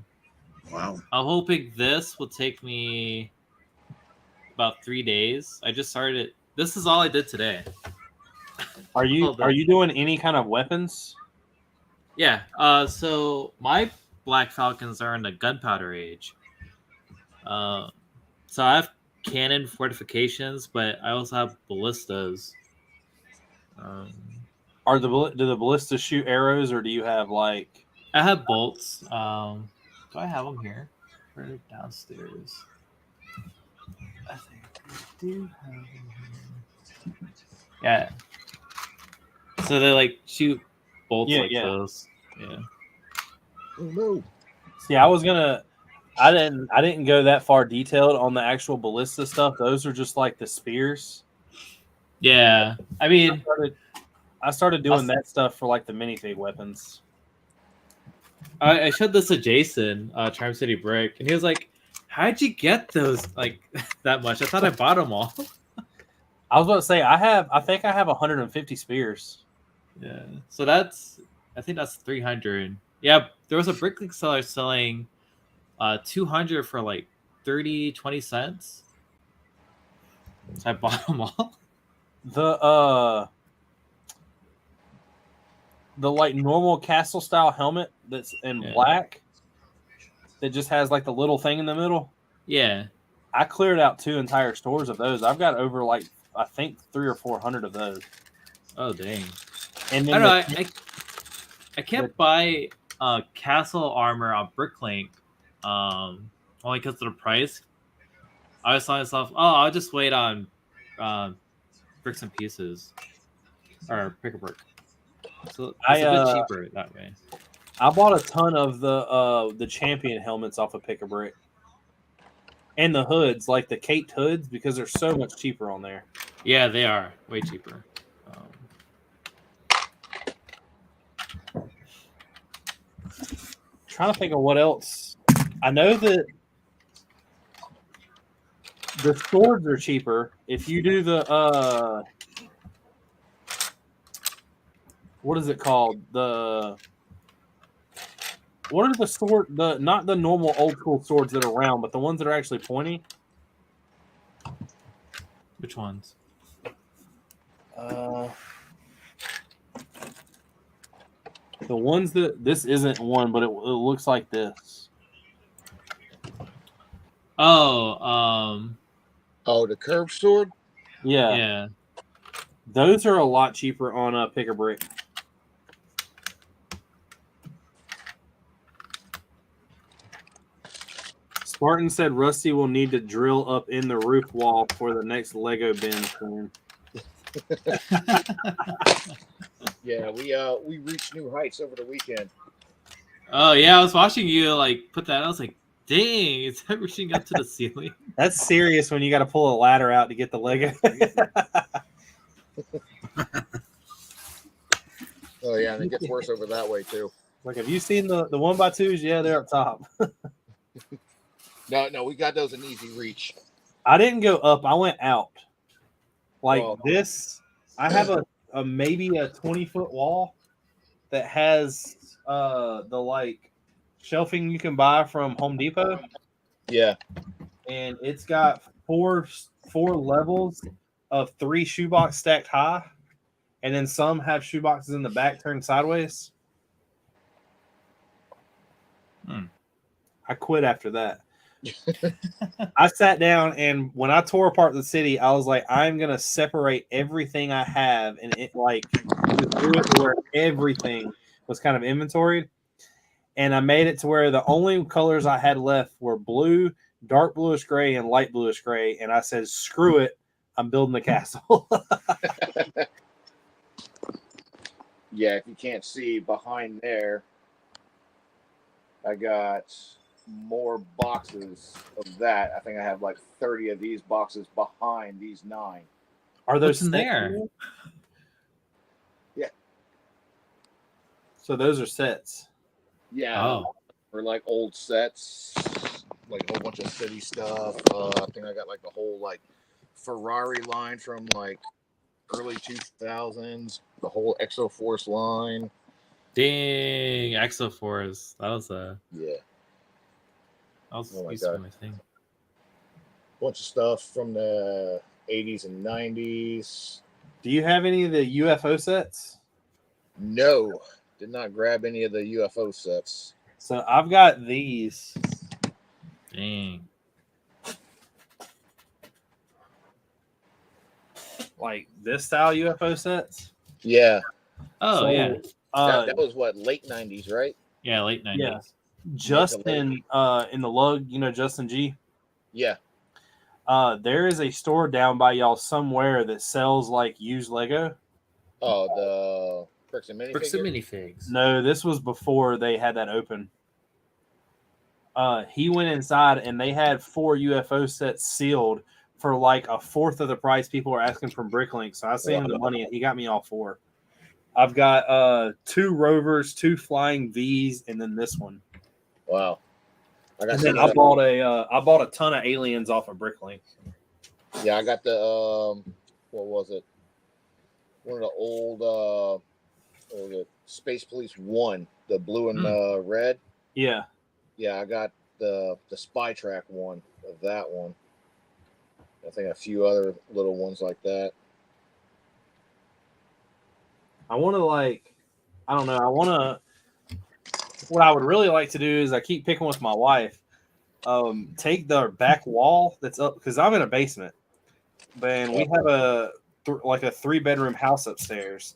Wow. I'm hoping this will take me about 3 days. I just started it. This is all I did today. Are you doing any kind of weapons? Yeah. So my Black Falcons are in the gunpowder age. So I have cannon fortifications, but I also have ballistas. Do the ballistas shoot arrows, or do you have like? I have bolts. Do I have them here? Or downstairs? I think I do have them here. Yeah. So they like shoot bolts those. Yeah. Oh no. See, I was gonna. I didn't go that far detailed on the actual ballista stuff. Those are just like the spears. Yeah. I mean, I started doing that stuff for like the minifig weapons. I showed this to Jason, Charm City Brick, and he was like, "How'd you get those like that much? I thought I bought them all." I was about to say I think I have 150 spears. Yeah. So I think that's 300. Yeah, there was a Bricklink seller selling 200 for like 20 cents. So I bought them all. The like normal castle style helmet that's in black that just has like the little thing in the middle. Yeah. I cleared out 2 entire stores of those. I've got over like I think 300 or 400 of those. Oh dang. And then I don't know, I can't buy castle armor on Bricklink only because of the price. I was telling myself, oh, I'll just wait on Bricks and Pieces or Pick a Brick. So it's a bit cheaper that way. I bought a ton of the champion helmets off of Pick a Brick. And the hoods, like the caped hoods, because they're so much cheaper on there. Yeah, they are way cheaper. Trying to think of what else. I know that the swords are cheaper if you do the what is it called? What are the sword? Not the normal old school swords that are round, but the ones that are actually pointy. Which ones? The ones that this isn't one, but it looks like this. Oh, the curved sword. Yeah, yeah. Those are a lot cheaper on Pick a Brick. Spartan said Rusty will need to drill up in the roof wall for the next Lego bin soon. Yeah, we reached new heights over the weekend. Oh yeah, I was watching you like put that. I was like, dang, it's reaching up to the ceiling. That's serious when you got to pull a ladder out to get the Lego. Oh yeah, and it gets worse over that way too. Like, have you seen the 1x2s? Yeah, they're up top. No, we got those in easy reach. I didn't go up. I went out. Like Well, this, I have a maybe a 20-foot wall that has the like shelving you can buy from Home Depot. Yeah. And it's got four levels of 3 shoebox stacked high, and then some have shoeboxes in the back turned sideways. I quit after that. I sat down, and when I tore apart the city, I was like, I'm gonna separate everything I have, and it like do it to where everything was kind of inventoried. And I made it to where the only colors I had left were blue, dark bluish gray, and light bluish gray. And I said, screw it, I'm building the castle. Yeah, if you can't see behind there, I got more boxes of that. I think I have like 30 of these boxes behind these 9. Are those What's in sets there? Yeah. So those are sets. Yeah. Oh. For like old sets, like a whole bunch of city stuff. I think I got like the whole like Ferrari line from like early 2000s, the whole Exoforce line. Dang, Exoforce. That was Yeah. Oh my used to be God. my thing. Bunch of stuff from the 80s and 90s. Do you have any of the UFO sets? No, did not grab any of the UFO sets. So I've got these. Dang. Like this style UFO sets. Yeah. Oh, So, yeah. That was what, late 90s, right? Yeah, late 90s. Yeah. Justin in the lug, Justin G. Yeah. There is a store down by y'all somewhere that sells like used Lego. Oh, the Bricks and Bricks and Minifigure? minifigs. No, this was before they had that open. He went inside and they had 4 UFO sets sealed for like a fourth of the price people were asking from Bricklink. So I sent him the money and he got me all 4. I've got 2 rovers, 2 flying V's, and then this one. Wow. And then I bought a ton of aliens off of Bricklink. Yeah, I got the what was it? One of the old what was it? Space Police 1, the blue and red. Yeah. Yeah, I got the Spy Track one of that one. I think a few other little ones like that. I want to I don't know. What I would really like to do is I keep picking with my wife. Take the back wall that's up because I'm in a basement, and we have a 3-bedroom house upstairs.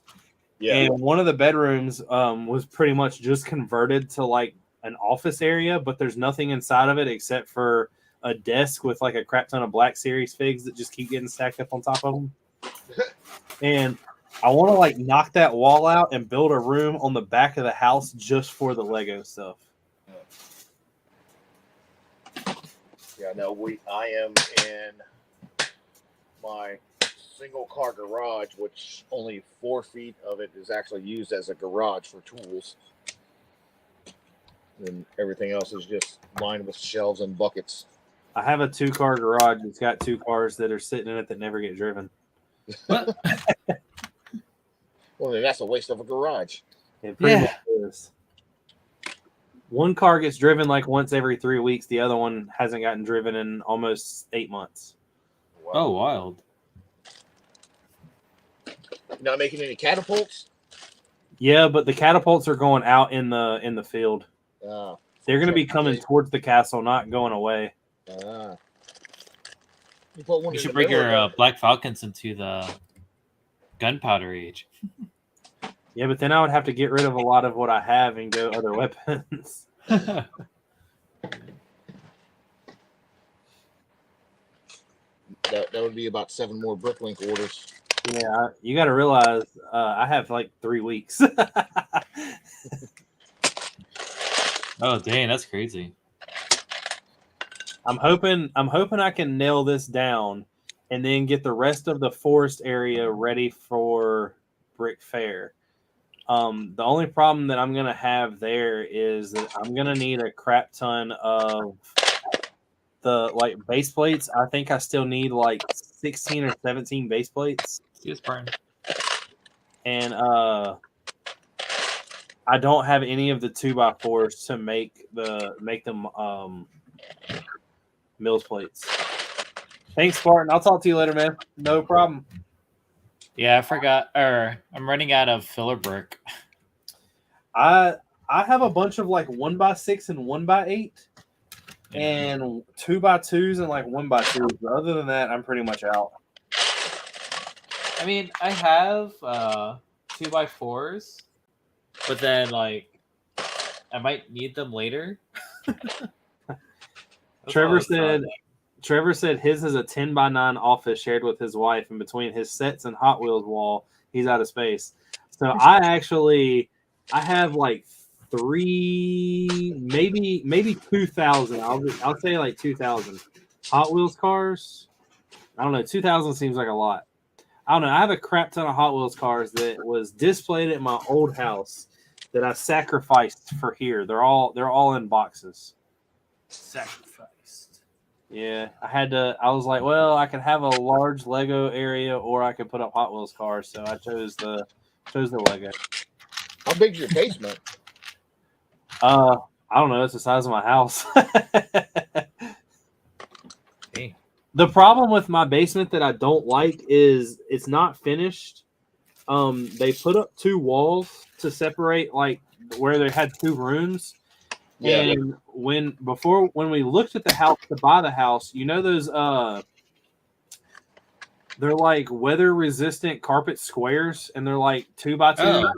Yeah. And one of the bedrooms was pretty much just converted to like an office area, but there's nothing inside of it except for a desk with like a crap ton of Black Series figs that just keep getting stacked up on top of them. And I want to like knock that wall out and build a room on the back of the house just for the Lego stuff. Yeah, no, I am in my single car garage, which only 4 feet of it is actually used as a garage for tools. And everything else is just lined with shelves and buckets. I have a 2-car garage. It's got 2 cars that are sitting in it that never get driven. What? Well, then that's a waste of a garage. It pretty much is. One car gets driven like once every 3 weeks. The other one hasn't gotten driven in almost 8 months. Wow. Oh, wild. Not making any catapults? Yeah, but the catapults are going out in the field. They're going to be coming towards the castle, not going away. You should bring your Black Falcons into the gunpowder age. Yeah, but then I would have to get rid of a lot of what I have and go other weapons. That would be about 7 more Bricklink orders. Yeah, you got to realize I have like 3 weeks. Oh, dang, that's crazy. I'm hoping I can nail this down and then get the rest of the forest area ready for Brick Fair. The only problem that I'm gonna have there is that I'm gonna need a crap ton of the like base plates. I think I still need like 16 or 17 base plates. See this burn. And I don't have any of the 2x4s to make them Mills plates. Thanks, Spartan. I'll talk to you later, man. No problem. Yeah, I forgot. I'm running out of filler brick. I have a bunch of like 1x6 and 1x8 and 2x2s and like 1x2s. But other than that, I'm pretty much out. I mean, I have 2x4s, but then like I might need them later. Trevor said Trevor said his is a 10x9 office shared with his wife, and between his sets and Hot Wheels wall, he's out of space. So I have like 2,000. I'll say like 2,000 Hot Wheels cars. I don't know. 2,000 seems like a lot. I don't know. I have a crap ton of Hot Wheels cars that was displayed at my old house that I sacrificed for here. They're all in boxes. Sacrificed. Yeah, I was like, well, I could have a large Lego area, or I could put up Hot Wheels cars. So I chose the Lego. How big's your basement? I don't know. It's the size of my house. Hey. The problem with my basement that I don't like is it's not finished. They put up 2 walls to separate, like where they had 2 rooms. Yeah. And when we looked at the house to buy the house, you know those they're like weather resistant carpet squares, and they're like 2x2. Oh,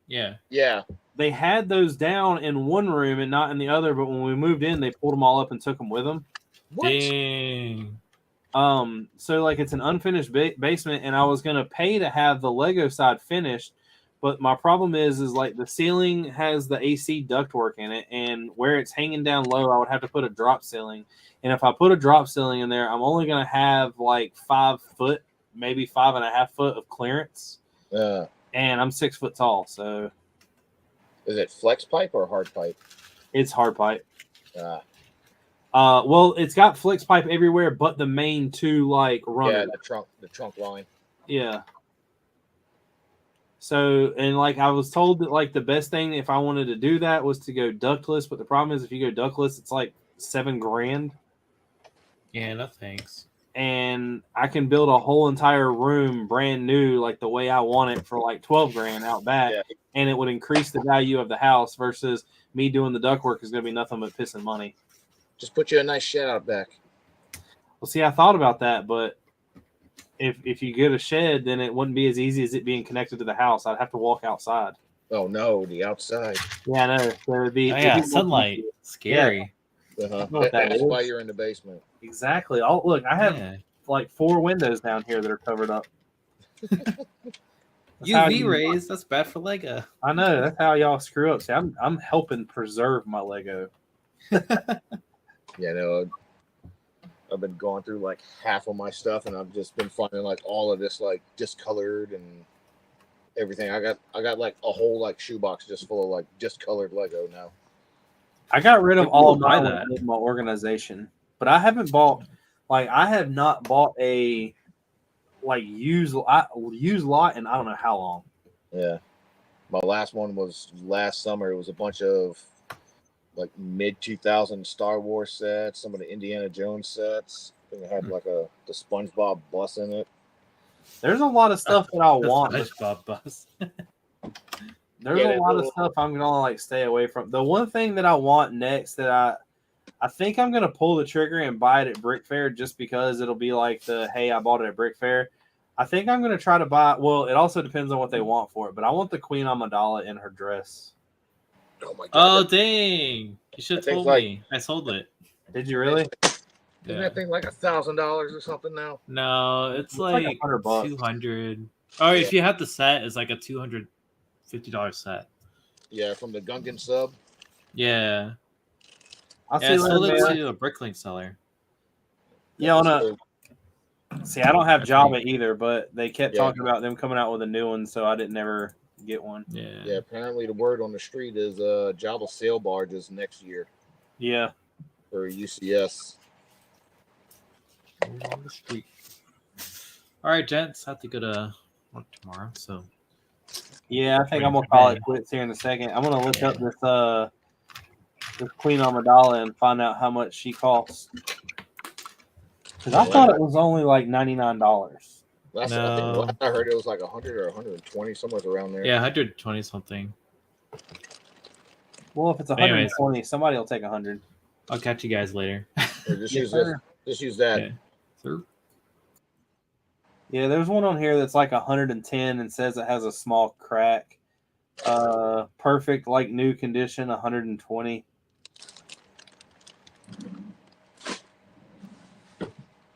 yeah. Yeah. They had those down in one room and not in the other, but when we moved in, they pulled them all up and took them with them. What? Dang. So like it's an unfinished basement, and I was gonna pay to have the Lego side finished, but my problem is like the ceiling has the AC ductwork in it, and where it's hanging down low, I would have to put a drop ceiling. And if I put a drop ceiling in there, I'm only gonna have like 5 foot, maybe 5.5 foot of clearance. And I'm 6 foot tall, so Is it flex pipe or hard pipe? it's hard pipe. Well, it's got flex pipe everywhere, but the main 2 like run. Yeah, the trunk line. Yeah. So, and like I was told that like the best thing if I wanted to do that was to go ductless, but the problem is if you go ductless, it's like $7,000. Yeah, no thanks. And I can build a whole entire room brand new, like the way I want it, for like $12,000 out back, and it would increase the value of the house versus me doing the ductwork is going to be nothing but pissing money. Just put you a nice shed out back. Well, see, I thought about that, but if you get a shed, then it wouldn't be as easy as it being connected to the house. I'd have to walk outside. Oh no, the outside. Yeah, I know. So it'd be sunlight. Scary. Uh-huh. What that That's is. why you're in the basement. Exactly. Oh, look, I have like 4 windows down here that are covered up. UV rays. That's bad for Lego. I know. That's how y'all screw up. See, I'm helping preserve my Lego. Yeah, no. I've been going through like half of my stuff, and I've just been finding like all of this like discolored and everything. I got like a whole like shoebox just full of like discolored Lego now. I got rid of all of buy my that. in my organization, but I haven't bought I have not bought a like used lot in I don't know how long. Yeah, my last one was last summer. It was a bunch of like mid 2000 Star Wars sets, some of the Indiana Jones sets. I think it had like the SpongeBob bus in it. There's a lot of stuff that I want. SpongeBob bus. There's a lot of stuff I'm gonna like stay away from. The one thing that I want next that I think I'm gonna pull the trigger and buy it at Brick Fair just because it'll be like hey, I bought it at Brick Fair. I think I'm gonna try to buy. Well, it also depends on what they want for it, but I want the Queen Amidala in her dress. Oh my god! Oh dang! You should have told me. I sold it. Did you really? Isn't that thing like $1,000 or something now? No, it's like $100. 200. Or if you have the set, it's like a $250 set. Yeah, from the Gungan sub. Yeah. I sold it to a Bricklink seller. Yeah, see, I don't have Java either, but they kept talking about them coming out with a new one, so I didn't ever get one. Yeah, apparently the word on the street is Java sail barges next year. Yeah. For UCS. On the street. All right, gents, I have to go to work tomorrow, so yeah, I think I'm gonna call it quits here in a second. I'm gonna look up this Queen Amidala and find out how much she costs. Because I thought it was only like $99. I think I heard it was like 100 or 120, somewhere around there. Yeah, 120 something. Well, if it's 120, somebody will take 100. I'll catch you guys later. Just use that. Yeah. Sir? Yeah, there's one on here that's like 110 and says it has a small crack. Perfect, like new condition, 120.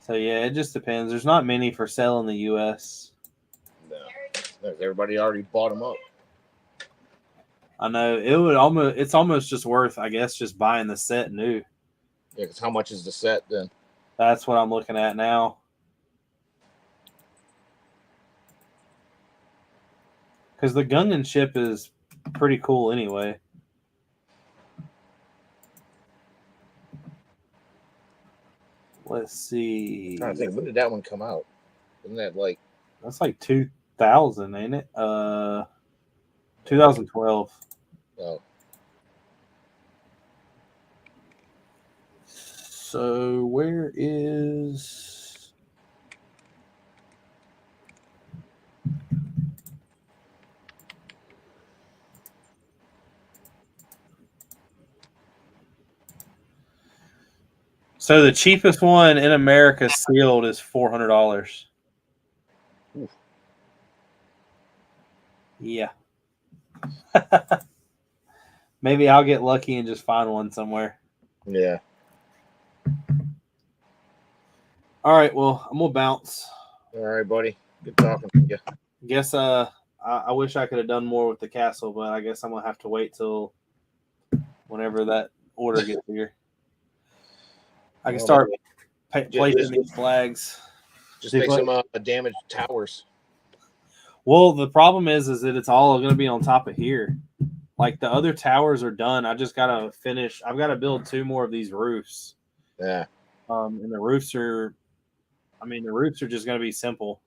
So yeah, it just depends. There's not many for sale in the U.S. No, everybody already bought them up. I know it would almost. It's almost just worth, I guess, just buying the set new. Yeah, because how much is the set then? That's what I'm looking at now. Because the Gungan ship is pretty cool anyway. Let's see. I'm trying to think, when did that one come out? Isn't that like That's like 2000, ain't it? 2012. oh, So where is so the cheapest one in America sealed is $400. Oof. Yeah. Maybe I'll get lucky and just find one somewhere. yeah. All right, well, I'm gonna bounce. All right, buddy. Good talking to you. Guess I wish I could have done more with the castle, but I guess I'm gonna have to wait till whenever that order gets here. I can start placing these flags. Just make some damaged towers. Well, the problem is that it's all going to be on top of here. Like the other towers are done. I just got to finish. I've got to build 2 more of these roofs. Yeah. And the roofs are just going to be simple.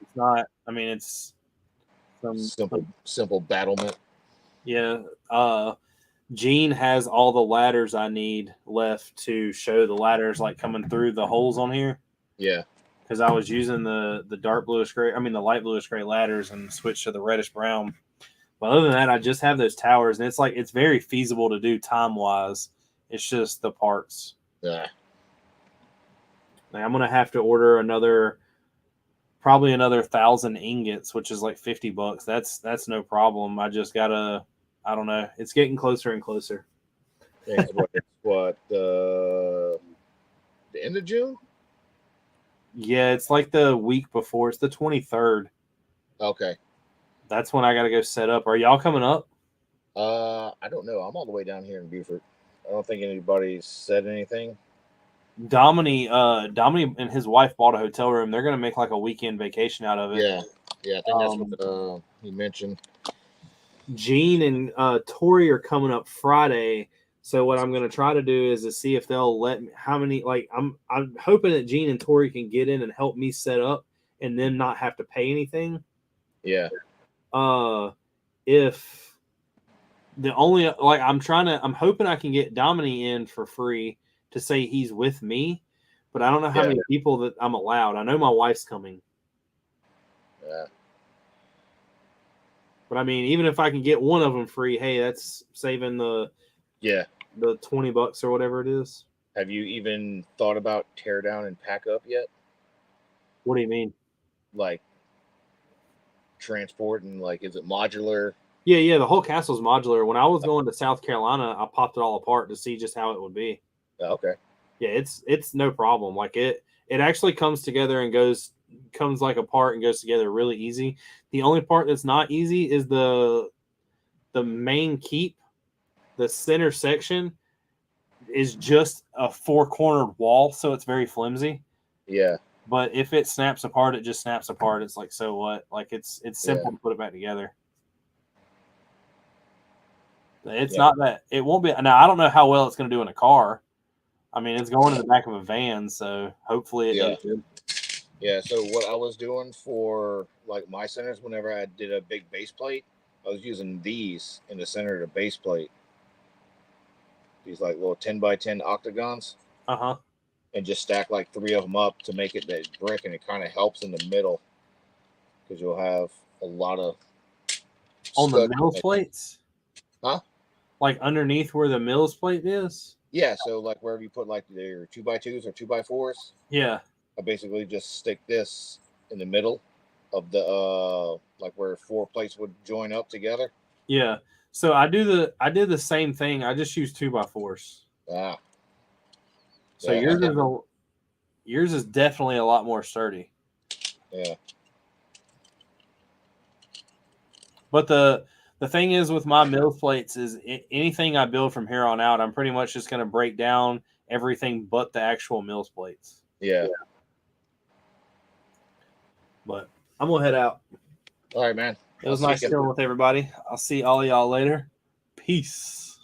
It's not, it's some simple battlement. Yeah. Gene has all the ladders I need left to show the ladders like coming through the holes on here. Yeah. Because I was using the dark bluish gray, the light bluish gray ladders and switched to the reddish brown. But other than that, I just have those towers, and it's very feasible to do time wise. It's just the parts. Yeah. Like, I'm gonna have to order probably another 1,000 ingots, which is like $50. That's no problem. I just gotta. I don't know. It's getting closer and closer. Yeah, what the end of June? Yeah, it's like the week before. It's the 23rd. Okay. That's when I got to go set up. Are y'all coming up? I don't know. I'm all the way down here in Beaufort. I don't think anybody's said anything. Dominique and his wife bought a hotel room. They're going to make like a weekend vacation out of it. Yeah. I think that's what he mentioned. Gene and Tori are coming up Friday. So what I'm going to try to do is to see if they'll let me, how many, like I'm hoping that Gene and Tori can get in and help me set up and then not have to pay anything. Yeah. If the only, like I'm hoping I can get Dominique in for free to say he's with me, but I don't know how many people that I'm allowed. I know my wife's coming. Yeah. But even if I can get one of them free, hey, that's saving the $20 or whatever it is. Have you even thought about tear down and pack up yet? What do you mean? Like transport and like, is it modular? Yeah. The whole castle's modular. When I was going to South Carolina, I popped it all apart to see just how it would be. Okay. Yeah, it's no problem. Like it actually comes together and comes like apart and goes together really easy. The only part that's not easy is the main keep. The center section is just a 4-cornered wall, so it's very flimsy. Yeah. But if it snaps apart, it just snaps apart. It's like, so what? Like it's simple to put it back together. It's not that it won't be. Now I don't know how well it's going to do in a car. It's going in the back of a van, so hopefully it does good. Yeah. So what I was doing for like my centers, whenever I did a big base plate, I was using these in the center of the base plate. These like little 10x10 octagons. And just stack like 3 of them up to make it that brick, and it kind of helps in the middle because you'll have a lot of on the mills plates. Huh? Like underneath where the mills plate is. Yeah. So like wherever you put like your 2x2s or 2x4s. Yeah. I basically just stick this in the middle of the like where 4 plates would join up together. Yeah. So I did the same thing. I just use 2x4s. Ah. So Yeah. yours is definitely a lot more sturdy. Yeah. But the thing is with my mills plates is anything I build from here on out, I'm pretty much just going to break down everything but the actual mills plates. Yeah. But I'm gonna head out. All right, man. It was I'll see nice you. chilling with everybody. I'll see all of y'all later. Peace.